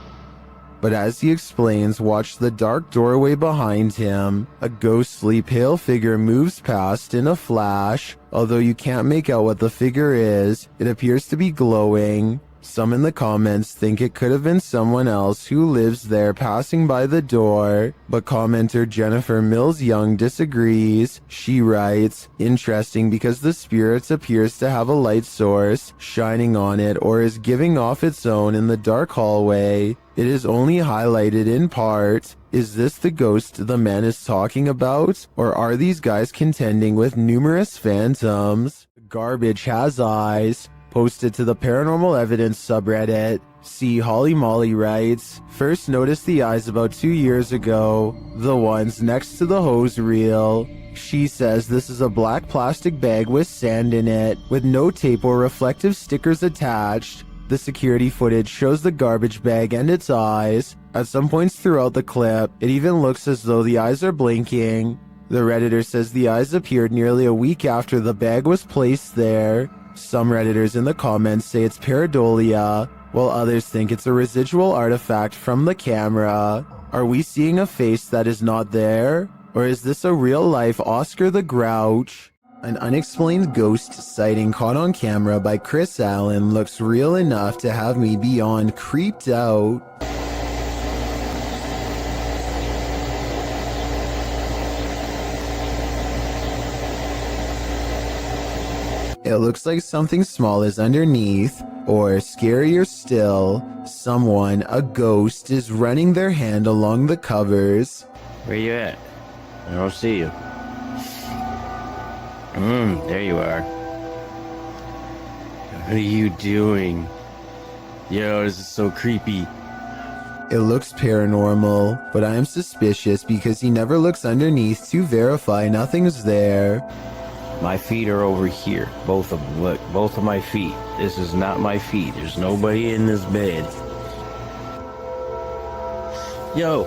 S1: But as he explains, watch the dark doorway behind him. A ghostly pale figure moves past in a flash. Although you can't make out what the figure is, it appears to be glowing. Some in the comments think it could have been someone else who lives there passing by the door, but commenter Jennifer Mills Young disagrees. She writes, interesting because the spirit appears to have a light source shining on it or is giving off its own in the dark hallway. It is only highlighted in part. Is this the ghost the man is talking about? Or are these guys contending with numerous phantoms? Garbage has eyes. Posted to the Paranormal Evidence subreddit. C. Holly Molly writes, first noticed the eyes about 2 years ago. The ones next to the hose reel. She says this is a black plastic bag with sand in it, with no tape or reflective stickers attached. The security footage shows the garbage bag and its eyes. At some points throughout the clip, it even looks as though the eyes are blinking. The Redditor says the eyes appeared nearly a week after the bag was placed there. Some Redditors in the comments say it's pareidolia, while others think it's a residual artifact from the camera. Are we seeing a face that is not there? Or is this a real-life Oscar the Grouch? An unexplained ghost sighting caught on camera by Chris Allen looks real enough to have me beyond creeped out. It looks like something small is underneath, or scarier still, someone, a ghost, is running their hand along the covers.
S17: Where you at? I don't see you. There you are. What are you doing? Yo, this is so creepy.
S1: It looks paranormal, but I am suspicious because he never looks underneath to verify nothing's there.
S17: My feet are over here. Both of them. Look, both of my feet. This is not my feet. There's nobody in this bed. Yo,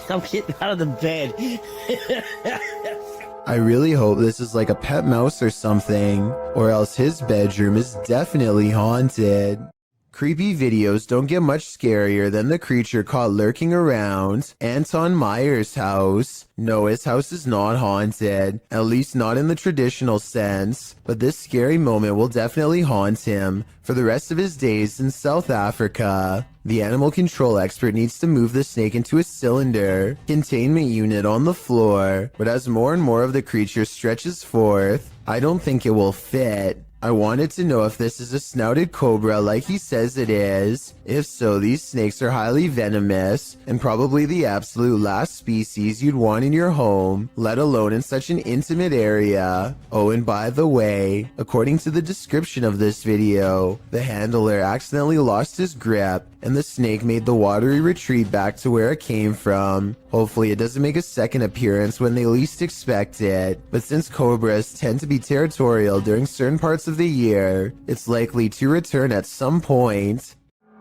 S17: I'm getting out of the bed.
S1: I really hope this is like a pet mouse or something, or else his bedroom is definitely haunted. Creepy videos don't get much scarier than the creature caught lurking around Anton Meyer's house. No, his house is not haunted, at least not in the traditional sense, but this scary moment will definitely haunt him for the rest of his days in South Africa. The animal control expert needs to move the snake into a cylinder containment unit on the floor, but as more and more of the creature stretches forth, I don't think it will fit. I wanted to know if this is a snouted cobra like he says it is. If so, these snakes are highly venomous and probably the absolute last species you'd want in your home, let alone in such an intimate area. Oh, and by the way, according to the description of this video, the handler accidentally lost his grip and the snake made the watery retreat back to where it came from. Hopefully it doesn't make a second appearance when they least expect it, but since cobras tend to be territorial during certain parts of the year, it's likely to return at some point.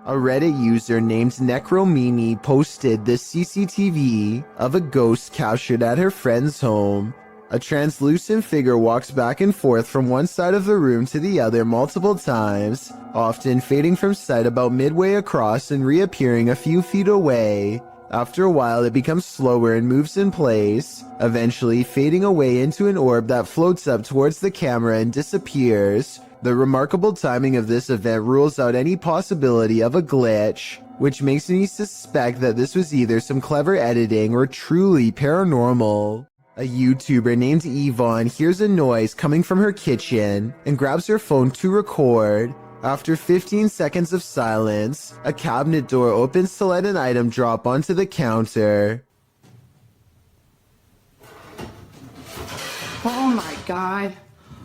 S1: A Reddit user named Necromimi posted this CCTV of a ghost captured at her friend's home. A translucent figure walks back and forth from one side of the room to the other multiple times, often fading from sight about midway across and reappearing a few feet away. After a while, it becomes slower and moves in place, eventually fading away into an orb that floats up towards the camera and disappears. The remarkable timing of this event rules out any possibility of a glitch, which makes me suspect that this was either some clever editing or truly paranormal. A YouTuber named Yvonne hears a noise coming from her kitchen and grabs her phone to record. After 15 seconds of silence, a cabinet door opens to let an item drop onto the counter.
S11: Oh my god.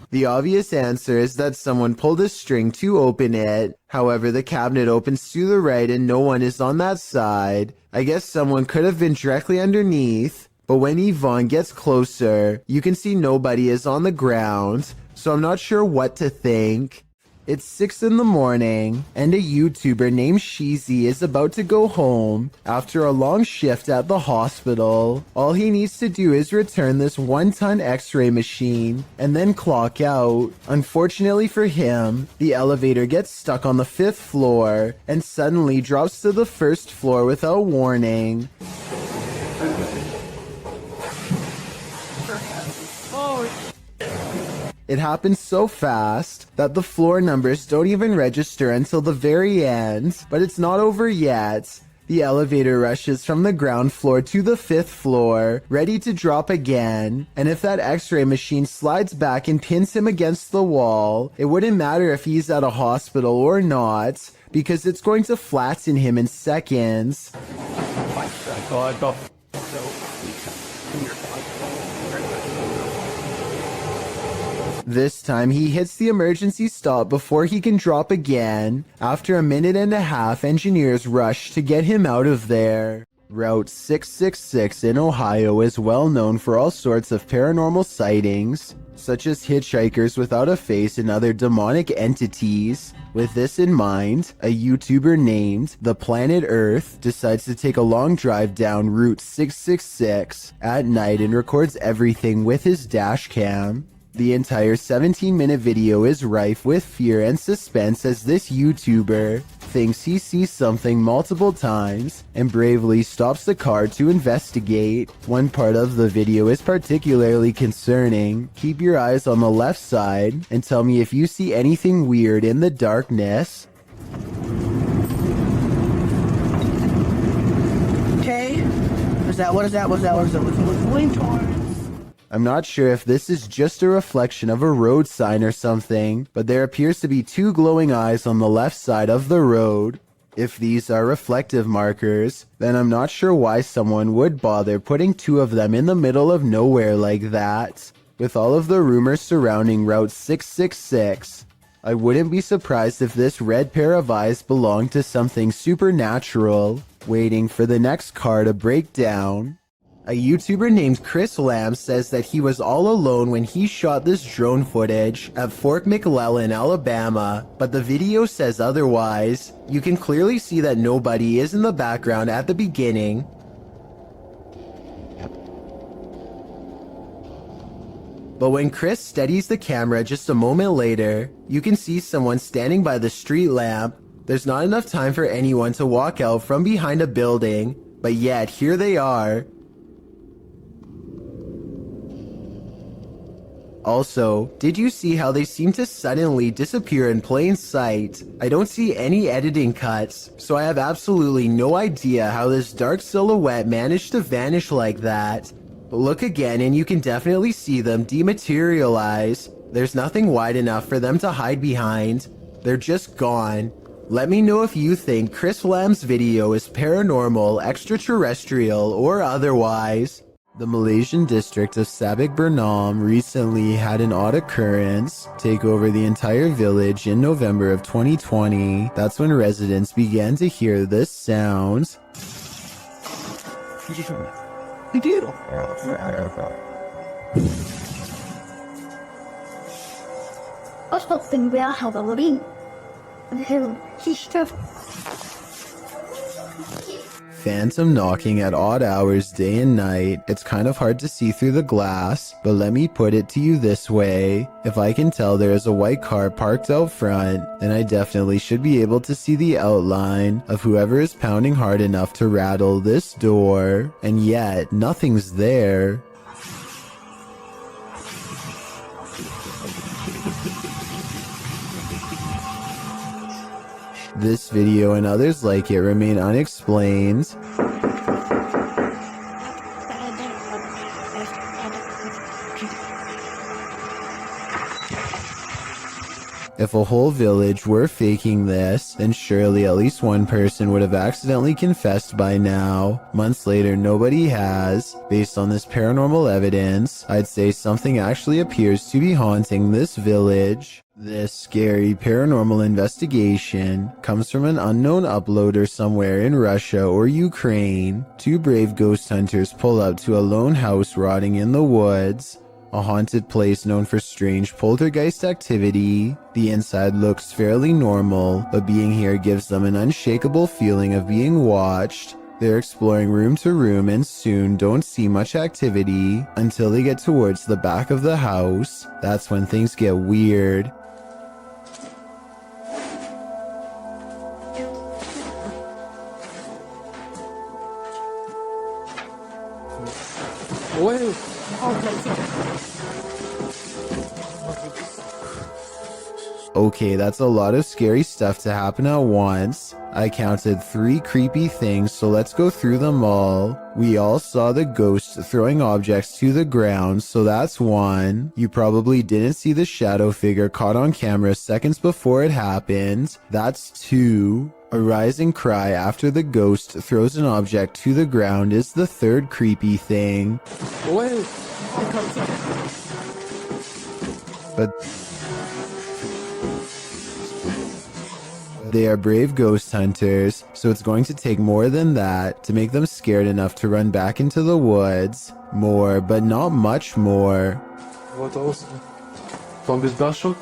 S1: The obvious answer is that someone pulled a string to open it. However, the cabinet opens to the right and no one is on that side. I guess someone could have been directly underneath, but when Yvonne gets closer, you can see nobody is on the ground, so I'm not sure what to think. It's 6 in the morning, and a YouTuber named Sheezy is about to go home after a long shift at the hospital. All he needs to do is return this 1-ton x-ray machine and then clock out. Unfortunately for him, the elevator gets stuck on the 5th floor and suddenly drops to the 1st floor without warning. It happens so fast that the floor numbers don't even register until the very end, but it's not over yet. The elevator rushes from the ground floor to the 5th floor, ready to drop again, and if that x-ray machine slides back and pins him against the wall, it wouldn't matter if he's at a hospital or not, because it's going to flatten him in seconds. This time, he hits the emergency stop before he can drop again. After a minute and a half, engineers rush to get him out of there. Route 666 in Ohio is well known for all sorts of paranormal sightings, such as hitchhikers without a face and other demonic entities. With this in mind, a YouTuber named The Planet Earth decides to take a long drive down Route 666 at night and records everything with his dash cam. The entire 17-minute video is rife with fear and suspense as this YouTuber thinks he sees something multiple times and bravely stops the car to investigate. One part of the video is particularly concerning. Keep your eyes on the left side and tell me if you see anything weird in the darkness.
S2: Okay. What is that? What's going towards?
S1: I'm not sure if this is just a reflection of a road sign or something, but there appears to be two glowing eyes on the left side of the road. If these are reflective markers, then I'm not sure why someone would bother putting two of them in the middle of nowhere like that. With all of the rumors surrounding Route 666, I wouldn't be surprised if this red pair of eyes belonged to something supernatural, waiting for the next car to break down. A YouTuber named Chris Lamb says that he was all alone when he shot this drone footage at Fort McClellan, Alabama, but the video says otherwise. You can clearly see that nobody is in the background at the beginning. But when Chris steadies the camera just a moment later, you can see someone standing by the street lamp. There's not enough time for anyone to walk out from behind a building, but yet here they are. Also, did you see how they seem to suddenly disappear in plain sight? I don't see any editing cuts, so I have absolutely no idea how this dark silhouette managed to vanish like that. But look again and you can definitely see them dematerialize. There's nothing wide enough for them to hide behind. They're just gone. Let me know if you think Chris Lamb's video is paranormal, extraterrestrial, or otherwise. The Malaysian district of Sabak Bernam recently had an odd occurrence take over the entire village in November of 2020. That's when residents began to hear this sound. Phantom knocking at odd hours day and night. It's kind of hard to see through the glass, but let me put it to you this way. If I can tell there is a white car parked out front, then I definitely should be able to see the outline of whoever is pounding hard enough to rattle this door. And yet, nothing's there. This video and others like it remain unexplained. If a whole village were faking this, then surely at least one person would have accidentally confessed by now. Months later, nobody has. Based on this paranormal evidence, I'd say something actually appears to be haunting this village. This scary paranormal investigation comes from an unknown uploader somewhere in Russia or Ukraine. Two brave ghost hunters pull up to a lone house rotting in the woods. A haunted place known for strange poltergeist activity. The inside looks fairly normal, but being here gives them an unshakable feeling of being watched. They're exploring room to room and soon don't see much activity until they get towards the back of the house. That's when things get weird. Okay, that's a lot of scary stuff to happen at once. I counted 3 creepy things, so let's go through them all. We all saw the ghost throwing objects to the ground, so that's 1. You probably didn't see the shadow figure caught on camera seconds before it happened. That's 2. A rising cry after the ghost throws an object to the ground is the 3rd creepy thing. But they are brave ghost hunters, so it's going to take more than that to make them scared enough to run back into the woods. More, but not much more.
S3: What else? From this dashboard?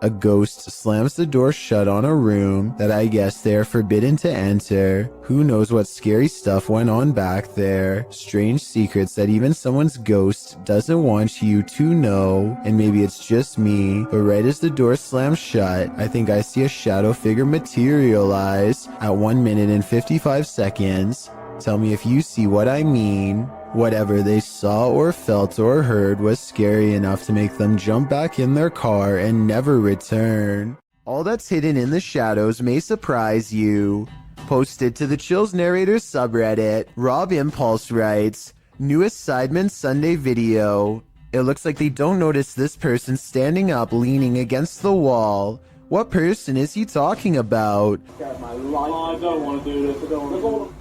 S1: A ghost slams the door shut on a room that I guess they are forbidden to enter. Who knows what scary stuff went on back there. Strange secrets that even someone's ghost doesn't want you to know. And maybe it's just me, but right as the door slams shut, I think I see a shadow figure materialize at 1 minute and 55 seconds. Tell me if you see what I mean. Whatever they saw or felt or heard was scary enough to make them jump back in their car and never return. All that's hidden in the shadows may surprise you. Posted to the Chills Narrators subreddit, Rob Impulse writes, newest Sidemen Sunday video. It looks like they don't notice this person standing up leaning against the wall. What person is he talking about?
S12: I don't want to do this. I don't want to.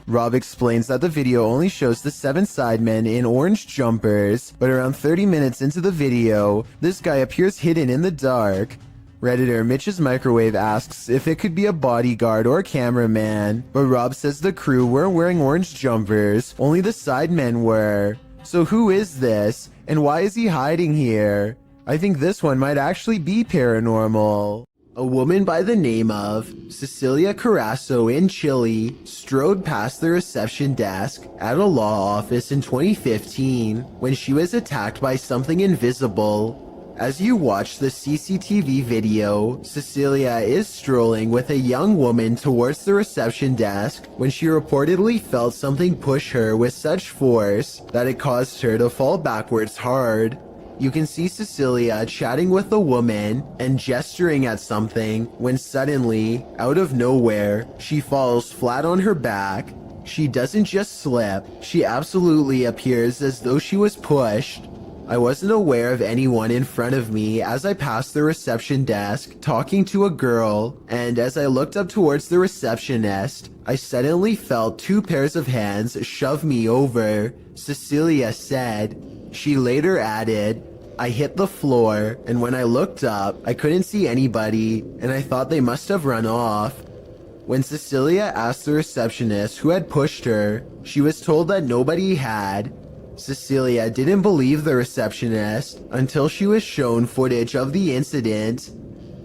S1: Rob explains that the video only shows the 7 sidemen in orange jumpers, but around 30 minutes into the video, this guy appears hidden in the dark. Redditor Mitch's Microwave asks if it could be a bodyguard or cameraman, but Rob says the crew weren't wearing orange jumpers, only the sidemen were. So who is this, and why is he hiding here? I think this one might actually be paranormal. A woman by the name of Cecilia Carasso in Chile strode past the reception desk at a law office in 2015 when she was attacked by something invisible. As you watch the CCTV video, Cecilia is strolling with a young woman towards the reception desk when she reportedly felt something push her with such force that it caused her to fall backwards hard. You can see Cecilia chatting with the woman and gesturing at something when suddenly, out of nowhere, she falls flat on her back. She doesn't just slip, she absolutely appears as though she was pushed. I wasn't aware of anyone in front of me as I passed the reception desk talking to a girl, and as I looked up towards the receptionist, I suddenly felt 2 pairs of hands shove me over, Cecilia said. She later added, I hit the floor, and when I looked up, I couldn't see anybody, and I thought they must have run off. When Cecilia asked the receptionist who had pushed her, she was told that nobody had. Cecilia didn't believe the receptionist until she was shown footage of the incident.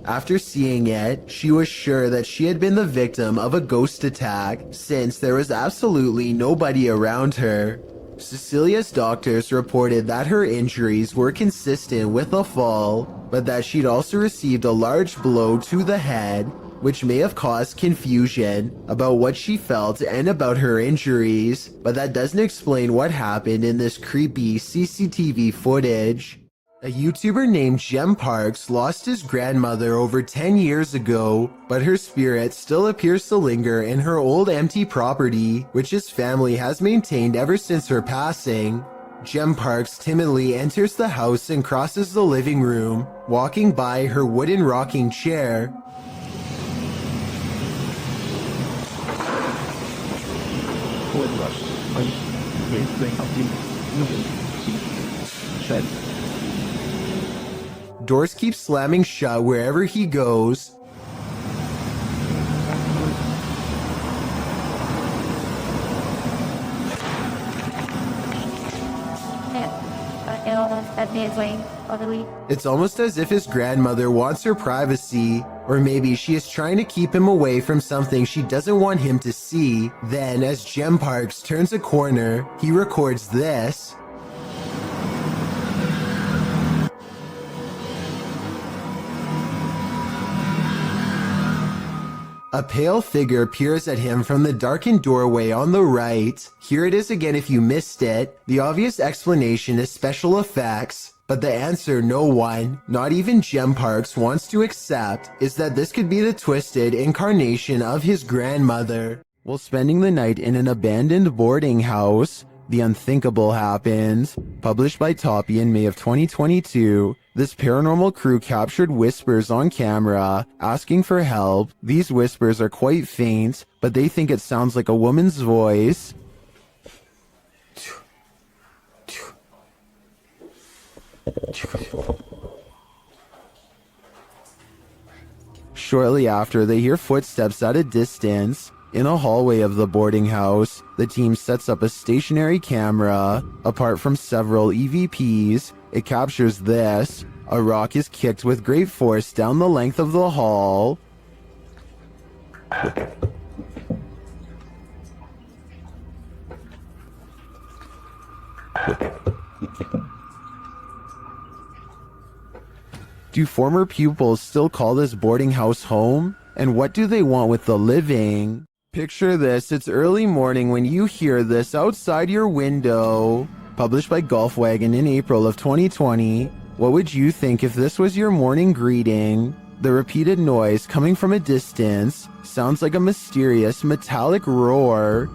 S1: After seeing it, she was sure that she had been the victim of a ghost attack since there was absolutely nobody around her. Cecilia's doctors reported that her injuries were consistent with a fall, but that she'd also received a large blow to the head, which may have caused confusion about what she felt and about her injuries, but that doesn't explain what happened in this creepy CCTV footage. A YouTuber named Jem Parks lost his grandmother over 10 years ago, but her spirit still appears to linger in her old empty property, which his family has maintained ever since her passing. Jem Parks timidly enters the house and crosses the living room, walking by her wooden rocking chair. Doors keep slamming shut wherever he goes. It's almost as if his grandmother wants her privacy, or maybe she is trying to keep him away from something she doesn't want him to see. Then, as Jem Parks turns a corner, he records this. A pale figure peers at him from the darkened doorway on the right. Here it is again if you missed it. The obvious explanation is special effects, but the answer no one, not even Jem Parks, wants to accept is that this could be the twisted incarnation of his grandmother. While spending the night in an abandoned boarding house, the unthinkable happened. Published by Toppy in May of 2022, this paranormal crew captured whispers on camera, asking for help. These whispers are quite faint, but they think it sounds like a woman's voice. Shortly after, they hear footsteps at a distance. In a hallway of the boarding house, the team sets up a stationary camera. Apart from several EVPs, it captures this. A rock is kicked with great force down the length of the hall. Do former pupils still call this boarding house home? And what do they want with the living? Picture this, it's early morning when you hear this outside your window. Published by Golfwagon in April of 2020. What would you think if this was your morning greeting? The repeated noise coming from a distance sounds like a mysterious metallic roar.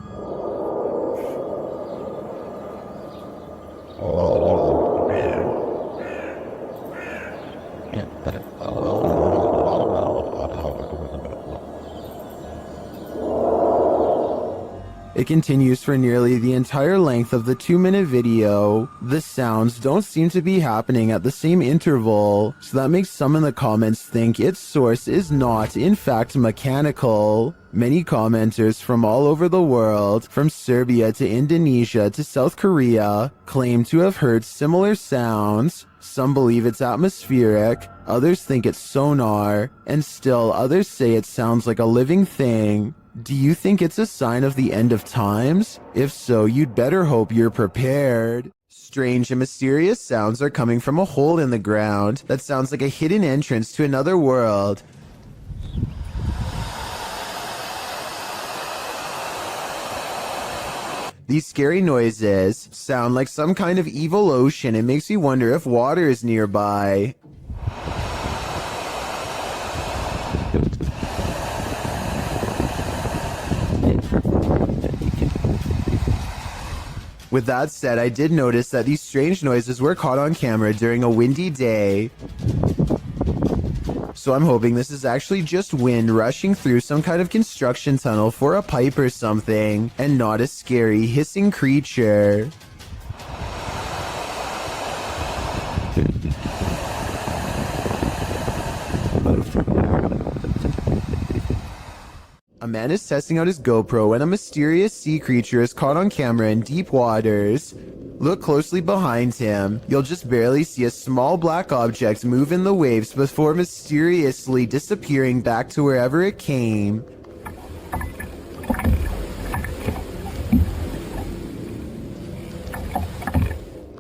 S1: It continues for nearly the entire length of the 2-minute video. The sounds don't seem to be happening at the same interval, so that makes some in the comments think its source is not, in fact, mechanical. Many commenters from all over the world, from Serbia to Indonesia to South Korea, claim to have heard similar sounds. Some believe it's atmospheric, others think it's sonar, and still others say it sounds like a living thing. Do you think it's a sign of the end of times? If so, you'd better hope you're prepared. Strange and mysterious sounds are coming from a hole in the ground that sounds like a hidden entrance to another world. These scary noises sound like some kind of evil ocean. It makes you wonder if water is nearby. With that said, I did notice that these strange noises were caught on camera during a windy day. So I'm hoping this is actually just wind rushing through some kind of construction tunnel for a pipe or something, and not a scary hissing creature. A man is testing out his GoPro when a mysterious sea creature is caught on camera in deep waters. Look closely behind him. You'll just barely see a small black object move in the waves before mysteriously disappearing back to wherever it came.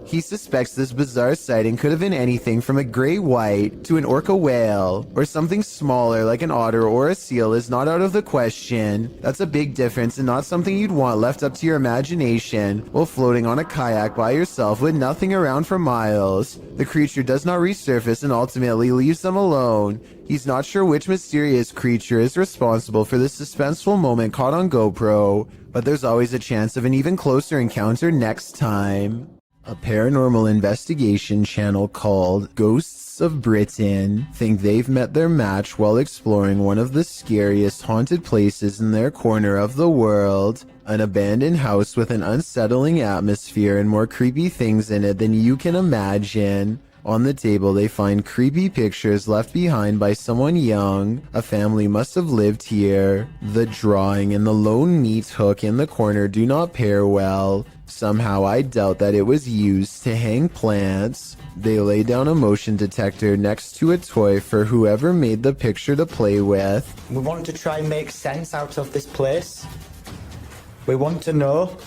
S1: He suspects this bizarre sighting could have been anything from a great white to an orca whale, or something smaller like an otter or a seal is not out of the question. That's a big difference and not something you'd want left up to your imagination while floating on a kayak by yourself with nothing around for miles. The creature does not resurface and ultimately leaves them alone. He's not sure which mysterious creature is responsible for this suspenseful moment caught on GoPro, but there's always a chance of an even closer encounter next time. A paranormal investigation channel called Ghosts of Britain think they've met their match while exploring one of the scariest haunted places in their corner of the world. An abandoned house with an unsettling atmosphere and more creepy things in it than you can imagine. On the table, they find creepy pictures left behind by someone young. A family must have lived here. The drawing and the lone meat hook in the corner do not pair well. Somehow I doubt that it was used to hang plants. They lay down a motion detector next to a toy for whoever made the picture to play with.
S18: We want to try and make sense out of this place. We want to know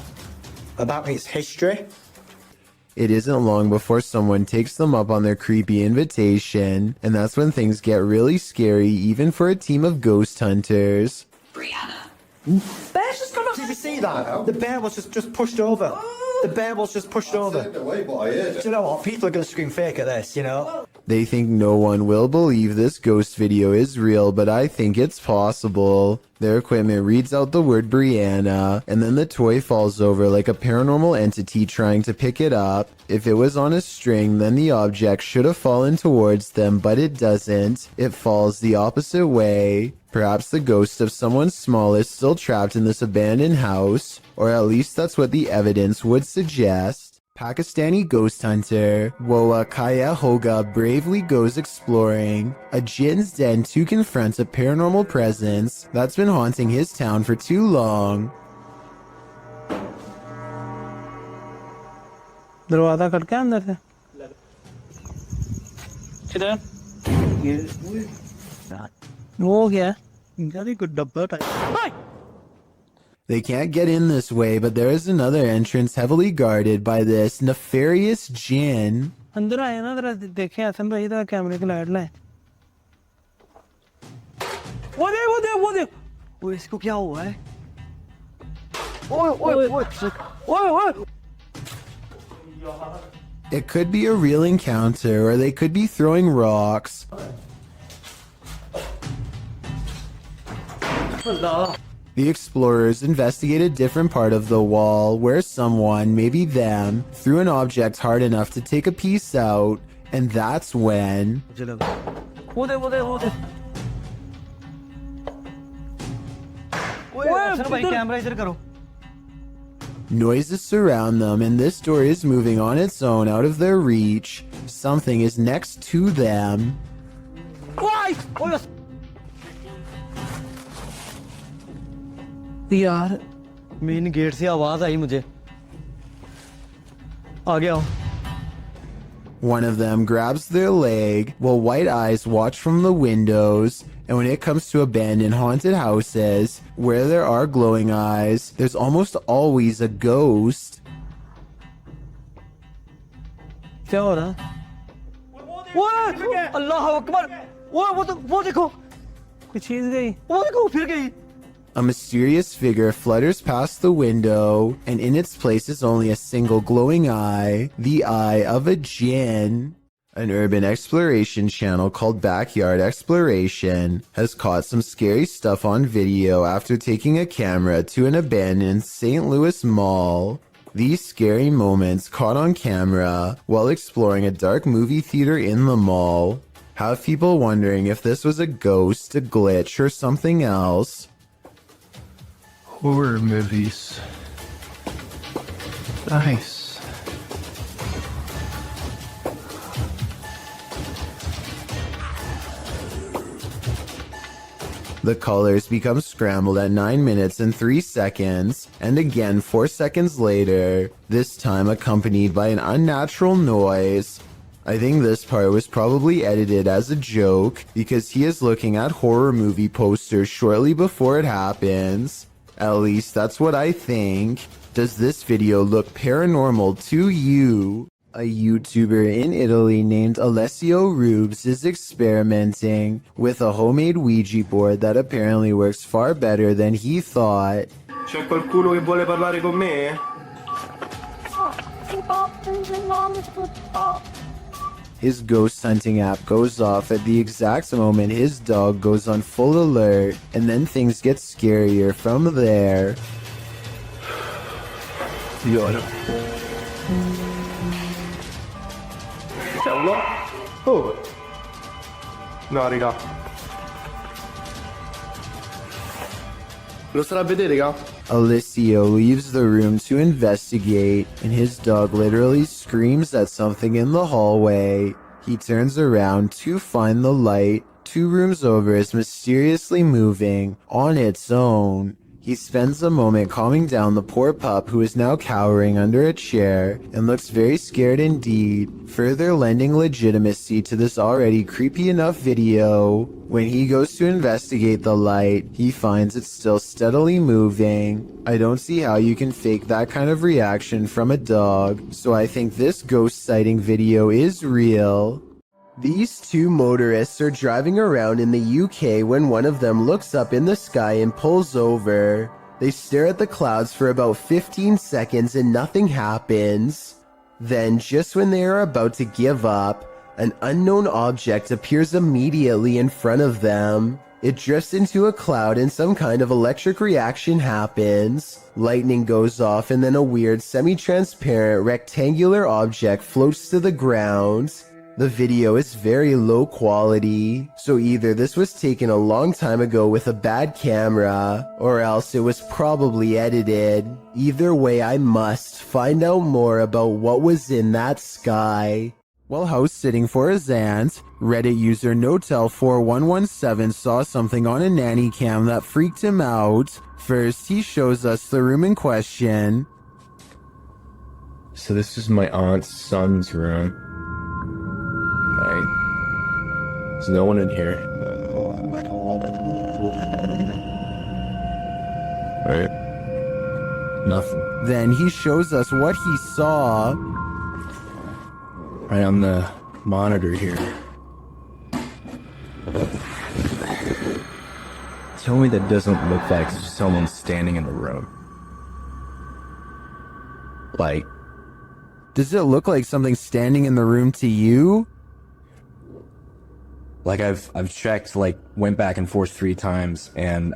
S18: about its history.
S1: It isn't long before someone takes them up on their creepy invitation, and that's when things get really scary even for a team of ghost hunters.
S18: Bear's just gone off. Did you see that? The bear was just pushed over. The bear was just pushed over. Do you know what? People are going to scream fake at this, you know?
S1: They think no one will believe this ghost video is real, but I think it's possible. Their equipment reads out the word Brianna, and then the toy falls over like a paranormal entity trying to pick it up. If it was on a string, then the object should have fallen towards them, but it doesn't. It falls the opposite way. Perhaps the ghost of someone small is still trapped in this abandoned house, or at least that's what the evidence would suggest. Pakistani ghost hunter Woa Kaya Hoga bravely goes exploring a jinn's den to confront a paranormal presence that's been haunting his town for too long.
S19: दरवाजा खटका अंदर से
S10: किधर
S2: हो गया इनका भी good डब्बा type
S1: They can't get in this way, but there is another entrance heavily guarded by this nefarious jinn.
S2: अंदर आए ना जरा देखें हसन भाई इधर कैमरे की लाइट लाए वो देख वो इसको क्या हुआ है ओए
S1: It could be a real encounter, or they could be throwing rocks. The explorers investigate a different part of the wall where someone, maybe them, threw an object hard enough to take a piece out, and that's when...
S2: वो दे हसन भाई camera इधर करो
S1: Noises surround them, and this door is moving on its own out of their reach. Something is next to them.
S2: यार main gate से आवाज आई मुझे आ गया
S1: One of them grabs their leg, while white eyes watch from the windows. And when it comes to abandoned haunted houses, where there are glowing eyes, there's almost always a ghost.
S2: क्या हो रहा है अल्लाह अकबर वो देखो कोई चीज गई वो देखो फिर गई
S1: A mysterious figure flutters past the window, and in its place is only a single glowing eye, the eye of a jinn. An urban exploration channel called Backyard Exploration has caught some scary stuff on video after taking a camera to an abandoned St. Louis mall. These scary moments caught on camera while exploring a dark movie theater in the mall have people wondering if this was a ghost, a glitch, or something else.
S3: Horror movies. Nice.
S1: The colors become scrambled at 9 minutes and 3 seconds, and again 4 seconds later, this time accompanied by an unnatural noise. I think this part was probably edited as a joke, because he is looking at horror movie posters shortly before it happens. At least that's what I think. Does this video look paranormal to you? A YouTuber in Italy named Alessio Rubes is experimenting with a homemade Ouija board that apparently works far better than he thought.
S12: C'è qualcuno che vuole parlare con me?
S1: His ghost hunting app goes off at the exact moment his dog goes on full alert, and then things get scarier from there.
S12: C'è uno? Oh! No, raga. Lo starà a vedere, raga?
S1: Alessio leaves the room to investigate, and his dog literally screams at something in the hallway. He turns around to find the light 2 rooms over is mysteriously moving on its own. He spends a moment calming down the poor pup who is now cowering under a chair and looks very scared indeed, further lending legitimacy to this already creepy enough video. When he goes to investigate the light, he finds it still steadily moving. I don't see how you can fake that kind of reaction from a dog, so I think this ghost sighting video is real. These 2 motorists are driving around in the UK when one of them looks up in the sky and pulls over. They stare at the clouds for about 15 seconds and nothing happens. Then, just when they are about to give up, an unknown object appears immediately in front of them. It drifts into a cloud and some kind of electric reaction happens. Lightning goes off and then a weird semi-transparent rectangular object floats to the ground. The video is very low quality, so either this was taken a long time ago with a bad camera, or else it was probably edited. Either way, I must find out more about what was in that sky. While house sitting for his aunt, Reddit user Notel4117 saw something on a nanny cam that freaked him out. First, he shows us the room in question.
S19: So this is my aunt's son's room. Right. There's no one in here. Right? Nothing.
S1: Then he shows us what he saw.
S19: Right on the monitor here. Tell me that doesn't look like someone standing in the room. Like,
S1: does it look like something standing in the room to you?
S19: Like I've checked, like went back and forth 3 times, and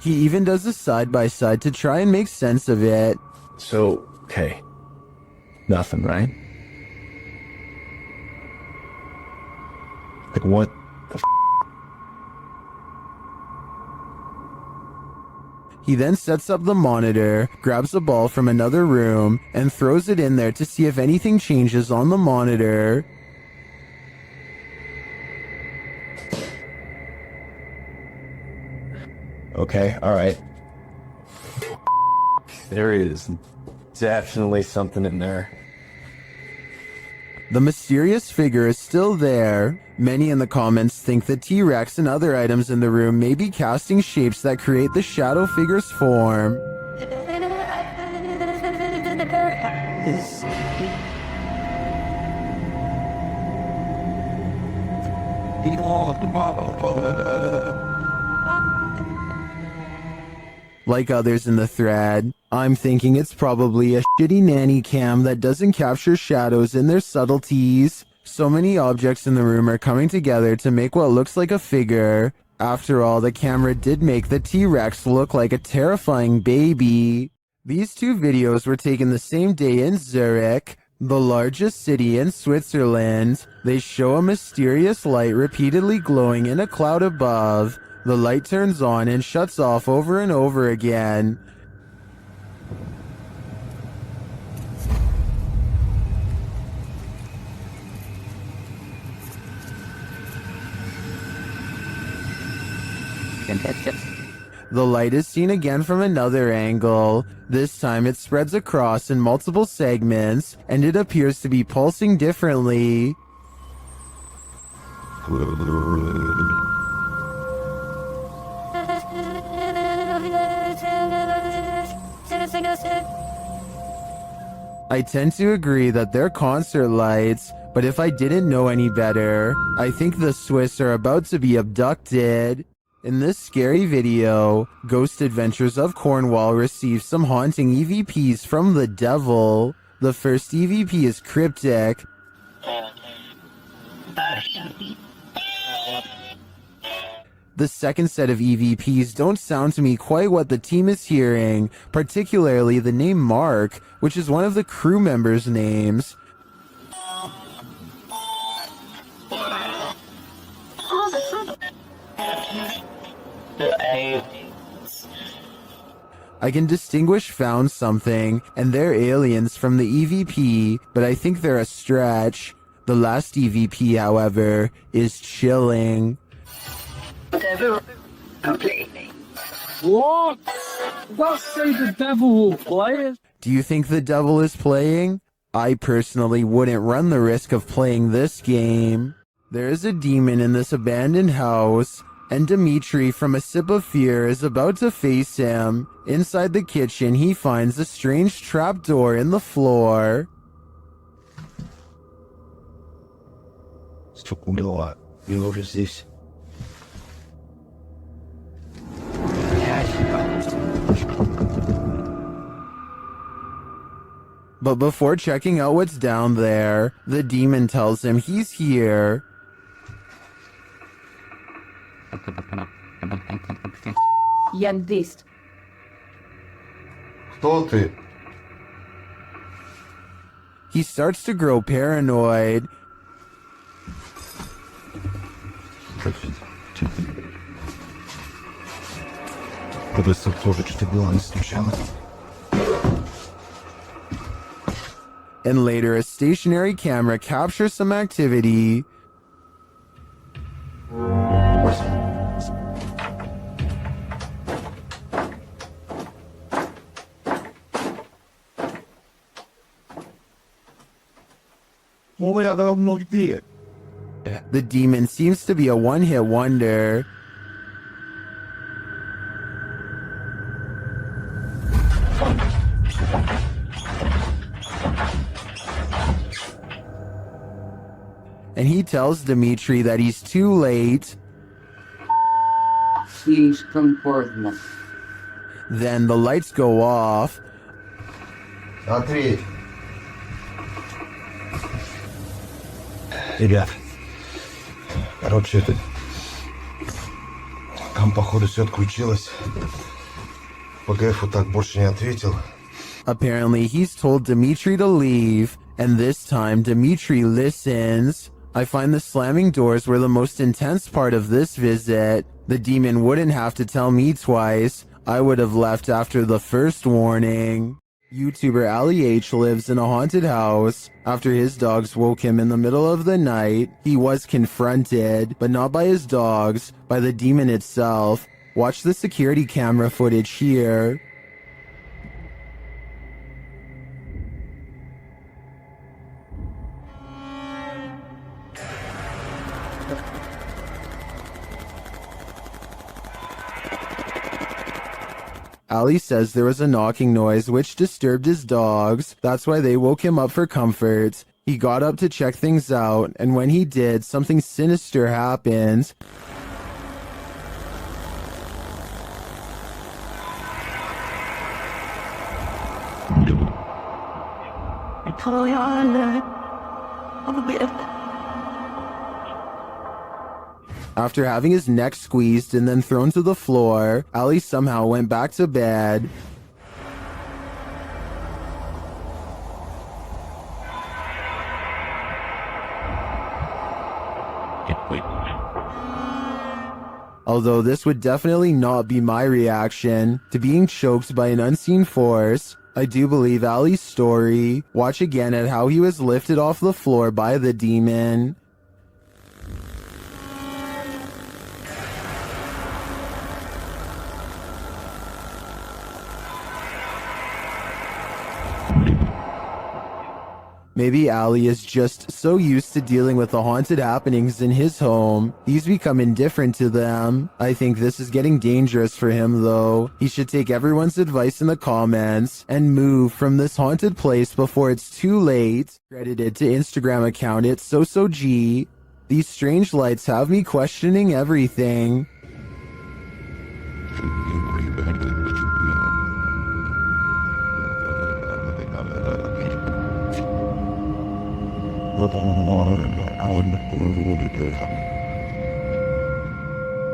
S1: He even does a side-by-side to try and make sense of it.
S19: So, okay. Nothing, right? Like what the f?
S1: He then sets up the monitor, grabs a ball from another room, and throws it in there to see if anything changes on the monitor.
S19: Okay, alright. There is definitely something in there.
S1: The mysterious figure is still there. Many in the comments think the T-Rex and other items in the room may be casting shapes that create the shadow figure's form. Like others in the thread, I'm thinking it's probably a shitty nanny cam that doesn't capture shadows in their subtleties. So many objects in the room are coming together to make what looks like a figure. After all, the camera did make the T-Rex look like a terrifying baby. These 2 videos were taken the same day in Zurich, the largest city in Switzerland. They show a mysterious light repeatedly glowing in a cloud above. The light turns on and shuts off over and over again. The light is seen again from another angle. This time it spreads across in multiple segments, and it appears to be pulsing differently. I tend to agree that they're concert lights, but if I didn't know any better, I think the Swiss are about to be abducted. In this scary video, Ghost Adventures of Cornwall receives some haunting EVPs from the devil. The first EVP is cryptic. The second set of EVPs don't sound to me quite what the team is hearing, particularly the name Mark, which is one of the crew members' names. I can distinguish found something, and they're aliens from the EVP, but I think they're a stretch. The last EVP, however, is chilling.
S12: What? Don't say the devil will play it.
S1: Do you think the devil is playing? I personally wouldn't run the risk of playing this game. There is a demon in this abandoned house, and Dimitri from A Sip of Fear is about to face him. Inside the kitchen, he finds a strange trapdoor in the floor.
S18: What is this?
S1: But before checking out what's down there, the demon tells him he's here.
S5: Я здесь.
S4: Кто ты?
S1: He starts to grow paranoid. And later, a stationary camera captures some activity. The demon seems to be a one-hit wonder. And he tells Dimitri that he's too late.
S2: Please come forth now.
S1: Then the lights go off.
S3: Ребят, короче, там, походу, все отключилось. ПГФ вот так больше не ответил.
S1: Apparently, he's told Dimitri to leave, and this time Dimitri listens. I find the slamming doors were the most intense part of this visit. The demon wouldn't have to tell me twice. I would have left after the first warning. YouTuber Ali H lives in a haunted house. After his dogs woke him in the middle of the night, he was confronted, but not by his dogs, by the demon itself. Watch the security camera footage here. Ali says there was a knocking noise which disturbed his dogs. That's why they woke him up for comfort. He got up to check things out, and when he did, something sinister happened. After having his neck squeezed and then thrown to the floor, Ali somehow went back to bed. Although this would definitely not be my reaction to being choked by an unseen force, I do believe Ali's story. Watch again at how he was lifted off the floor by the demon. Maybe Ali is just so used to dealing with the haunted happenings in his home, he's become indifferent to them. I think this is getting dangerous for him though. He should take everyone's advice in the comments and move from this haunted place before it's too late. Credited to Instagram account it's SoSoG. These strange lights have me questioning everything.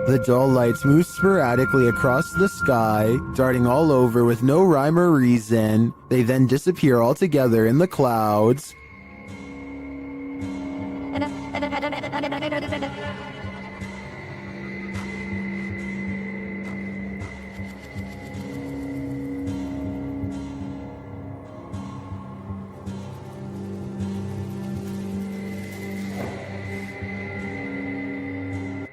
S1: The dull lights move sporadically across the sky, darting all over with no rhyme or reason. They then disappear altogether in the clouds.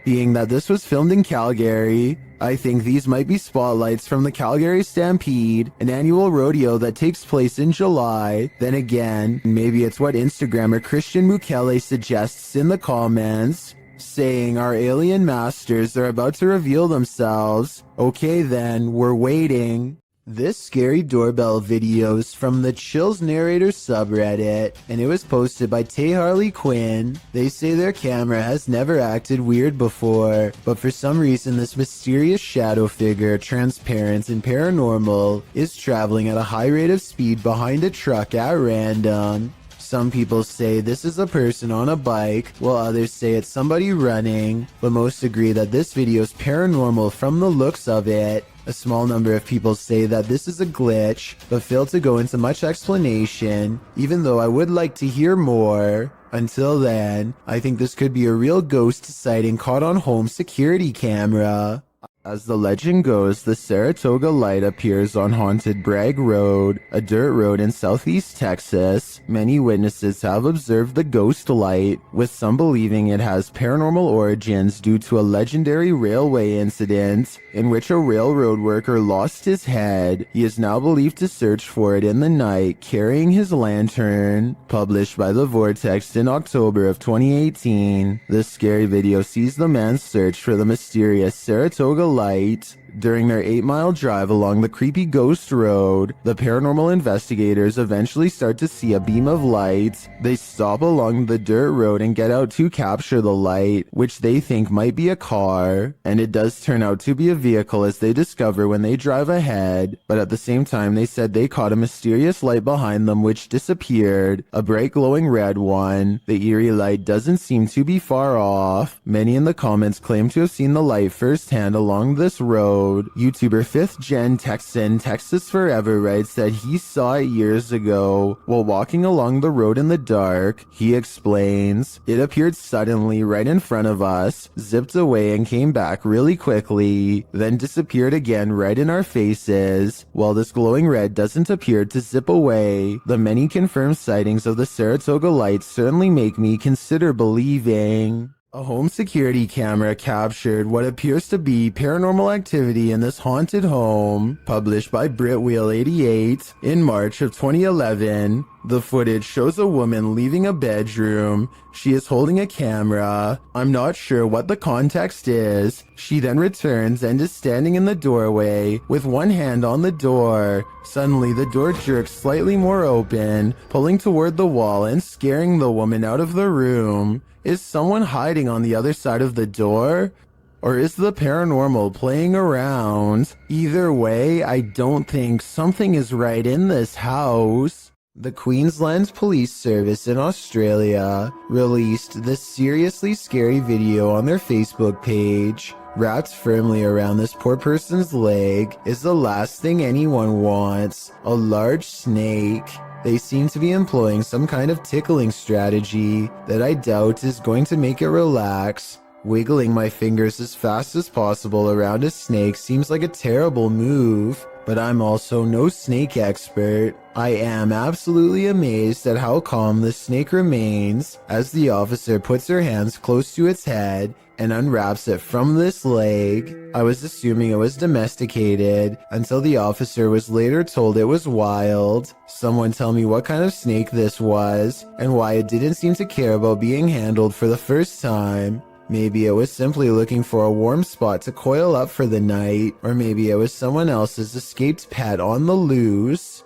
S1: Being that this was filmed in Calgary, I think these might be spotlights from the Calgary Stampede, an annual rodeo that takes place in July. Then again, maybe it's what Instagrammer Christian Mukele suggests in the comments, saying our alien masters are about to reveal themselves. Okay then, we're waiting. This scary doorbell video is from the Chills Narrator subreddit, and it was posted by Tay Harley Quinn. They say their camera has never acted weird before, but for some reason this mysterious shadow figure, transparent and paranormal, is traveling at a high rate of speed behind a truck at random. Some people say this is a person on a bike, while others say it's somebody running, but most agree that this video is paranormal from the looks of it. A small number of people say that this is a glitch, but fail to go into much explanation, even though I would like to hear more. Until then, I think this could be a real ghost sighting caught on home security camera. As the legend goes, the Saratoga light appears on haunted Bragg Road, a dirt road in southeast Texas. Many witnesses have observed the ghost light, with some believing it has paranormal origins due to a legendary railway incident in which a railroad worker lost his head. He is now believed to search for it in the night, carrying his lantern. Published by The Vortex in October of 2018, this scary video sees the man's search for the mysterious Saratoga light. During their 8-mile drive along the creepy ghost road, the paranormal investigators eventually start to see a beam of light. They stop along the dirt road and get out to capture the light, which they think might be a car, and it does turn out to be a vehicle as they discover when they drive ahead. But at the same time, they said they caught a mysterious light behind them which disappeared, a bright glowing red one. The eerie light doesn't seem to be far off. Many in the comments claim to have seen the light firsthand along this road. YouTuber 5th Gen Texan Texas Forever writes that he saw it years ago while walking along the road in the dark. He explains, "It appeared suddenly right in front of us, zipped away and came back really quickly, then disappeared again right in our faces. While this glowing red doesn't appear to zip away, the many confirmed sightings of the Saratoga light certainly make me consider believing." A home security camera captured what appears to be paranormal activity in this haunted home, published by Britwheel88 in March of 2011. The footage shows a woman leaving a bedroom. She is holding a camera. I'm not sure what the context is. She then returns and is standing in the doorway with one hand on the door. Suddenly, the door jerks slightly more open, pulling toward the wall and scaring the woman out of the room. Is someone hiding on the other side of the door? Or is the paranormal playing around? Either way, I don't think something is right in this house. The Queensland Police Service in Australia released this seriously scary video on their Facebook page. Wrapped firmly around this poor person's leg is the last thing anyone wants, a large snake. They seem to be employing some kind of tickling strategy that I doubt is going to make it relax. Wiggling my fingers as fast as possible around a snake seems like a terrible move, but I'm also no snake expert. I am absolutely amazed at how calm the snake remains as the officer puts her hands close to its head and unwraps it from this leg. I was assuming it was domesticated until the officer was later told it was wild. Someone tell me what kind of snake this was and why it didn't seem to care about being handled for the first time. Maybe it was simply looking for a warm spot to coil up for the night, or maybe it was someone else's escaped pet on the loose.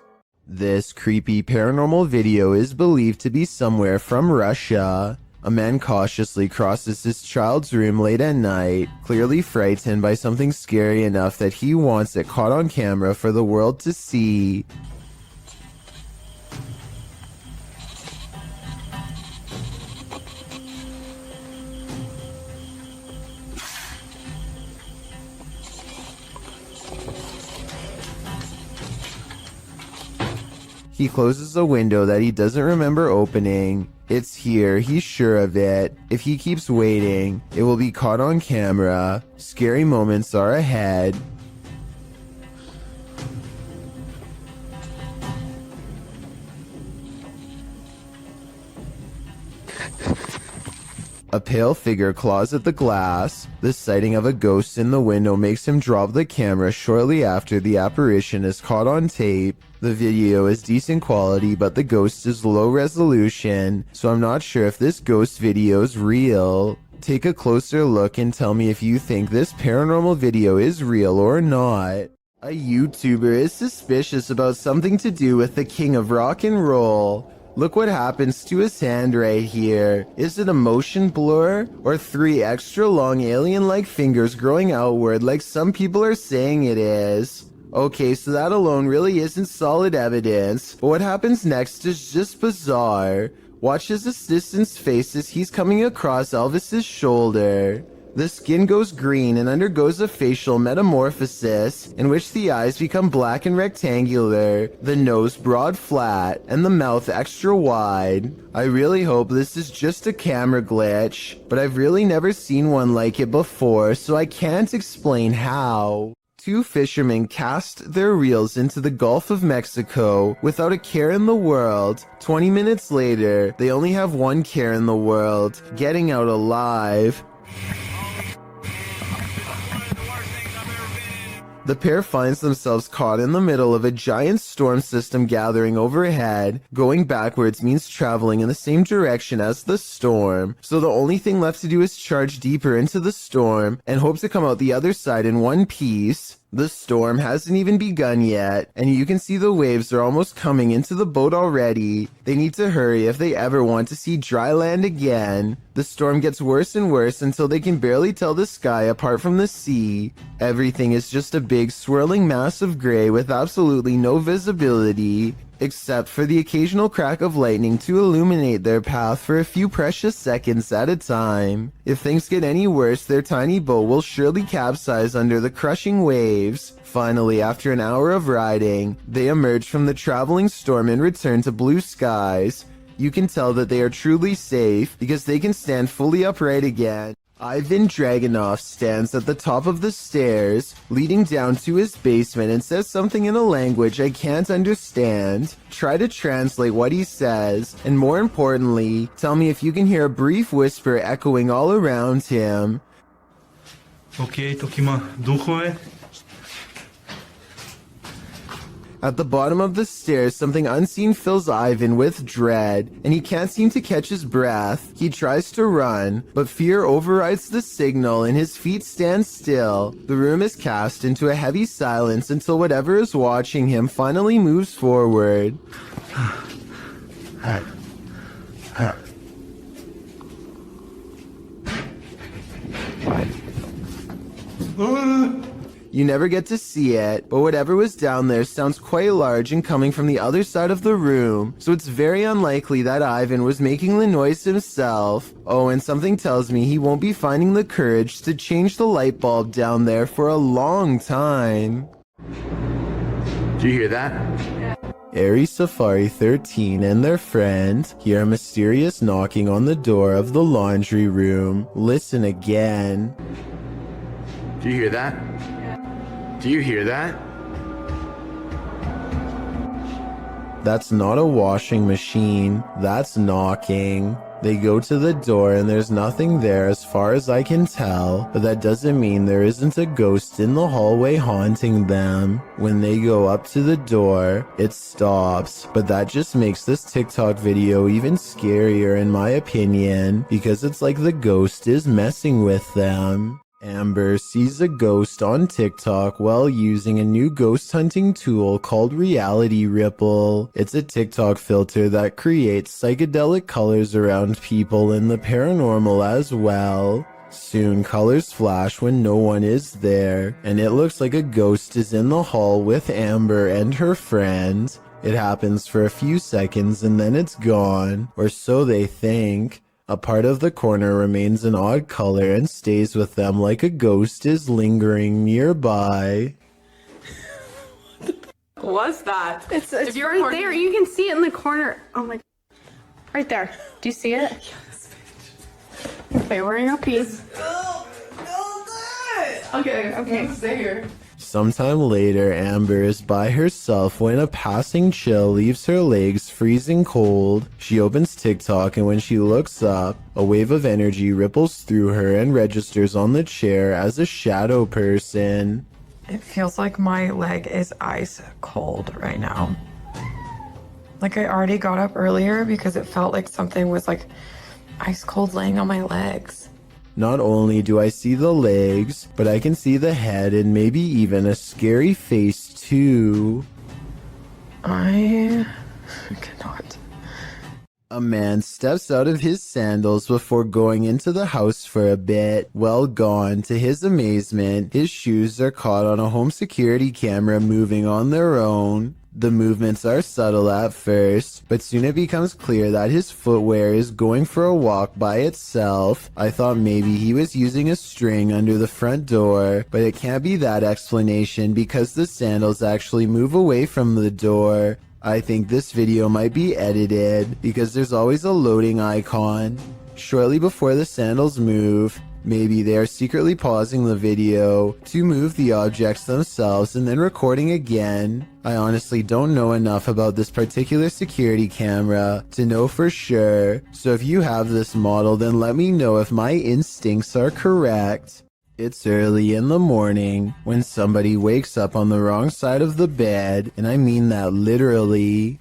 S1: This creepy paranormal video is believed to be somewhere from Russia. A man cautiously crosses his child's room late at night, clearly frightened by something scary enough that he wants it caught on camera for the world to see. He closes a window that he doesn't remember opening. It's here, he's sure of it. If he keeps waiting, it will be caught on camera. Scary moments are ahead. A pale figure claws at the glass. The sighting of a ghost in the window makes him drop the camera shortly after the apparition is caught on tape. The video is decent quality, but the ghost is low resolution, so I'm not sure if this ghost video is real. Take a closer look and tell me if you think this paranormal video is real or not. A YouTuber is suspicious about something to do with the king of rock and roll. Look what happens to his hand right here. Is it a motion blur? Or 3 extra long alien-like fingers growing outward like some people are saying it is? Okay, so that alone really isn't solid evidence, but what happens next is just bizarre. Watch his assistant's face as he's coming across Elvis's shoulder. The skin goes green and undergoes a facial metamorphosis in which the eyes become black and rectangular, the nose broad flat, and the mouth extra wide. I really hope this is just a camera glitch, but I've really never seen one like it before, so I can't explain how. Two fishermen cast their reels into the Gulf of Mexico without a care in the world. 20 minutes later, they only have one care in the world: getting out alive. The pair finds themselves caught in the middle of a giant storm system gathering overhead. Going backwards means traveling in the same direction as the storm, so the only thing left to do is charge deeper into the storm and hope to come out the other side in one piece. The storm hasn't even begun yet, and you can see the waves are almost coming into the boat already. They need to hurry if they ever want to see dry land again. The storm gets worse and worse until they can barely tell the sky apart from the sea. Everything is just a big swirling mass of gray with absolutely no visibility, except for the occasional crack of lightning to illuminate their path for a few precious seconds at a time. If things get any worse, their tiny boat will surely capsize under the crushing waves. Finally, after an hour of riding, they emerge from the traveling storm and return to blue skies. You can tell that they are truly safe because they can stand fully upright again. Ivan Dragunov stands at the top of the stairs, leading down to his basement, and says something in a language I can't understand. Try to translate what he says, and more importantly, tell me if you can hear a brief whisper echoing all around him.
S10: Okay, Tokima, ducho.
S1: At the bottom of the stairs, something unseen fills Ivan with dread, and he can't seem to catch his breath. He tries to run, but fear overrides the signal and his feet stand still. The room is cast into a heavy silence until whatever is watching him finally moves forward. You never get to see it, but whatever was down there sounds quite large and coming from the other side of the room, so it's very unlikely that Ivan was making the noise himself. Oh, and something tells me he won't be finding the courage to change the light bulb down there for a long time.
S19: Do you hear that?
S1: Aries Safari 13 and their friend hear a mysterious knocking on the door of the laundry room. Listen again.
S19: Do you hear that? Do you hear that?
S1: That's not a washing machine. That's knocking. They go to the door and there's nothing there as far as I can tell, but that doesn't mean there isn't a ghost in the hallway haunting them. When they go up to the door, it stops, but that just makes this TikTok video even scarier in my opinion, because it's like the ghost is messing with them. Amber sees a ghost on TikTok while using a new ghost hunting tool called Reality Ripple. It's a TikTok filter that creates psychedelic colors around people in the paranormal as well. Soon colors flash when no one is there, and it looks like a ghost is in the hall with Amber and her friend. It happens for a few seconds and then it's gone, or so they think. A part of the corner remains an odd color and stays with them like a ghost is lingering nearby.
S5: What was that?
S13: It's
S5: If you're
S13: right
S5: recording-
S13: there. You can see it in the corner. Oh my. Right there. Do you see it? Yes. Okay, we're in a piece. Okay, stay here.
S1: Sometime later, Amber is by herself when a passing chill leaves her legs freezing cold. She opens TikTok and when she looks up, a wave of energy ripples through her and registers on the chair as a shadow person.
S20: It feels like my leg is ice cold right now. Like I already got up earlier because it felt like something was like ice cold laying on my legs.
S1: Not only do I see the legs, but I can see the head and maybe even a scary face too.
S20: I cannot.
S1: A man steps out of his sandals before going into the house for a bit. Well gone, to his amazement, his shoes are caught on a home security camera moving on their own. The movements are subtle at first, but soon it becomes clear that his footwear is going for a walk by itself. I thought maybe he was using a string under the front door, but it can't be that explanation because the sandals actually move away from the door. I think this video might be edited because there's always a loading icon shortly before the sandals move. Maybe they are secretly pausing the video to move the objects themselves and then recording again. I honestly don't know enough about this particular security camera to know for sure, so if you have this model then let me know if my instincts are correct. It's early in the morning when somebody wakes up on the wrong side of the bed, and I mean that literally.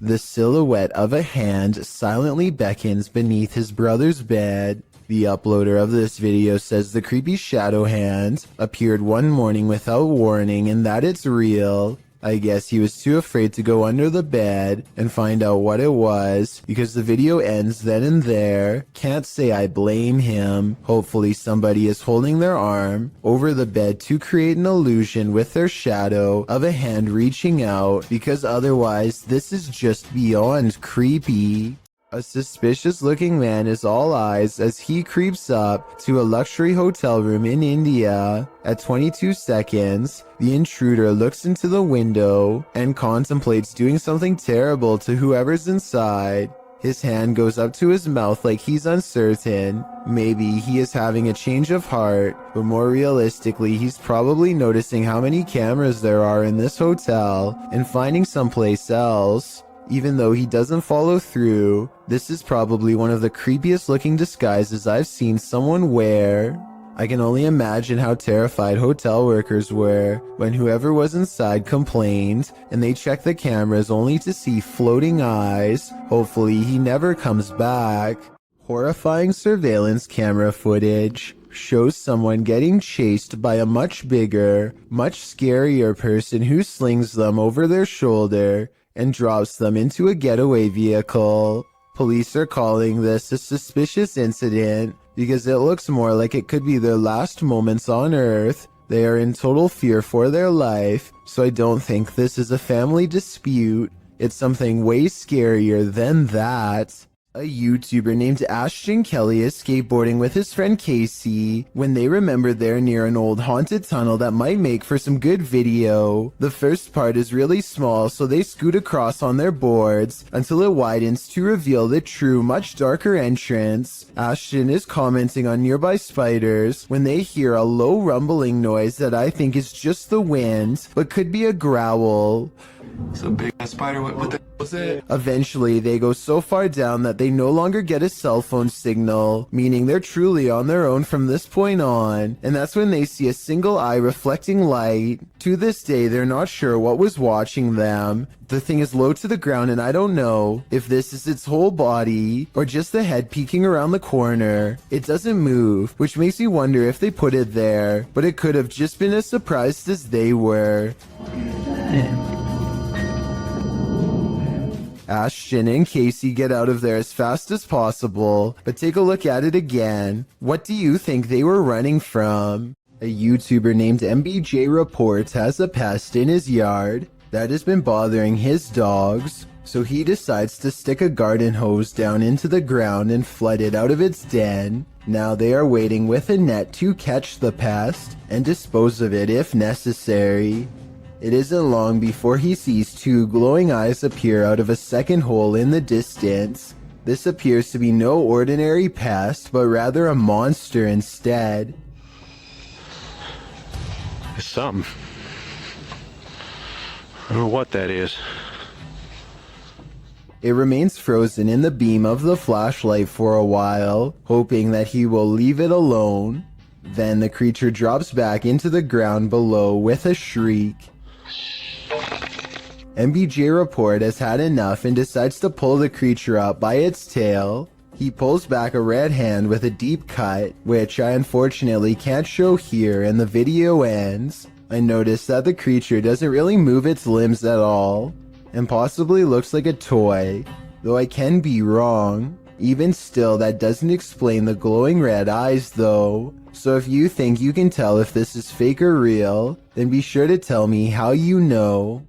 S1: The silhouette of a hand silently beckons beneath his brother's bed. The uploader of this video says the creepy shadow hand appeared one morning without warning and that it's real. I guess he was too afraid to go under the bed and find out what it was because the video ends then and there. Can't say I blame him. Hopefully somebody is holding their arm over the bed to create an illusion with their shadow of a hand reaching out, because otherwise this is just beyond creepy. A suspicious looking man is all eyes as he creeps up to a luxury hotel room in India. At 22 seconds, the intruder looks into the window and contemplates doing something terrible to whoever's inside. His hand goes up to his mouth like he's uncertain. Maybe he is having a change of heart, but more realistically, he's probably noticing how many cameras there are in this hotel and finding someplace else. Even though he doesn't follow through, this is probably one of the creepiest looking disguises I've seen someone wear. I can only imagine how terrified hotel workers were when whoever was inside complained and they checked the cameras only to see floating eyes. Hopefully he never comes back. Horrifying surveillance camera footage shows someone getting chased by a much bigger, much scarier person who slings them over their shoulder and drops them into a getaway vehicle. Police are calling this a suspicious incident because it looks more like it could be their last moments on Earth. They are in total fear for their life, so I don't think this is a family dispute. It's something way scarier than that. A YouTuber named Ashton Kelly is skateboarding with his friend Casey when they remember they're near an old haunted tunnel that might make for some good video. The first part is really small, so they scoot across on their boards until it widens to reveal the true, much darker entrance. Ashton is commenting on nearby spiders when they hear a low rumbling noise that I think is just the wind, but could be a growl.
S12: It's a big ass spider. What the was it?
S1: Eventually, they go so far down that they no longer get a cell phone signal, meaning they're truly on their own from this point on, and that's when they see a single eye reflecting light. To this day, they're not sure what was watching them. The thing is low to the ground, and I don't know if this is its whole body or just the head peeking around the corner. It doesn't move, which makes me wonder if they put it there, but it could have just been as surprised as they were. Ashton and Casey get out of there as fast as possible, but take a look at it again. What do you think they were running from? A YouTuber named MBJ Reports has a pest in his yard that has been bothering his dogs, so he decides to stick a garden hose down into the ground and flood it out of its den. Now they are waiting with a net to catch the pest and dispose of it if necessary. It isn't long before he sees two glowing eyes appear out of a second hole in the distance. This appears to be no ordinary pest, but rather a monster instead.
S8: It's something. I don't know what that is.
S1: It remains frozen in the beam of the flashlight for a while, hoping that he will leave it alone. Then the creature drops back into the ground below with a shriek. MBJ Report has had enough and decides to pull the creature up by its tail. He pulls back a red hand with a deep cut, which I unfortunately can't show here, and the video ends. I notice that the creature doesn't really move its limbs at all, and possibly looks like a toy, though I can be wrong. Even still, that doesn't explain the glowing red eyes though. So if you think you can tell if this is fake or real, then be sure to tell me how you know.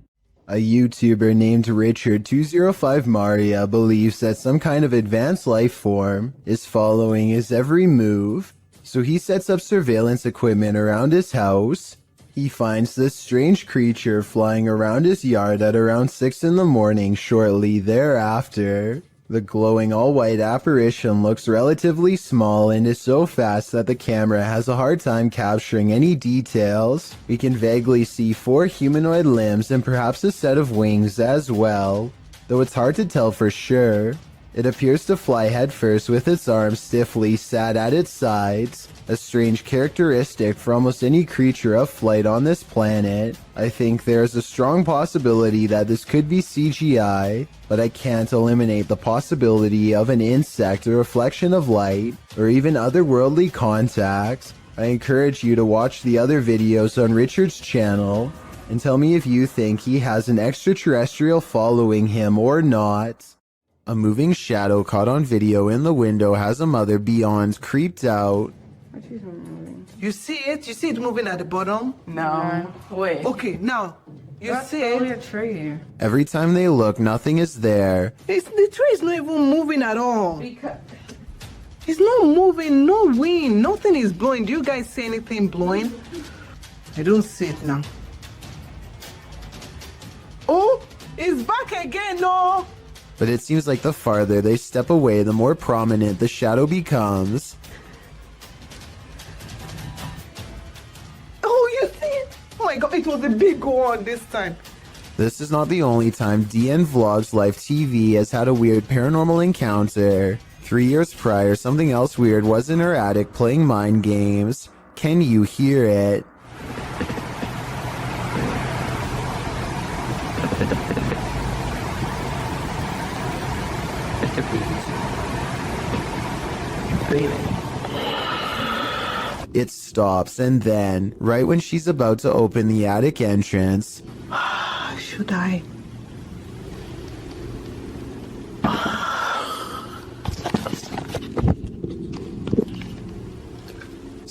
S1: A YouTuber named Richard205Maria believes that some kind of advanced life form is following his every move, so he sets up surveillance equipment around his house. He finds this strange creature flying around his yard at around 6 in the morning shortly thereafter. The glowing all-white apparition looks relatively small and is so fast that the camera has a hard time capturing any details. We can vaguely see 4 humanoid limbs and perhaps a set of wings as well, though it's hard to tell for sure. It appears to fly headfirst with its arms stiffly sat at its sides, a strange characteristic for almost any creature of flight on this planet. I think there is a strong possibility that this could be CGI, but I can't eliminate the possibility of an insect, a reflection of light, or even otherworldly contact. I encourage you to watch the other videos on Richard's channel and tell me if you think he has an extraterrestrial following him or not. A moving shadow caught on video in the window has a mother beyond creeped out.
S21: You see it? You see it moving at the bottom?
S11: No. Wait.
S21: Okay, now. You
S11: That's
S21: see
S11: probably
S21: it?
S11: a tree.
S1: Every time they look, nothing is there.
S21: The tree is not even moving at all.
S11: Because
S21: It's not moving, no wind, nothing is blowing. Do you guys see anything blowing? I don't see it now. Oh, it's back again, no.
S1: But it seems like the farther they step away, the more prominent the shadow becomes.
S21: Oh, you see it? Oh my god, it was a big one this time.
S1: This is not the only time DN Vlogs Live TV has had a weird paranormal encounter. 3 years prior, something else weird was in her attic playing mind games. Can you hear it? It stops, and then, right when she's about to open the attic entrance,
S21: Should I?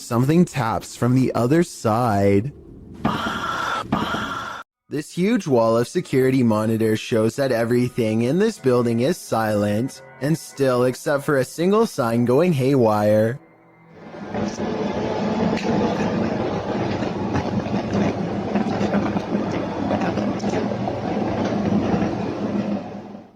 S1: something taps from the other side. This huge wall of security monitors shows that everything in this building is silent, and still except for a single sign going haywire.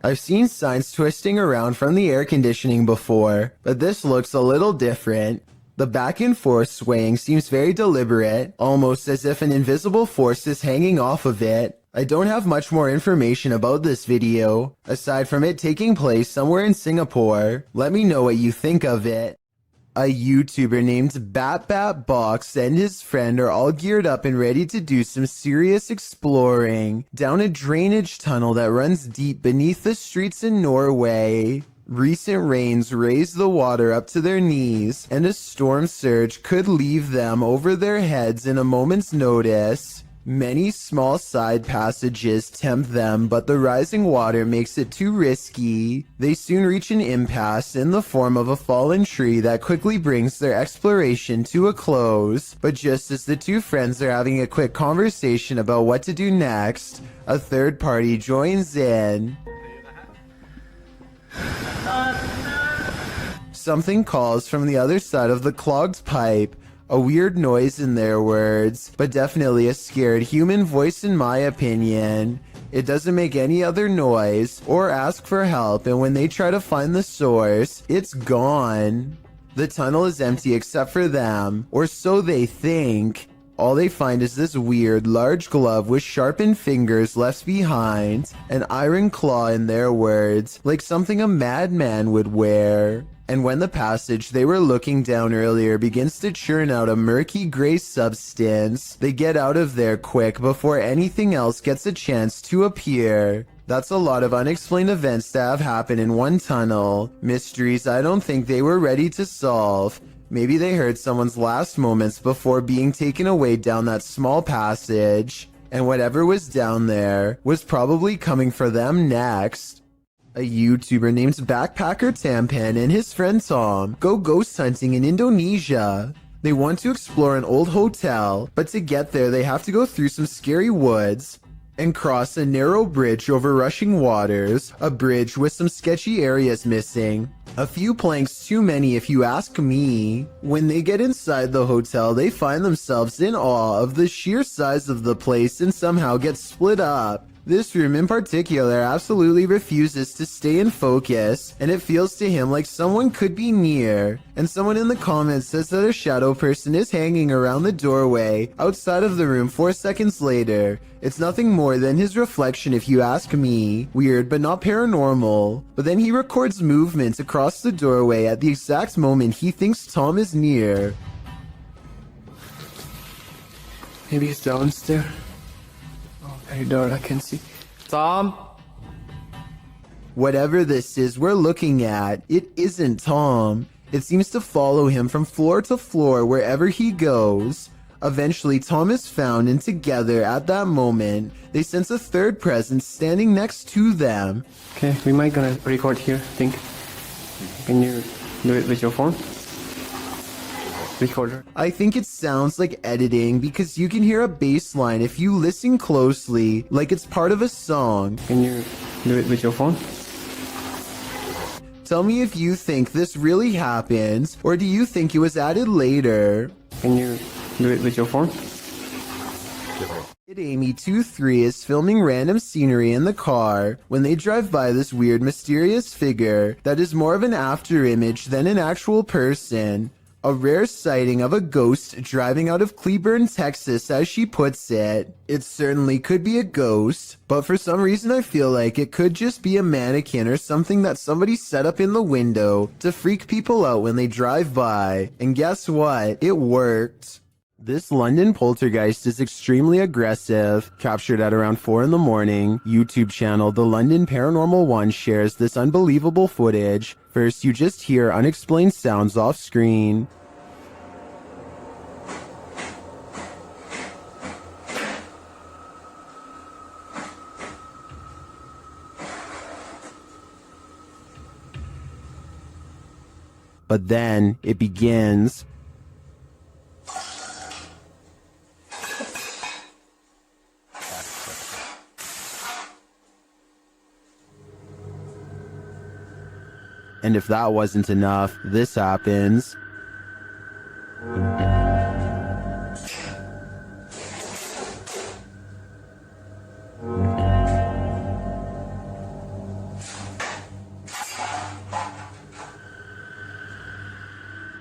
S1: I've seen signs twisting around from the air conditioning before, but this looks a little different. The back and forth swaying seems very deliberate, almost as if an invisible force is hanging off of it. I don't have much more information about this video, aside from it taking place somewhere in Singapore. Let me know what you think of it. A YouTuber named BatBatBox and his friend are all geared up and ready to do some serious exploring down a drainage tunnel that runs deep beneath the streets in Norway. Recent rains raised the water up to their knees, and a storm surge could leave them over their heads in a moment's notice. Many small side passages tempt them, but the rising water makes it too risky. They soon reach an impasse in the form of a fallen tree that quickly brings their exploration to a close. But just as the two friends are having a quick conversation about what to do next, a third party joins in. Something calls from the other side of the clogged pipe. A weird noise in their words, but definitely a scared human voice in my opinion. It doesn't make any other noise or ask for help, and when they try to find the source, it's gone. The tunnel is empty except for them, or so they think. All they find is this weird, large glove with sharpened fingers left behind, an iron claw in their words, like something a madman would wear. And when the passage they were looking down earlier begins to churn out a murky gray substance, they get out of there quick before anything else gets a chance to appear. That's a lot of unexplained events that have happened in one tunnel. Mysteries I don't think they were ready to solve. Maybe they heard someone's last moments before being taken away down that small passage, and whatever was down there was probably coming for them next. A YouTuber named Backpacker Tampan and his friend Tom go ghost hunting in Indonesia. They want to explore an old hotel, but to get there they have to go through some scary woods and cross a narrow bridge over rushing waters, a bridge with some sketchy areas missing. A few planks too many if you ask me. When they get inside the hotel, they find themselves in awe of the sheer size of the place and somehow get split up. This room in particular absolutely refuses to stay in focus, and it feels to him like someone could be near. And someone in the comments says that a shadow person is hanging around the doorway outside of the room 4 seconds later. It's nothing more than his reflection if you ask me. Weird, but not paranormal. But then he records movements across the doorway at the exact moment he thinks Tom is near.
S19: Maybe he's downstairs. Oh, very dark, I can see. Tom?
S1: Whatever this is we're looking at, it isn't Tom. It seems to follow him from floor to floor wherever he goes. Eventually, Tom is found, and together, at that moment, they sense a third presence standing next to them.
S8: Okay, we might gonna record here, I think. Can you do it with your phone? Recorder.
S1: I think it sounds like editing because you can hear a bass line if you listen closely, like it's part of a song.
S8: Can you do it with your phone?
S1: Tell me if you think this really happens, or do you think it was added later?
S8: Can you do it with your phone?
S1: Amy23 is filming random scenery in the car when they drive by this weird mysterious figure that is more of an after image than an actual person. A rare sighting of a ghost driving out of Cleburne, Texas, as she puts it. It certainly could be a ghost, but for some reason I feel like it could just be a mannequin or something that somebody set up in the window to freak people out when they drive by. And guess what? It worked. This London poltergeist is extremely aggressive. Captured at around 4 in the morning, YouTube channel The London Paranormal 1 shares this unbelievable footage. First, you just hear unexplained sounds off screen. But then, it begins. And if that wasn't enough, this happens.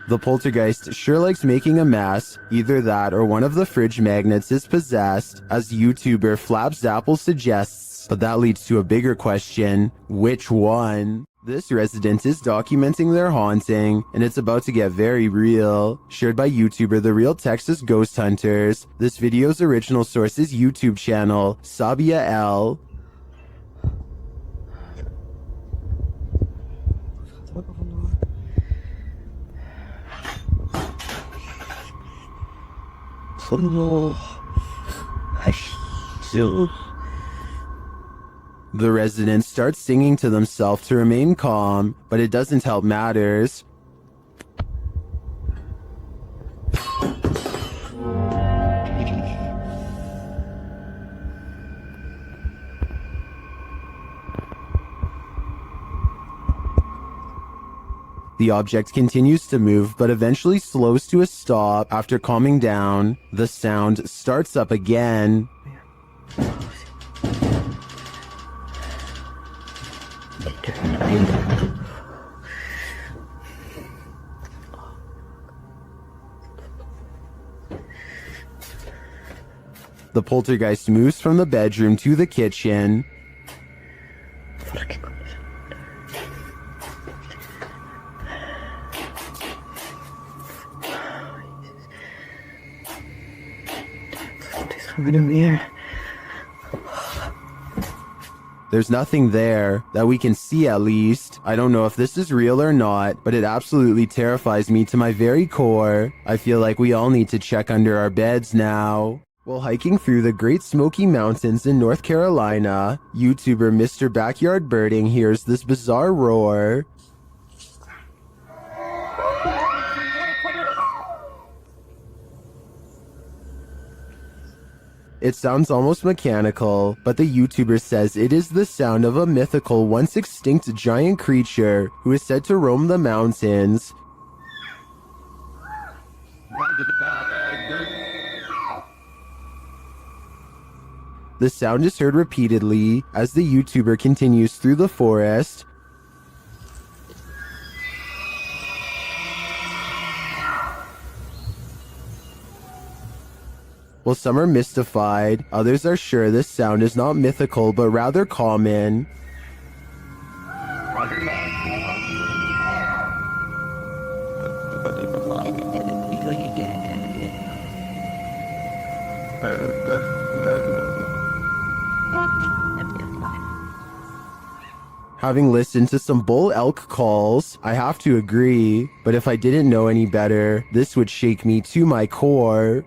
S1: The poltergeist sure likes making a mess. Either that or one of the fridge magnets is possessed, as YouTuber Flabsapple suggests. But that leads to a bigger question. Which one? This resident is documenting their haunting, and it's about to get very real. Shared by YouTuber The Real Texas Ghost Hunters. This video's original source is YouTube channel, Sabia L. The residents start singing to themselves to remain calm, but it doesn't help matters. The object continues to move, but eventually slows to a stop after calming down. The sound starts up again. The poltergeist moves from the bedroom to the kitchen. There's nothing there, that we can see at least. I don't know if this is real or not, but it absolutely terrifies me to my very core. I feel like we all need to check under our beds now. While hiking through the Great Smoky Mountains in North Carolina, YouTuber Mr. Backyard Birding hears this bizarre roar. It sounds almost mechanical, but the YouTuber says it is the sound of a mythical, once extinct giant creature who is said to roam the mountains. The sound is heard repeatedly as the YouTuber continues through the forest. While some are mystified, others are sure this sound is not mythical but rather common. Having listened to some bull elk calls, I have to agree, but if I didn't know any better, this would shake me to my core.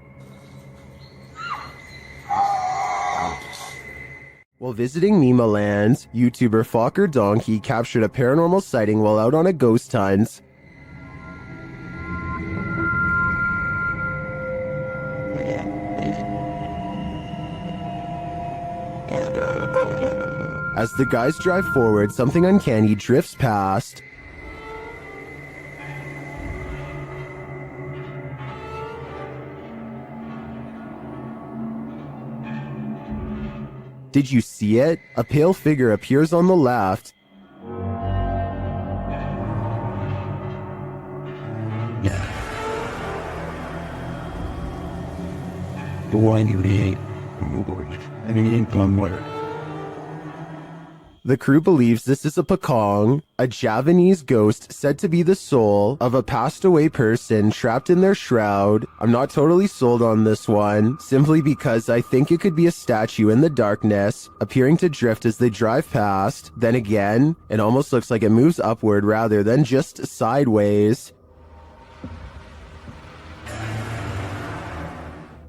S1: While visiting Nemaland, YouTuber Fokker Donkey captured a paranormal sighting while out on a ghost hunt. As the guys drive forward, something uncanny drifts past. Did you see it? A pale figure appears on the left. The crew believes this is a Pakong, a Javanese ghost said to be the soul of a passed away person trapped in their shroud. I'm not totally sold on this one, simply because I think it could be a statue in the darkness, appearing to drift as they drive past. Then again, it almost looks like it moves upward rather than just sideways.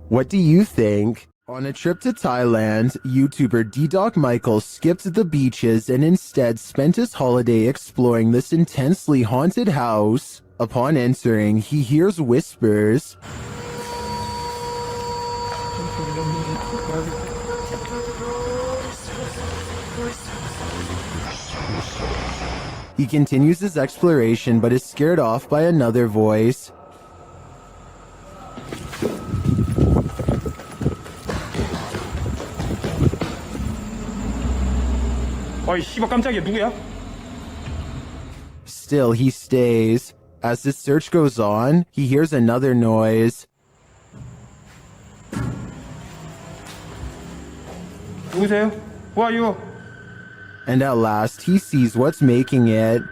S1: What do you think? On a trip to Thailand, YouTuber D-Doc Michael skipped the beaches and instead spent his holiday exploring this intensely haunted house. Upon entering, he hears whispers. He continues his exploration but is scared off by another voice.
S12: 어이 씨발 깜짝이야 누구야?
S1: Still, he stays. As his search goes on, he hears another noise.
S12: 누구세요? Who are you?
S1: And at last, he sees what's making it.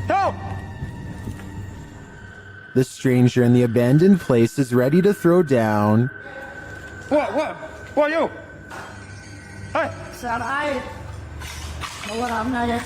S12: Help!
S1: The stranger in the abandoned place is ready to throw down.
S12: Who are you? Hey!
S7: Sao đây? Đâu có làm này vậy?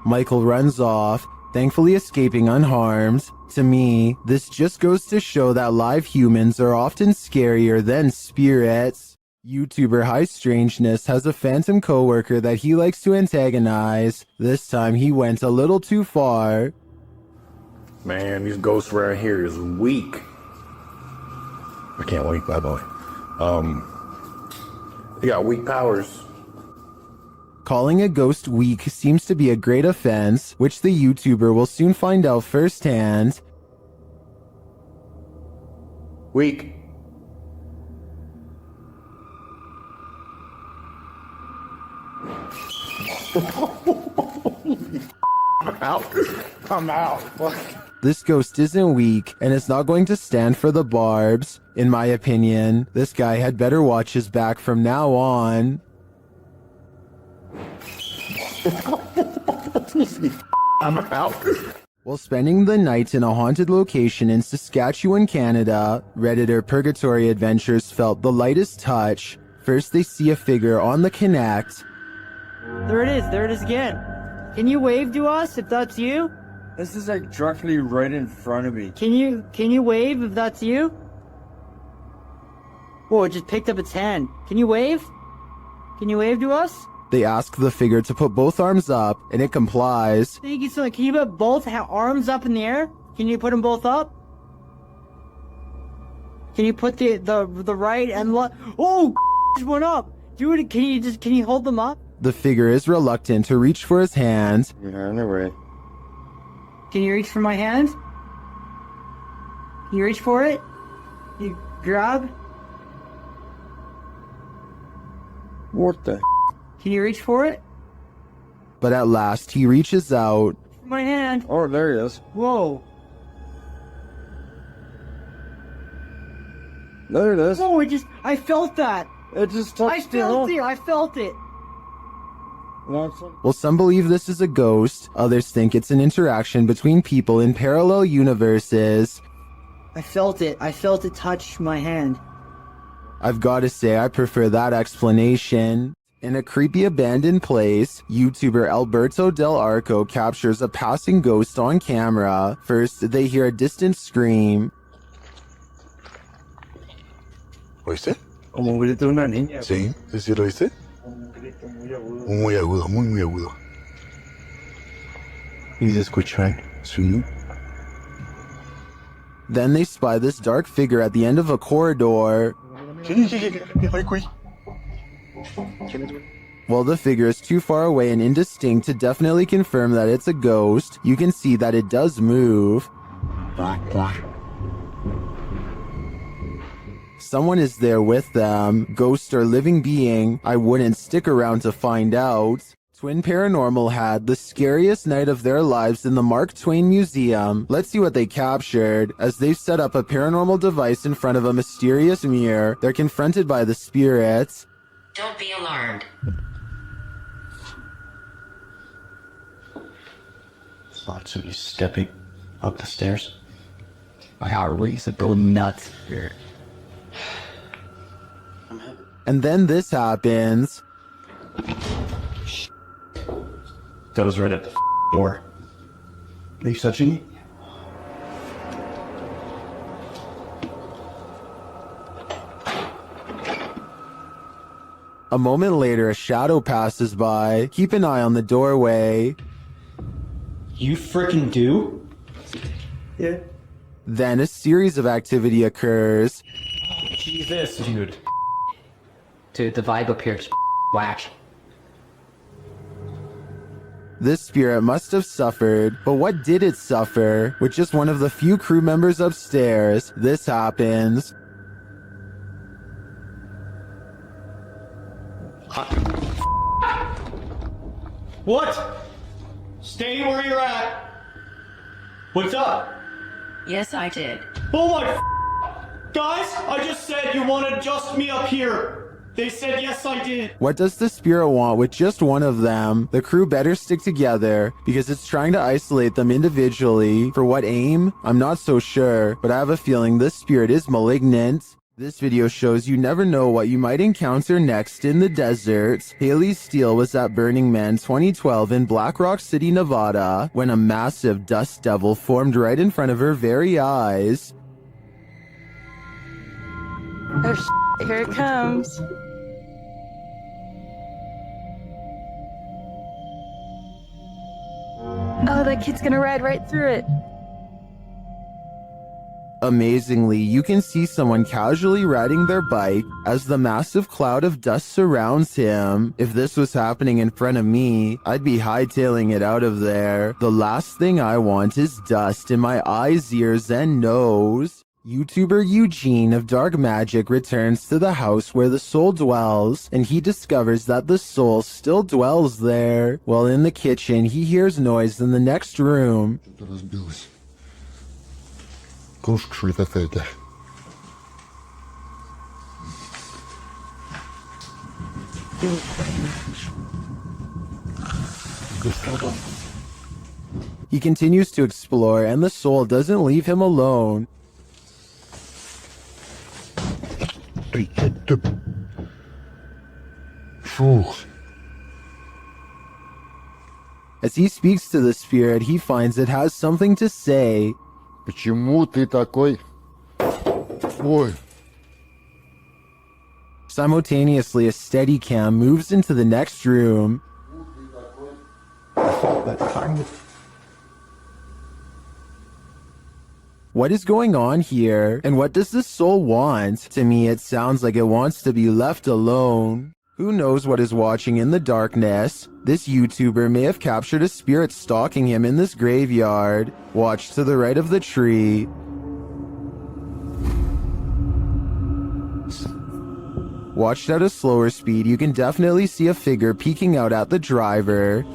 S1: Michael runs off, thankfully escaping unharmed. To me, this just goes to show that live humans are often scarier than spirits. YouTuber High Strangeness has a phantom coworker that he likes to antagonize. This time he went a little too far.
S6: Man, these ghosts around here is weak. I can't wait, bye boy. They got weak powers.
S1: Calling a ghost weak seems to be a great offense, which the YouTuber will soon find out firsthand.
S6: Weak. I'm out.
S1: This ghost isn't weak, and it's not going to stand for the barbs. In my opinion, this guy had better watch his back from now on.
S6: I'm out.
S1: While spending the night in a haunted location in Saskatchewan, Canada, Redditor Purgatory Adventures felt the lightest touch. First, they see a figure on the Connect.
S14: There it is again. Can you wave to us if that's you?
S22: This is like directly right in front of me.
S14: Can you wave if that's you? Whoa, it just picked up its hand. Can you wave? Can you wave to us?
S1: They ask the figure to put both arms up, and it complies.
S14: Thank you so much. Can you put both arms up in the air? Can you put them both up? Can you put the right and left? Oh, just went up. Do it. Can you hold them up?
S1: The figure is reluctant to reach for his hand.
S22: Yeah, no way.
S14: Can you reach for my hand? Can you reach for it? You grab?
S22: What the?
S14: Can you reach for it?
S1: But at last, he reaches out.
S14: My hand.
S22: Oh, there he is.
S14: Whoa.
S22: There it is.
S14: Oh, I felt that.
S22: It just touched
S14: I felt it.
S1: While some believe this is a ghost, others think it's an interaction between people in parallel universes.
S14: I felt it. I felt it touch my hand.
S1: I've got to say, I prefer that explanation. In a creepy abandoned place, YouTuber Alberto Del Arco captures a passing ghost on camera. First, they hear a distant scream.
S3: ¿Oíste?
S22: Como un grito de una niña.
S3: Sí, sí lo oíste. Muy agudo, muy agudo.
S22: ¿Y se escuchan?
S3: Sí.
S1: Then they spy this dark figure at the end of a corridor. While the figure is too far away and indistinct to definitely confirm that it's a ghost, you can see that it does move. Someone is there with them, ghost or living being. I wouldn't stick around to find out. Twin Paranormal had the scariest night of their lives in the Mark Twain Museum. Let's see what they captured. As they've set up a paranormal device in front of a mysterious mirror, they're confronted by the spirits.
S23: Don't be alarmed.
S22: Thought somebody stepping up the stairs. My heart race is going nuts here.
S1: And then this happens.
S22: That was right at the door. Are you touching me?
S1: A moment later, a shadow passes by. Keep an eye on the doorway.
S22: You frickin' do? Yeah.
S1: Then a series of activity occurs.
S22: Jesus, dude.
S23: Dude, the vibe up here is whack.
S1: This spirit must have suffered, but what did it suffer? With just one of the few crew members upstairs, this happens.
S22: What? Stay where you're at. What's up?
S23: Yes, I did.
S22: Oh my guys, I just said you want to adjust me up here. They said yes, I did.
S1: What does the spirit want with just one of them? The crew better stick together because it's trying to isolate them individually. For what aim? I'm not so sure, but I have a feeling this spirit is malignant. This video shows you never know what you might encounter next in the desert. Haley Steele was at Burning Man 2012 in Black Rock City, Nevada, when a massive dust devil formed right in front of her very eyes.
S5: Oh, here it comes. Oh, that kid's gonna ride right through it.
S1: Amazingly, you can see someone casually riding their bike as the massive cloud of dust surrounds him. If this was happening in front of me, I'd be hightailing it out of there. The last thing I want is dust in my eyes, ears, and nose. YouTuber Eugene of Dark Magic returns to the house where the soul dwells, and he discovers that the soul still dwells there. While in the kitchen, he hears noise in the next room. He continues to explore, and the soul doesn't leave him alone. As he speaks to the spirit, he finds it has something to say.
S9: Почему ты такой? Ой.
S1: Simultaneously, a steady cam moves into the next room. What is going on here? And what does the soul want? To me, it sounds like it wants to be left alone. Who knows what is watching in the darkness? This YouTuber may have captured a spirit stalking him in this graveyard. Watch to the right of the tree. Watched at a slower speed, you can definitely see a figure peeking out at the driver.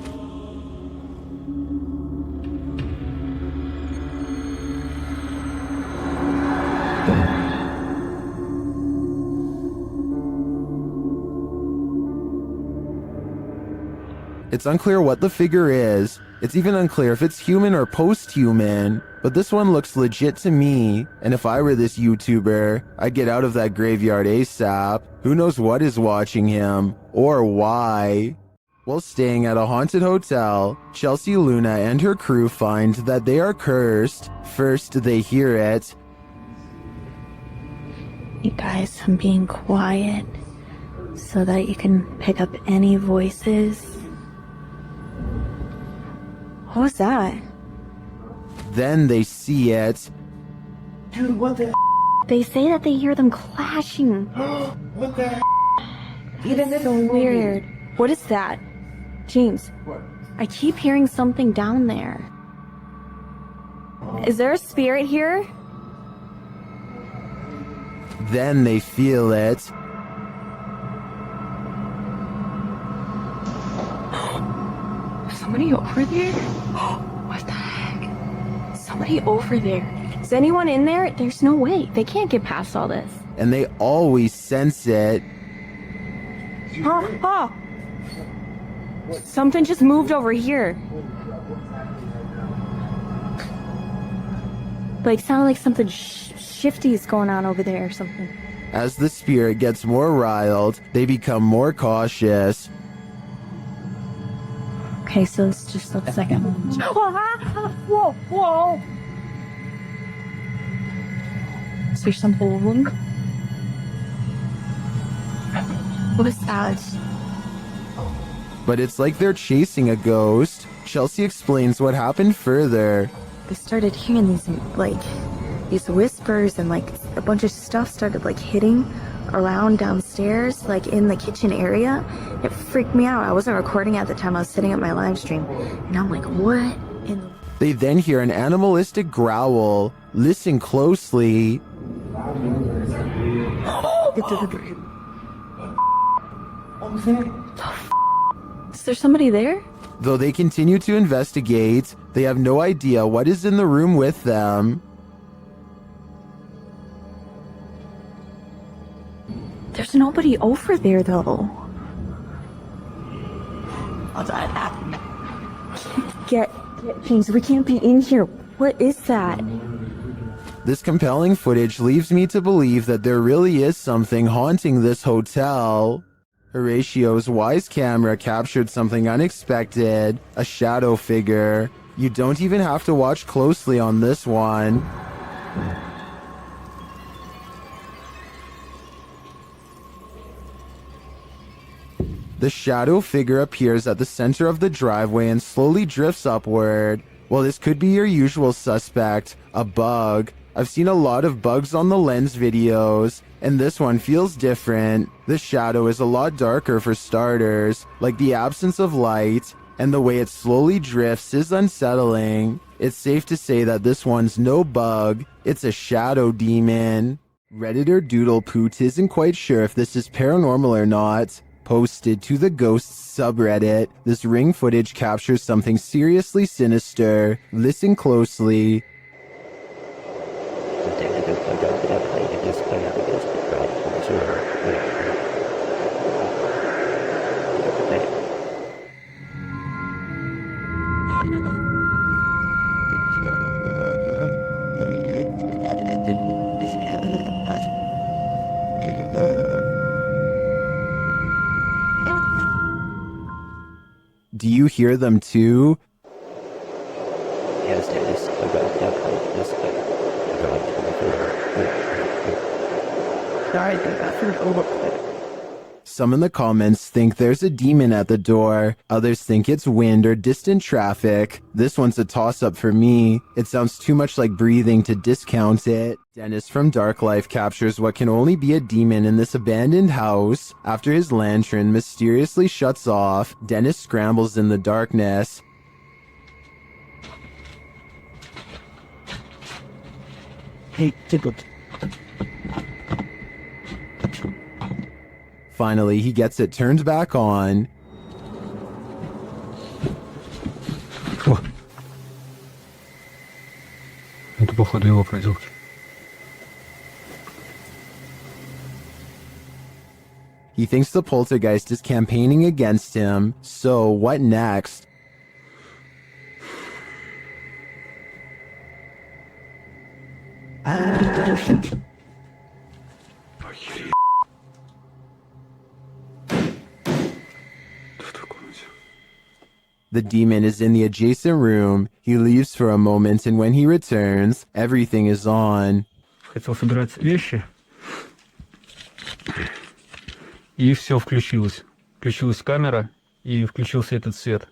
S1: It's unclear what the figure is. It's even unclear if it's human or post-human, but this one looks legit to me, and if I were this YouTuber, I'd get out of that graveyard ASAP. Who knows what is watching him, or why? While staying at a haunted hotel, Chelsea Luna and her crew find that they are cursed. First, they hear it.
S15: You guys, I'm being quiet so that you can pick up any voices. What was that?
S1: Then they see it.
S15: Dude, what the? They say that they hear them clashing.
S12: What the?
S15: Even this is weird. What is that? James,
S12: What?
S15: I keep hearing something down there. Is there a spirit here?
S1: Then they feel it.
S15: Somebody over there? What the heck? Somebody over there. Is anyone in there? There's no way. They can't get past all this.
S1: And they always sense it.
S15: Oh! Something just moved over here. Like, sounded like something shifty is going on over there or something.
S1: As the spirit gets more riled, they become more cautious.
S15: Okay, so it's just a second. Whoa, whoa! Is there something? What is that?
S1: But it's like they're chasing a ghost. Chelsea explains what happened further.
S15: I started hearing these whispers, and like a bunch of stuff started like hitting around downstairs, like in the kitchen area. It freaked me out. I wasn't recording at the time. I was sitting at my live stream, and I'm like, what in the...
S1: They then hear an animalistic growl. Listen closely.
S15: Is there somebody there?
S1: Though they continue to investigate, they have no idea what is in the room with them.
S15: There's nobody over there, though. Get things. We can't be in here. What is that?
S1: This compelling footage leaves me to believe that there really is something haunting this hotel. Horatio's wise camera captured something unexpected, a shadow figure. You don't even have to watch closely on this one. The shadow figure appears at the center of the driveway and slowly drifts upward. Well, this could be your usual suspect, a bug. I've seen a lot of bugs on the Lens videos, and this one feels different. The shadow is a lot darker for starters, like the absence of light, and the way it slowly drifts is unsettling. It's safe to say that this one's no bug, it's a shadow demon. Redditor Doodlepoot isn't quite sure if this is paranormal or not. Posted to the Ghosts subreddit, this ring footage captures something seriously sinister. Listen closely. Do you hear them too?
S2: Yes, Dennis. Sorry, the bathroom overflowed.
S1: Some in the comments think there's a demon at the door. Others think it's wind or distant traffic. This one's a toss-up for me. It sounds too much like breathing to discount it. Dennis from Dark Life captures what can only be a demon in this abandoned house. After his lantern mysteriously shuts off, Dennis scrambles in the darkness.
S2: Hey, tickled.
S1: Finally, he gets it turned back on.
S3: Это, походу, его проделки.
S1: He thinks the poltergeist is campaigning against him. So, what next? The demon is in the adjacent room. He leaves for a moment, and when he returns, everything is on.
S3: Хотел собирать вещи. И все включилось. Включилась камера, и включился этот свет.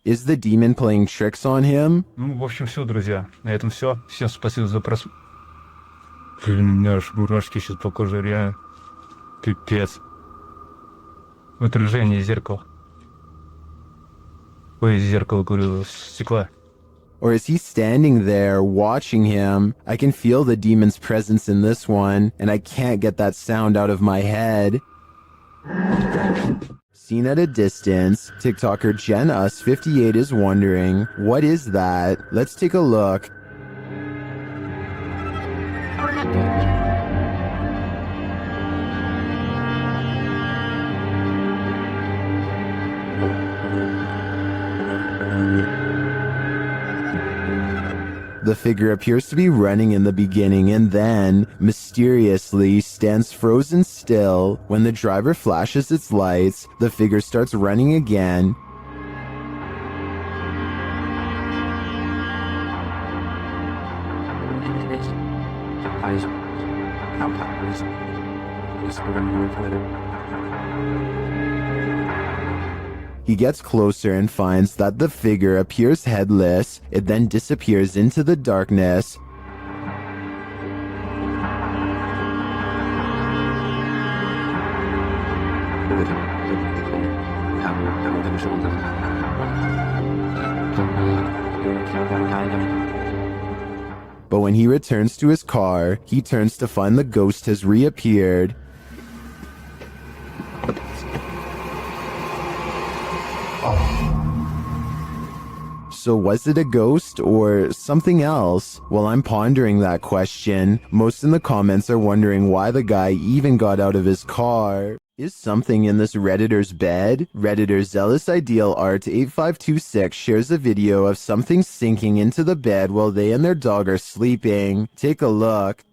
S1: Is the demon playing tricks on him?
S3: Ну, в общем, все, друзья. На этом все. Всем спасибо за просмотр. Блин, у меня аж мурашки сейчас по коже, реально. Пипец. В отражении зеркала. Ой, зеркало, говорю, стекла.
S1: Or is he standing there watching him? I can feel the demon's presence in this one, and I can't get that sound out of my head. Seen at a distance, TikToker Jen Us58 is wondering, what is that? Let's take a look. The figure appears to be running in the beginning and then, mysteriously, stands frozen still. When the driver flashes its lights, the figure starts running again. He gets closer and finds that the figure appears headless. It then disappears into the darkness. But when he returns to his car, he turns to find the ghost has reappeared. So was it a ghost or something else? Well, I'm pondering that question. Most in the comments are wondering why the guy even got out of his car. Is something in this Redditor's bed? Redditor Zealous Ideal Art 8526 shares a video of something sinking into the bed while they and their dog are sleeping. Take a look.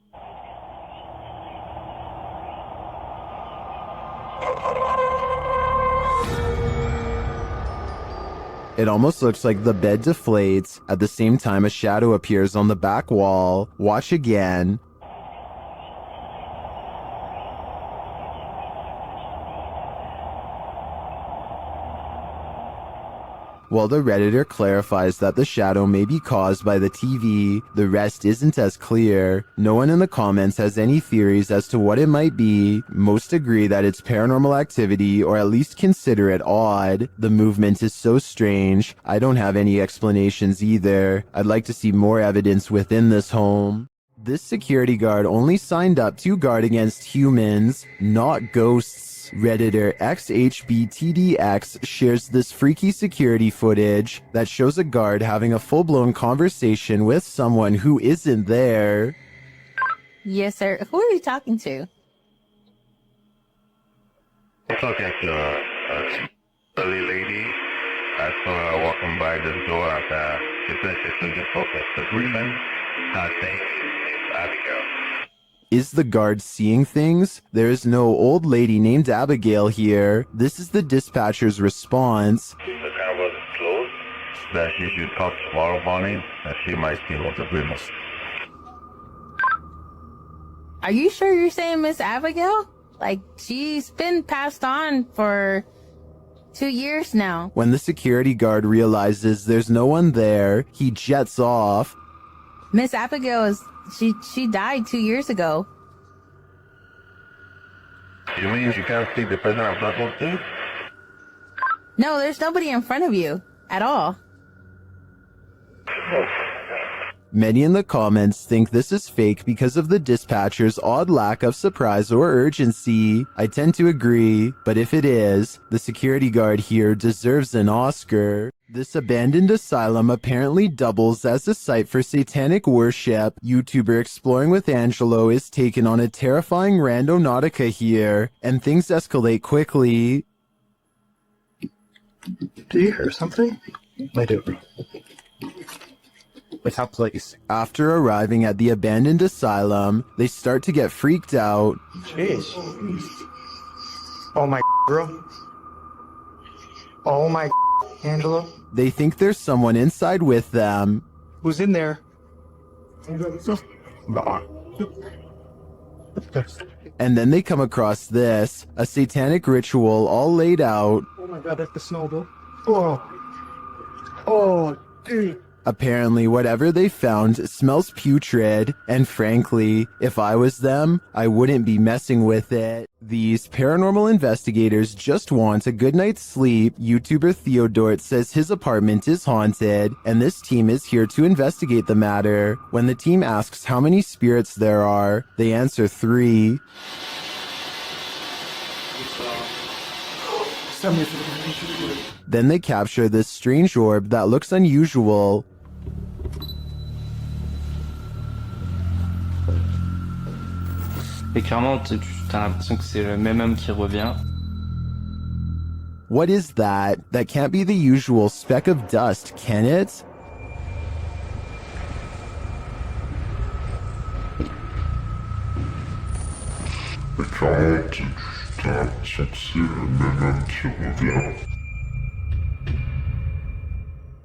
S1: It almost looks like the bed deflates. At the same time, a shadow appears on the back wall. Watch again. While the Redditor clarifies that the shadow may be caused by the TV, the rest isn't as clear. No one in the comments has any theories as to what it might be. Most agree that it's paranormal activity, or at least consider it odd. The movement is so strange. I don't have any explanations either. I'd like to see more evidence within this home. This security guard only signed up to guard against humans, not ghosts. Redditor XHBTDX shares this freaky security footage that shows a guard having a full-blown conversation with someone who isn't there.
S16: Yes, sir. Who are you talking to?
S17: I'm talking to a silly lady. I saw her walking by this door. It's a woman. Thanks, Abigail.
S1: Is the guard seeing things? There is no old lady named Abigail here. This is the dispatcher's response.
S17: The that you should talk tomorrow morning and she might see what the witness.
S16: Are you sure you're saying Miss Abigail? Like, she's been passed on for 2 years now.
S1: When the security guard realizes there's no one there, he jets off.
S16: Miss Abigail she died 2 years ago.
S17: You mean you can't see the person I'm talking to?
S16: No, there's nobody in front of you at all.
S1: Many in the comments think this is fake because of the dispatcher's odd lack of surprise or urgency. I tend to agree, but if it is, the security guard here deserves an Oscar. This abandoned asylum apparently doubles as a site for satanic worship. YouTuber Exploring with Angelo is taken on a terrifying randonautica here, and things escalate quickly.
S6: Do you hear something? I do. Without place.
S1: After arriving at the abandoned asylum, they start to get freaked out.
S12: Jeez. Oh my bro. Oh my Angelo.
S1: They think there's someone inside with them.
S12: Who's in there?
S1: And then they come across this, a satanic ritual all laid out.
S12: Oh my god, that's the snowball. Oh. Oh, dude.
S1: Apparently, whatever they found smells putrid, and frankly, if I was them, I wouldn't be messing with it. These paranormal investigators just want a good night's sleep. YouTuber Theodort says his apartment is haunted, and this team is here to investigate the matter. When the team asks how many spirits there are, they answer 3. Then they capture this strange orb that looks unusual.
S4: Et clairement, t'as l'impression que c'est le même homme qui revient.
S1: What is that? That can't be the usual speck of dust, can it?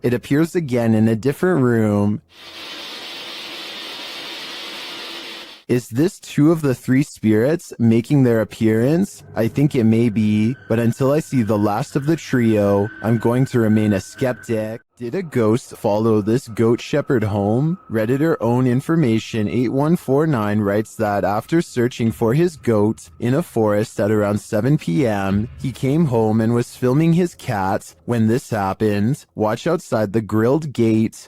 S1: It appears again in a different room. Is this 2 of the 3 spirits making their appearance? I think it may be, but until I see the last of the trio, I'm going to remain a skeptic. Did a ghost follow this goat shepherd home? Redditor Own Information 8149 writes that after searching for his goat in a forest at around 7 p.m., he came home and was filming his cat when this happened. Watch outside the grilled gate.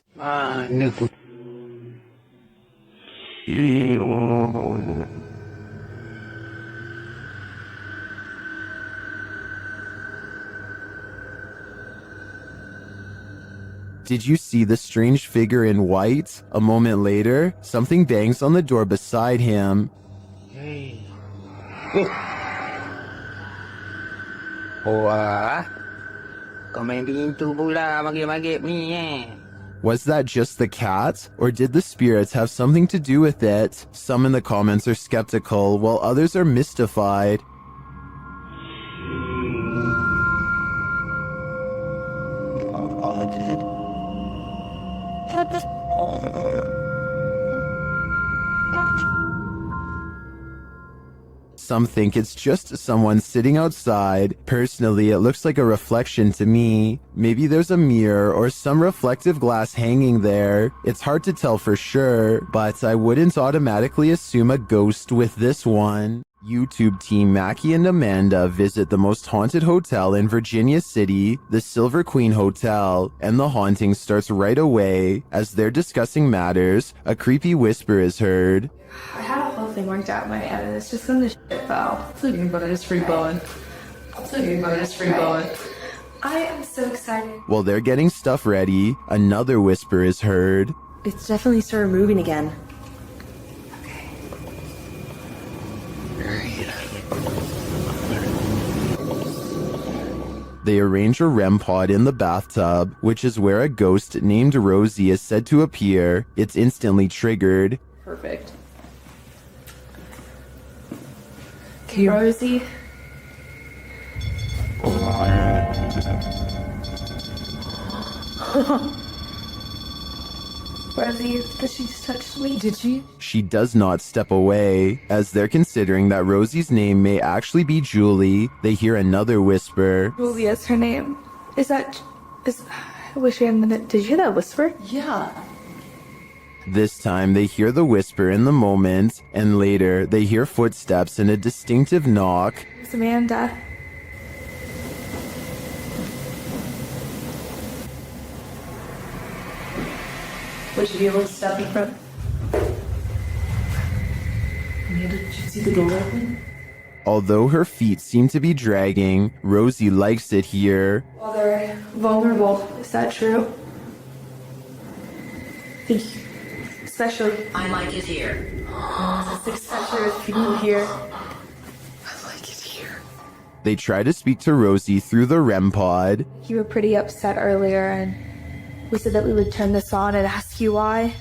S1: Did you see the strange figure in white? A moment later, something bangs on the door beside him. Was that just the cat? Or did the spirits have something to do with it? Some in the comments are skeptical, while others are mystified. Some think it's just someone sitting outside. Personally, it looks like a reflection to me. Maybe there's a mirror or some reflective glass hanging there. It's hard to tell for sure, but I wouldn't automatically assume a ghost with this one. YouTube team Mackie and Amanda visit the most haunted hotel in Virginia City, the Silver Queen Hotel, and the haunting starts right away. As they're discussing matters, a creepy whisper is heard.
S13: I had a whole thing worked out in my head, and it's just when the shit fell. It's okay, but it's free blowing. It's okay, but it's free blowing. I am so excited.
S1: While they're getting stuff ready, another whisper is heard.
S15: It's definitely started moving again.
S1: They arrange a REM pod in the bathtub, which is where a ghost named Rosie is said to appear. It's instantly triggered.
S13: Perfect. Okay, Rosie.
S15: Rosie, she just touched me. Did she?
S1: She does not step away. As they're considering that Rosie's name may actually be Julie, they hear another whisper.
S15: Julia's her name. I wish we hadn't. Did you hear that whisper?
S21: Yeah.
S1: This time they hear the whisper in the moment, and later they hear footsteps and a distinctive knock.
S15: It's Amanda.
S11: Would you be able to step in front? Amanda, did you see the door open?
S1: Although her feet seem to be dragging, Rosie likes it here.
S15: Well, they're vulnerable. Is that true? Especially.
S11: I like it here.
S15: Especially with people here.
S1: They try to speak to Rosie through the REM pod.
S15: You were pretty upset earlier, and we said that we would turn this on and ask you why.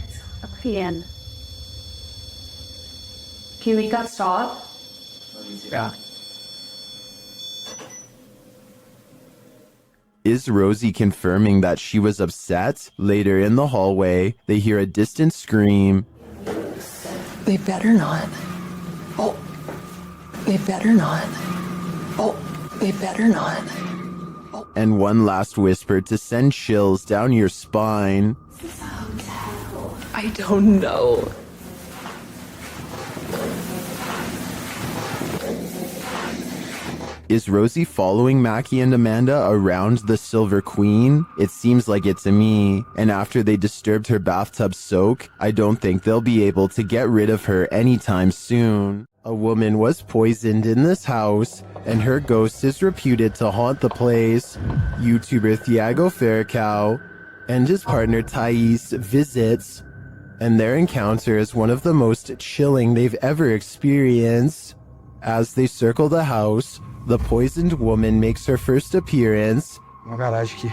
S5: Ian. Can you make that stop?
S19: Yeah.
S1: Is Rosie confirming that she was upset? Later in the hallway, they hear a distant scream.
S21: They better not. Oh. They better not. Oh. They better not.
S1: And one last whisper to send chills down your spine.
S21: I don't know.
S1: Is Rosie following Mackie and Amanda around the Silver Queen? It seems like it to me. And after they disturbed her bathtub soak, I don't think they'll be able to get rid of her anytime soon. A woman was poisoned in this house, and her ghost is reputed to haunt the place. YouTuber Thiago Ferracao and his partner Thais visits, and their encounter is one of the most chilling they've ever experienced. As they circle the house, the poisoned woman makes her first appearance.
S12: Uma garagem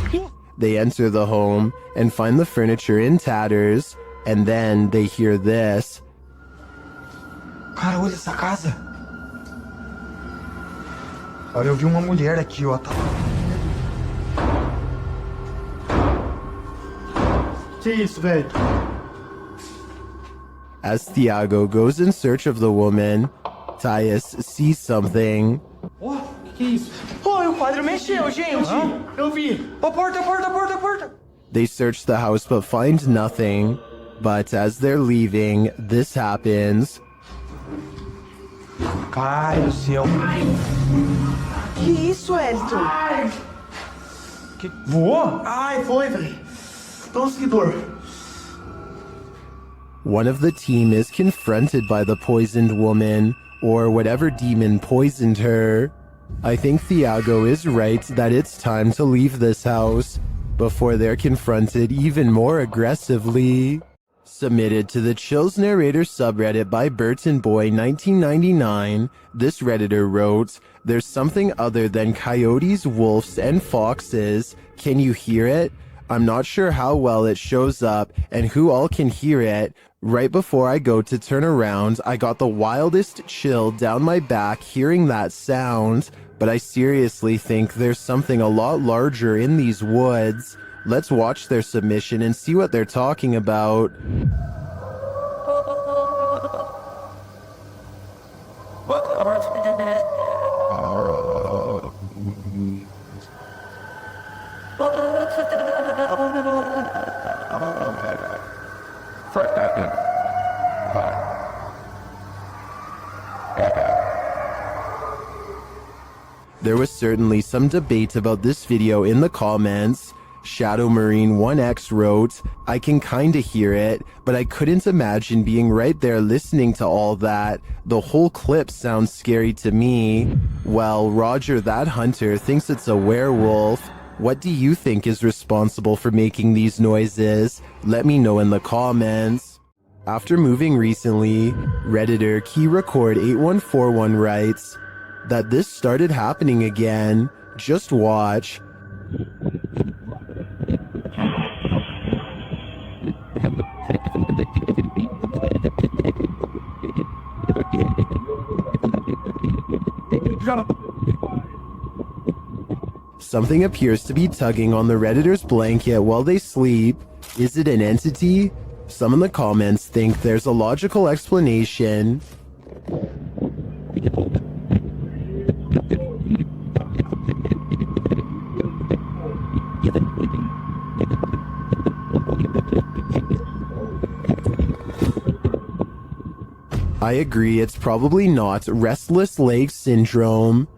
S12: aqui.
S1: They enter the home and find the furniture in tatters, and then they hear this.
S12: Cara, olha essa casa. Olha, eu vi uma mulher aqui, ó. Que isso, velho?
S1: As Thiago goes in search of the woman, Thais sees something.
S12: Ó, que é isso? Ó, o quadro mexeu, gente. Eu vi. Ó, porta.
S1: They search the house but find nothing. But as they're leaving, this happens.
S12: Ai, do céu. Que isso, Elton? Ai. Que... Voou? Ai, foi, velho. Tô seguidor.
S1: One of the team is confronted by the poisoned woman, or whatever demon poisoned her. I think Thiago is right that it's time to leave this house before they're confronted even more aggressively. Submitted to the Chills Narrator subreddit by Burton Boy 1999, this Redditor wrote, "There's something other than coyotes, wolves, and foxes. Can you hear it? I'm not sure how well it shows up and who all can hear it. Right before I go to turn around, I got the wildest chill down my back hearing that sound, but I seriously think there's something a lot larger in these woods." Let's watch their submission and see what they're talking about. There was certainly some debate about this video in the comments. Shadow Marine 1X wrote, "I can kinda hear it, but I couldn't imagine being right there listening to all that. The whole clip sounds scary to me." Well, Roger That Hunter thinks it's a werewolf. What do you think is responsible for making these noises? Let me know in the comments. After moving recently, Redditor KeyRecord8141 writes that this started happening again. Just watch. Something appears to be tugging on the Redditor's blanket while they sleep. Is it an entity? Some in the comments think there's a logical explanation. I agree, it's probably not restless leg syndrome.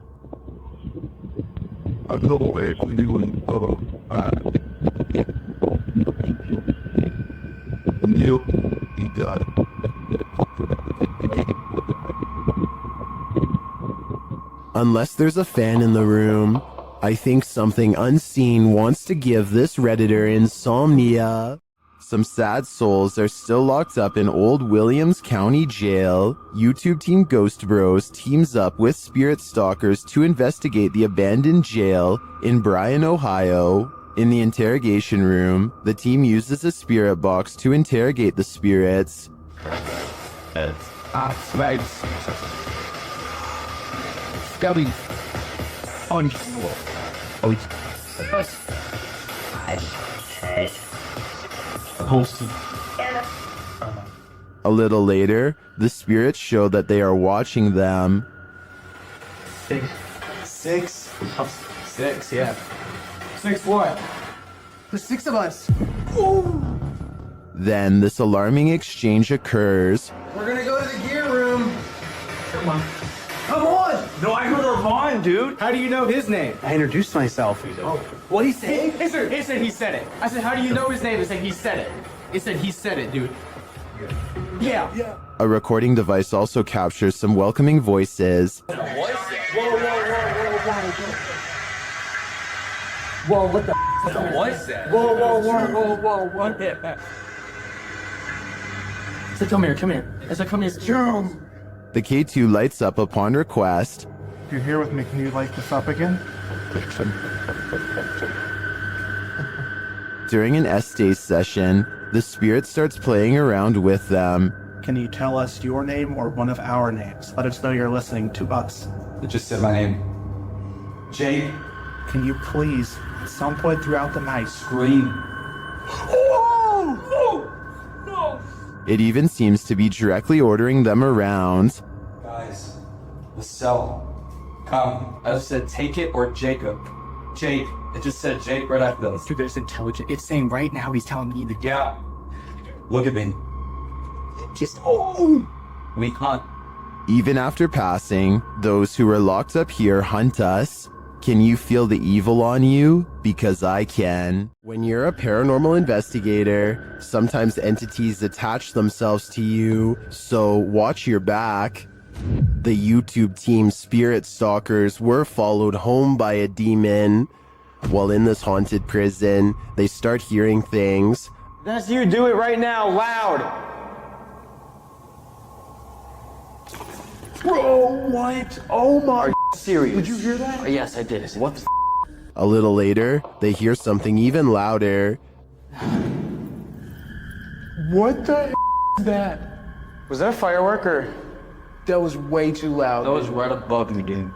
S1: Unless there's a fan in the room, I think something unseen wants to give this Redditor insomnia. Some sad souls are still locked up in Old Williams County Jail. YouTube team Ghost Bros teams up with spirit stalkers to investigate the abandoned jail in Bryan, Ohio. In the interrogation room, the team uses a spirit box to interrogate the spirits. A little later, the spirits show that they are watching them.
S12: Six, yeah. 6 what? There's 6 of us. Ooh.
S1: Then this alarming exchange occurs.
S12: We're gonna go to the gear room. Come on. Come on! No, I heard Armand, dude. How do you know his name? I introduced myself. Oh, what he said? He said he said it. I said, how do you know his name? He said he said it. He said he said it, dude. Yeah.
S1: A recording device also captures some welcoming voices.
S12: What what the was that? Whoa, what hit that? I said, come here. I said, come here. Jump.
S1: The K2 lights up upon request.
S10: If you're here with me, can you light this up again?
S1: During an Estes session, the spirit starts playing around with them.
S10: Can you tell us your name or one of our names? Let us know you're listening to us.
S22: It just said my name. Jake.
S10: Can you please, at some point throughout the night,
S22: Scream.
S12: Oh! No!
S1: It even seems to be directly ordering them around.
S22: Guys, the cell. Come. I just said take it or Jacob. Jake. It just said Jake right after this.
S12: Dude, there's intelligent. It's saying right now he's telling me the
S22: Yeah. Look at me.
S12: just
S22: We hunt.
S1: Even after passing, those who are locked up here hunt us. Can you feel the evil on you? Because I can. When you're a paranormal investigator, sometimes entities attach themselves to you, so watch your back. The YouTube team Spirit Stalkers were followed home by a demon. While in this haunted prison, they start hearing things.
S12: That's you. Do it right now, loud. Bro, what? Oh my. Are you serious? Did you hear that? Yes, I did. I said, what the
S1: A little later, they hear something even louder.
S12: What the is that? Was that a firework or? That was way too loud.
S22: That was right above me, dude.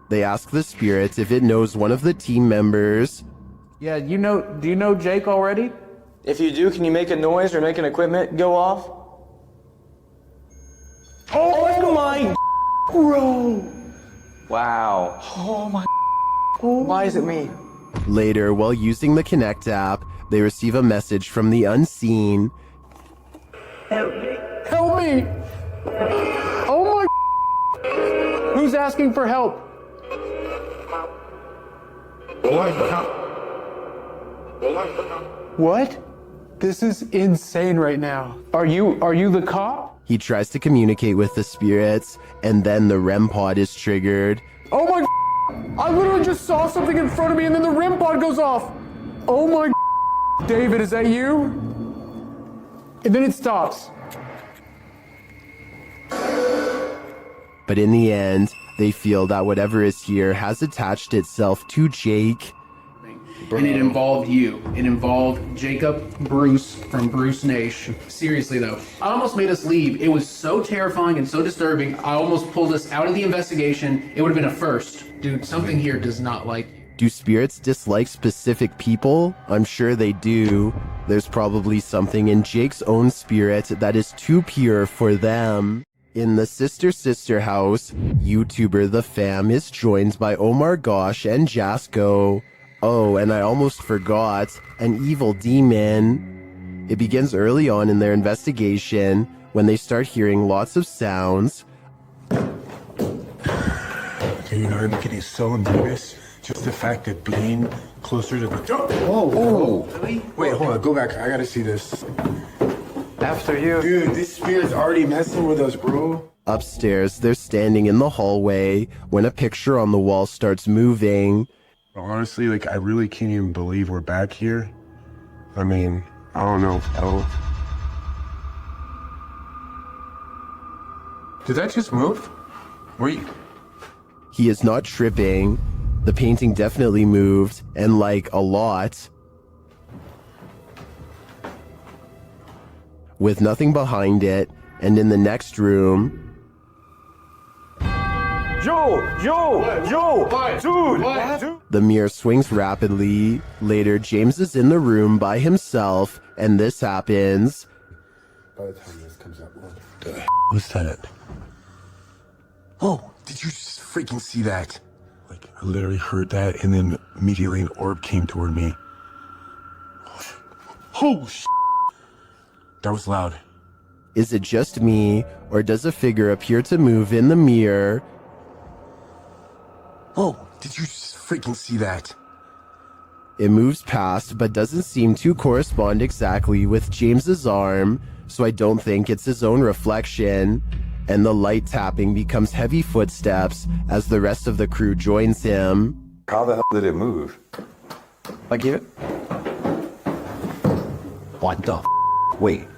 S1: They ask the spirit if it knows one of the team members.
S12: Yeah, do you know Jake already? If you do, can you make a noise or make an equipment go off? Oh my bro. Wow. Oh my. Why is it me?
S1: Later, while using the Connect app, they receive a message from the unseen.
S12: Help me! Oh my. Who's asking for help? What? This is insane right now. Are you the cop?
S1: He tries to communicate with the spirits, and then the REM pod is triggered.
S12: Oh my. I literally just saw something in front of me and then the REM pod goes off. Oh my. David, is that you? And then it stops.
S1: But in the end, they feel that whatever is here has attached itself to Jake.
S12: And it involved you. It involved Jacob Bruce from Bruce Nation. Seriously though, I almost made us leave. It was so terrifying and so disturbing. I almost pulled us out of the investigation. It would have been a first. Dude, something here does not like you.
S1: Do spirits dislike specific people? I'm sure they do. There's probably something in Jake's own spirit that is too pure for them. In the Sister house, YouTuber The Fam is joined by Omar Gosh and Jasko. Oh, and I almost forgot, an evil demon. It begins early on in their investigation when they start hearing lots of sounds.
S6: Okay, you know, I'm getting so nervous. Just the fact of being closer to the...
S12: Oh, really?
S6: Wait, hold on, go back. I gotta see this.
S12: After you.
S6: Dude, this spirit's already messing with us, bro.
S1: Upstairs, they're standing in the hallway when a picture on the wall starts moving.
S6: Honestly, like, I really can't even believe we're back here. I mean, I don't know. Did that just move? Were you...
S1: He is not tripping. The painting definitely moved, and like a lot. With nothing behind it, and in the next room...
S6: Dude!
S1: The mirror swings rapidly. Later, James is in the room by himself, and this happens.
S6: By the time this comes up, what the was that? Oh, did you just freaking see that? Like, I literally heard that, and then immediately an orb came toward me. Oh, that was loud.
S1: Is it just me, or does a figure appear to move in the mirror?
S6: Oh, did you just freaking see that?
S1: It moves past, but doesn't seem to correspond exactly with James's arm, so I don't think it's his own reflection. And the light tapping becomes heavy footsteps as the rest of the crew joins him.
S8: How the hell did it move?
S12: I give it.
S8: What the f? Wait.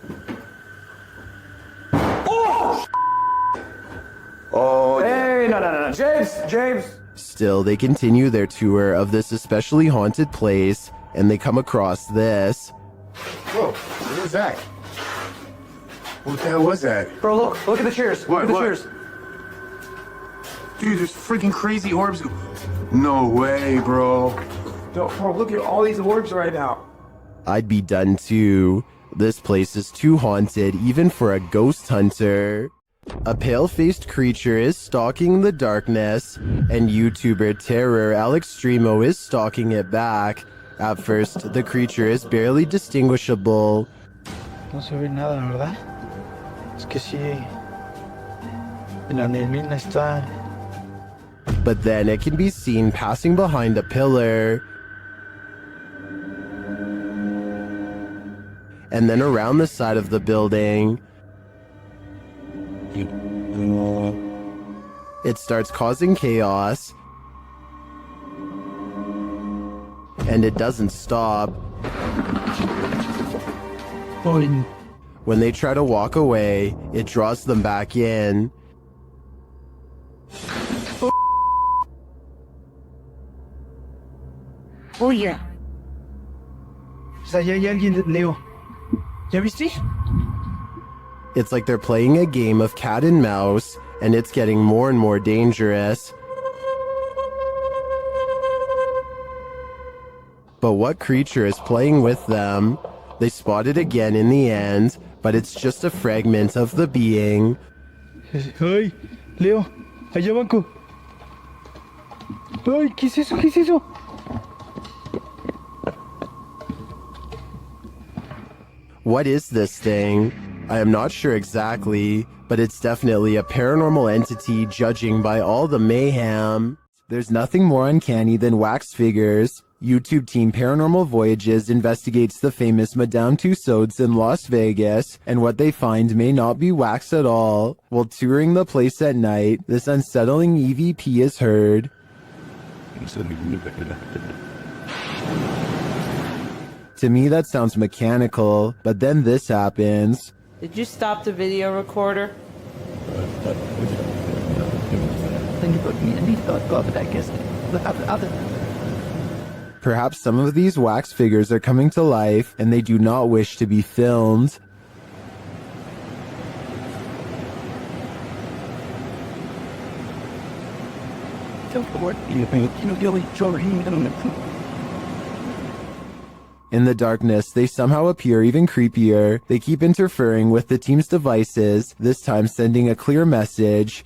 S8: Oh!
S12: Hey, no. James!
S1: Still, they continue their tour of this especially haunted place, and they come across this.
S6: Whoa, what was that? What the hell was that?
S12: Bro, look at the chairs.
S6: What?
S12: Look at the chairs.
S6: Dude, there's freaking crazy orbs. No way, bro.
S12: Bro, look at all these orbs right now.
S1: I'd be done too. This place is too haunted even for a ghost hunter. A pale-faced creature is stalking the darkness, and YouTuber Terror Alextremo is stalking it back. At first, the creature is barely distinguishable.
S2: No se ve nada, ¿verdad? Es que sí. La neblina está.
S1: But then it can be seen passing behind a pillar. And then around the side of the building. It starts causing chaos. And it doesn't stop. When they try to walk away, it draws them back in.
S2: Oye. O sea, ya hay alguien, Leo. ¿Ya viste?
S1: It's like they're playing a game of cat and mouse, and it's getting more and more dangerous. But what creature is playing with them? They spot it again in the end, but it's just a fragment of the being.
S2: Ay, Leo, allá banco. Ay, ¿qué es eso? ¿Qué es eso?
S1: What is this thing? I am not sure exactly, but it's definitely a paranormal entity judging by all the mayhem. There's nothing more uncanny than wax figures. YouTube team Paranormal Voyages investigates the famous Madame Tussauds in Las Vegas, and what they find may not be wax at all. While touring the place at night, this unsettling EVP is heard. To me, that sounds mechanical, but then this happens.
S16: Did you stop the video recorder?
S1: Perhaps some of these wax figures are coming to life and they do not wish to be filmed. In the darkness, they somehow appear even creepier. They keep interfering with the team's devices, this time sending a clear message.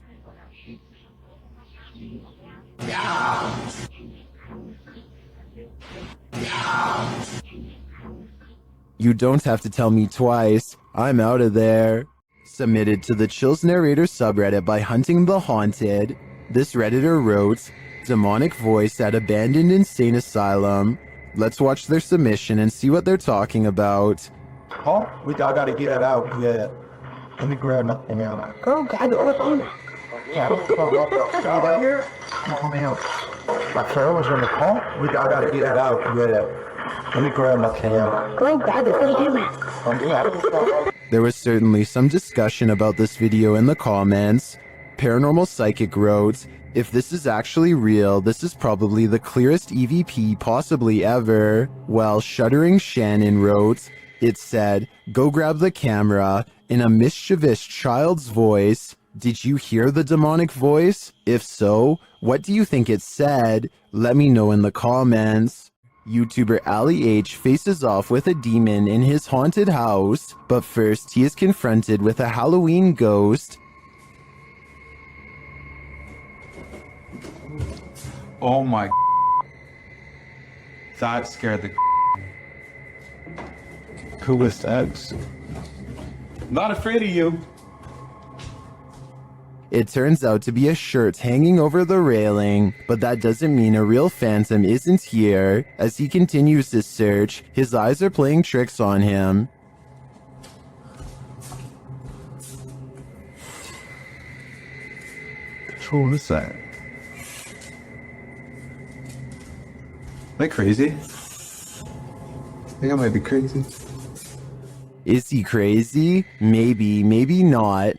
S1: You don't have to tell me twice. I'm out of there. Submitted to the Chills Narrator subreddit by Hunting the Haunted, this Redditor wrote, "Demonic voice at abandoned insane asylum." Let's watch their submission and see what they're talking about.
S6: Oh, I gotta get it out. Yeah. Let me grab nothing out. Oh, God, yeah, come out here. Come out. My phone was on the call. I gotta get it out. Yeah. Let me grab nothing out. Oh, God,
S1: There was certainly some discussion about this video in the comments. Paranormal Psychic wrote, "If this is actually real, this is probably the clearest EVP possibly ever." While Shuddering Shannon wrote, it said, "Go grab the camera," in a mischievous child's voice. Did you hear the demonic voice? If so, what do you think it said? Let me know in the comments. YouTuber Ali H faces off with a demon in his haunted house, but first he is confronted with a Halloween ghost.
S12: Oh my. That scared the
S6: coolest eggs.
S12: Not afraid of you.
S1: It turns out to be a shirt hanging over the railing, but that doesn't mean a real phantom isn't here. As he continues his search, his eyes are playing tricks on him.
S12: What is that? Am I crazy? I think I might be crazy.
S1: Is he crazy? Maybe, maybe not.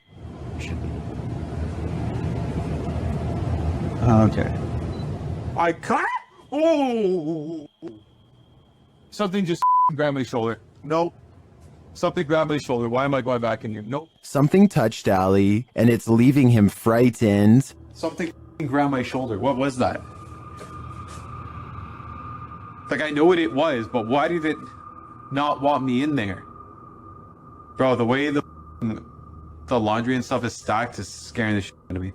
S12: Okay. I cut. Oh! Something just grabbed my shoulder. Nope. Something grabbed my shoulder. Why am I going back in here? Nope.
S1: Something touched Ali, and it's leaving him frightened.
S12: Something grabbed my shoulder. What was that? Like, I know what it was, but why did it not want me in there? Bro, the way the laundry and stuff is stacked is scaring the shit out of me.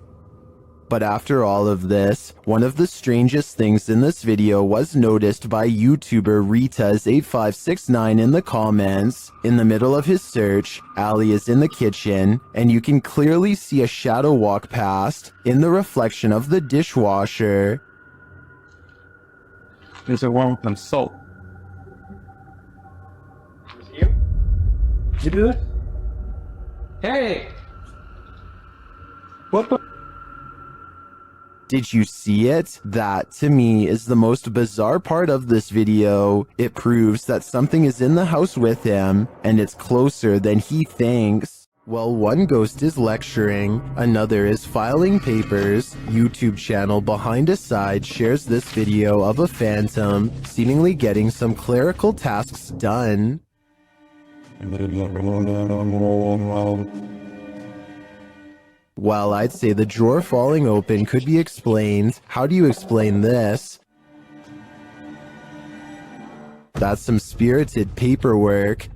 S1: But after all of this, one of the strangest things in this video was noticed by YouTuber Ritas8569 in the comments. In the middle of his search, Ali is in the kitchen, and you can clearly see a shadow walk past in the reflection of the dishwasher.
S12: There's a one with some salt.
S23: You do it? Hey!
S12: What the?
S1: Did you see it? That, to me, is the most bizarre part of this video. It proves that something is in the house with him, and it's closer than he thinks. While one ghost is lecturing, another is filing papers. YouTube channel Behind a Side shares this video of a phantom seemingly getting some clerical tasks done. While I'd say the drawer falling open could be explained, how do you explain this? That's some spirited paperwork.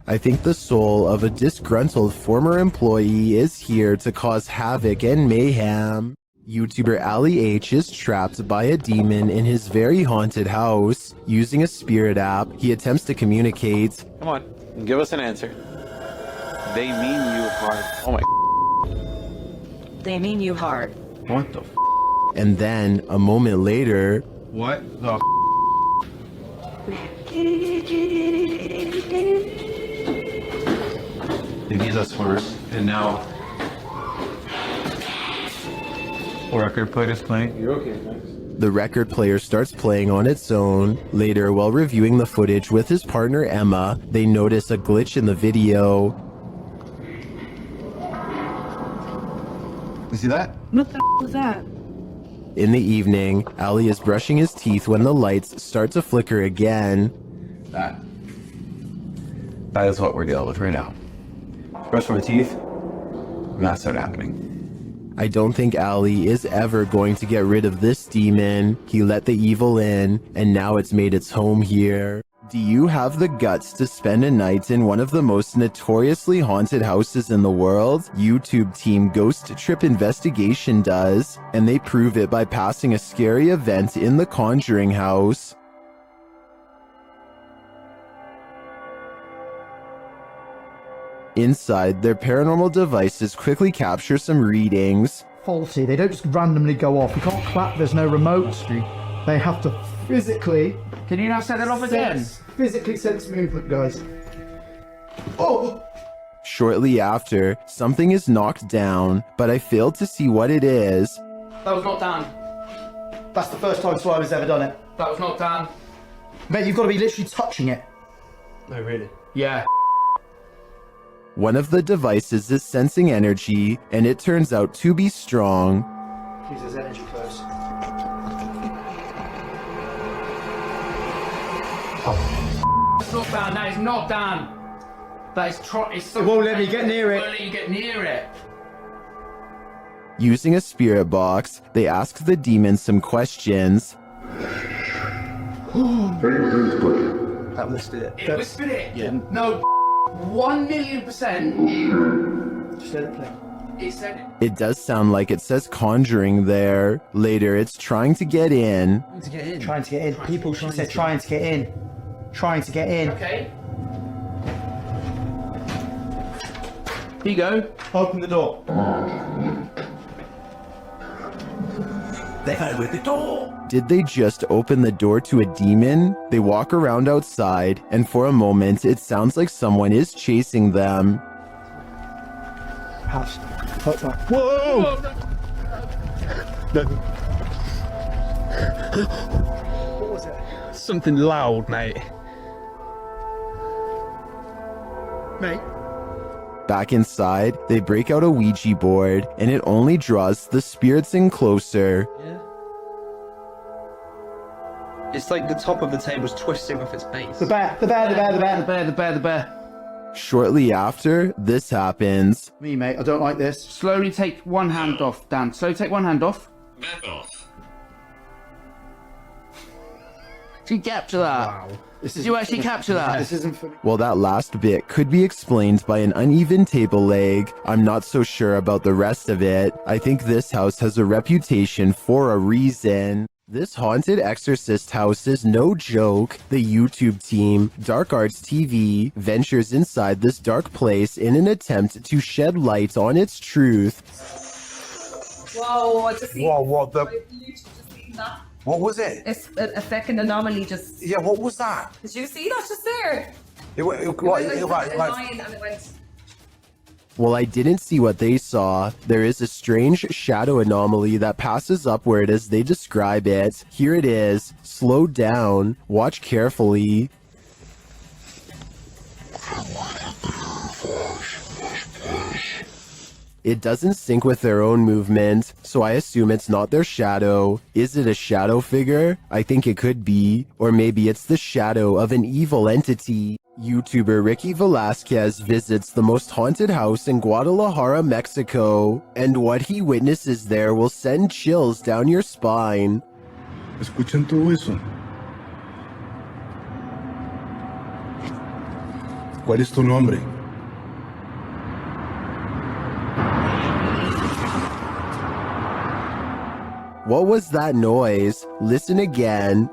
S1: I think the soul of a disgruntled former employee is here to cause havoc and mayhem. YouTuber Ali H is trapped by a demon in his very haunted house. Using a spirit app, he attempts to communicate.
S12: Come on, give us an answer. They mean you hard. Oh my.
S23: They mean you hard.
S12: What the?
S1: And then, a moment later,
S12: What the? They need us first, and now. Record player is playing. You're okay, thanks.
S1: The record player starts playing on its own. Later, while reviewing the footage with his partner Emma, they notice a glitch in the video.
S12: You see that?
S11: What the was that?
S1: In the evening, Ali is brushing his teeth when the lights start to flicker again.
S22: That is what we're dealing with right now. Brush my teeth, and that started happening.
S1: I don't think Ali is ever going to get rid of this demon. He let the evil in, and now it's made its home here. Do you have the guts to spend a night in one of the most notoriously haunted houses in the world? YouTube team Ghost Trip Investigation does, and they prove it by passing a scary event in the Conjuring house. Inside, their paranormal devices quickly capture some readings.
S7: Faulty, they don't just randomly go off. You can't clap, there's no remote. They have to physically...
S12: Can you now set it off again?
S7: Physically sense movement, guys. Oh!
S1: Shortly after, something is knocked down, but I failed to see what it is.
S12: That was not down.
S7: That's the first time Slimer's ever done it.
S12: That was not down.
S7: Mate, you've got to be literally touching it.
S12: No, really? Yeah.
S1: One of the devices is sensing energy, and it turns out to be strong.
S7: Please, there's energy close.
S12: It's not down. That is not down. That is
S7: It won't let me get near it.
S12: Won't let you get near it.
S1: Using a spirit box, they ask the demon some questions.
S7: That whispered it.
S12: It whispered it?
S7: Yeah.
S12: No, 1,000,000%.
S7: Just let it play.
S12: It said it.
S1: It does sound like it says Conjuring there. Later, it's trying to get in.
S7: Trying to get in. Trying to get in. People, she said trying to get in. Trying to get in.
S12: Okay. Here you go.
S7: Open the door.
S12: They opened the door.
S1: Did they just open the door to a demon? They walk around outside, and for a moment, it sounds like someone is chasing them.
S7: House. Whoa! What was it?
S3: Something loud, mate.
S7: Mate.
S1: Back inside, they break out a Ouija board, and it only draws the spirits in closer.
S4: Yeah. It's like the top of the table's twisting off its base.
S7: The bear.
S1: Shortly after, this happens.
S7: Me, mate, I don't like this.
S12: Slowly take one hand off, Dan. Slowly take one hand off.
S17: Back off.
S12: Did you capture that?
S7: Wow.
S12: Did you actually capture that?
S7: This isn't for me.
S1: Well, that last bit could be explained by an uneven table leg. I'm not so sure about the rest of it. I think this house has a reputation for a reason. This haunted exorcist house is no joke. The YouTube team, Dark Arts TV, ventures inside this dark place in an attempt to shed light on its truth.
S11: Whoa, I just seen.
S6: Whoa, what the?
S11: I literally just seen that.
S6: What was it?
S11: It's a second anomaly just.
S6: Yeah, what was that?
S11: Did you see that just there?
S6: It went
S11: It went like a line and it went.
S1: Well, I didn't see what they saw. There is a strange shadow anomaly that passes upward as they describe it. Here it is. Slow down. Watch carefully. It doesn't sync with their own movement, so I assume it's not their shadow. Is it a shadow figure? I think it could be. Or maybe it's the shadow of an evil entity. YouTuber Ricky Velasquez visits the most haunted house in Guadalajara, Mexico, and what he witnesses there will send chills down your spine.
S6: ¿Escuchan todo eso? ¿Cuál es tu nombre?
S1: What was that noise? Listen again.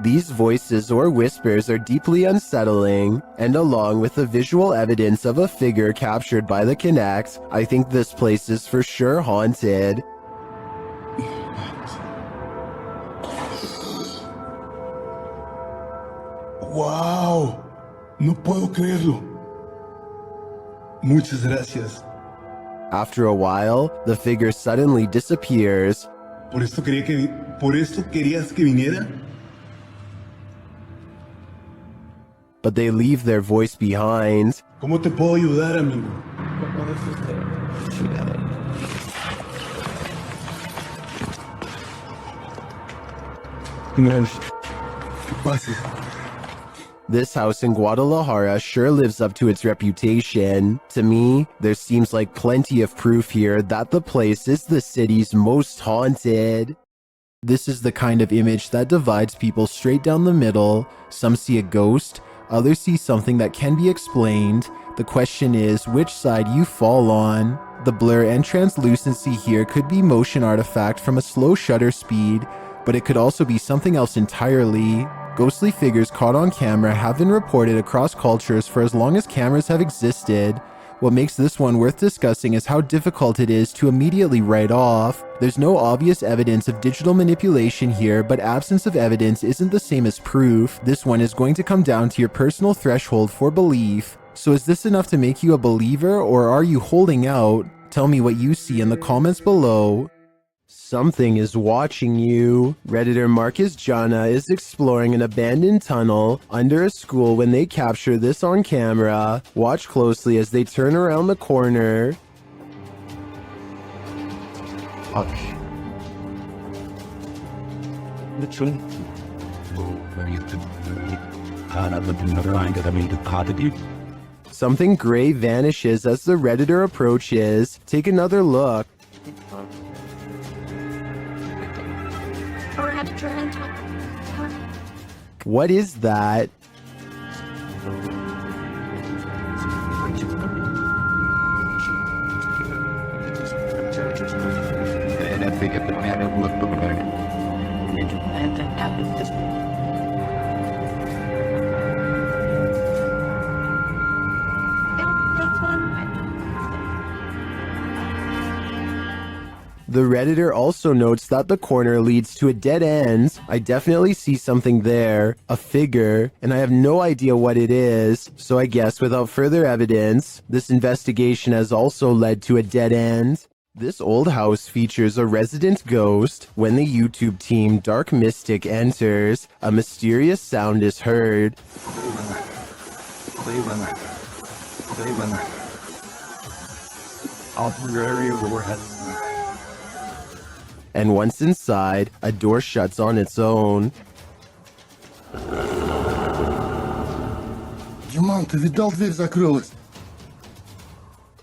S1: These voices or whispers are deeply unsettling, and along with the visual evidence of a figure captured by the Kinect, I think this place is for sure haunted.
S6: ¡Wow! No puedo creerlo. Muchas gracias.
S1: After a while, the figure suddenly disappears.
S6: ¿Por esto querías que viniera?
S1: But they leave their voice behind.
S6: ¿Cómo te puedo ayudar, amigo?
S1: This house in Guadalajara sure lives up to its reputation. To me, there seems like plenty of proof here that the place is the city's most haunted. This is the kind of image that divides people straight down the middle. Some see a ghost, others see something that can be explained. The question is which side you fall on. The blur and translucency here could be motion artifact from a slow shutter speed, but it could also be something else entirely. Ghostly figures caught on camera have been reported across cultures for as long as cameras have existed. What makes this one worth discussing is how difficult it is to immediately write off. There's no obvious evidence of digital manipulation here, but absence of evidence isn't the same as proof. This one is going to come down to your personal threshold for belief. So is this enough to make you a believer, or are you holding out? Tell me what you see in the comments below. Something is watching you. Redditor Marcus Jana is exploring an abandoned tunnel under a school when they capture this on camera. Watch closely as they turn around the corner. Something gray vanishes as the Redditor approaches. Take another look. What is that? The Redditor also notes that the corner leads to a dead end. I definitely see something there, a figure, and I have no idea what it is. So I guess without further evidence, this investigation has also led to a dead end. This old house features a resident ghost. When the YouTube team Dark Mystic enters, a mysterious sound is heard. And once inside, a door shuts on its own.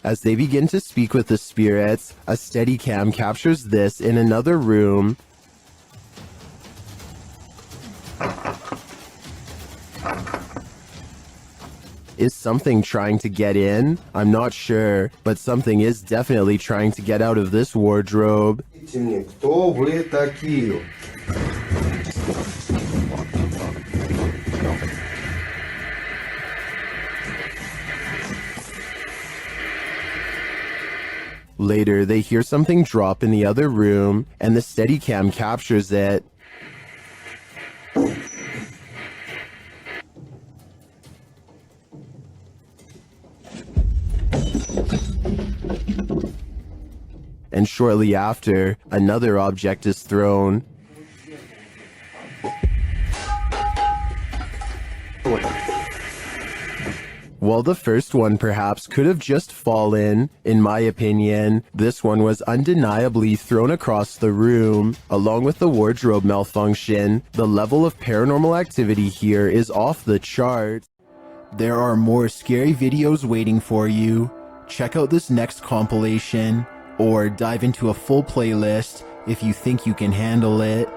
S1: As they begin to speak with the spirits, a Steadicam captures this in another room. Is something trying to get in? I'm not sure, but something is definitely trying to get out of this wardrobe.
S6: Кто вы такие?
S1: Later, they hear something drop in the other room, and the Steadicam captures it. And shortly after, another object is thrown. While the first one perhaps could have just fallen, in my opinion, this one was undeniably thrown across the room. Along with the wardrobe malfunction, the level of paranormal activity here is off the chart. There are more scary videos waiting for you. Check out this next compilation, or dive into a full playlist if you think you can handle it.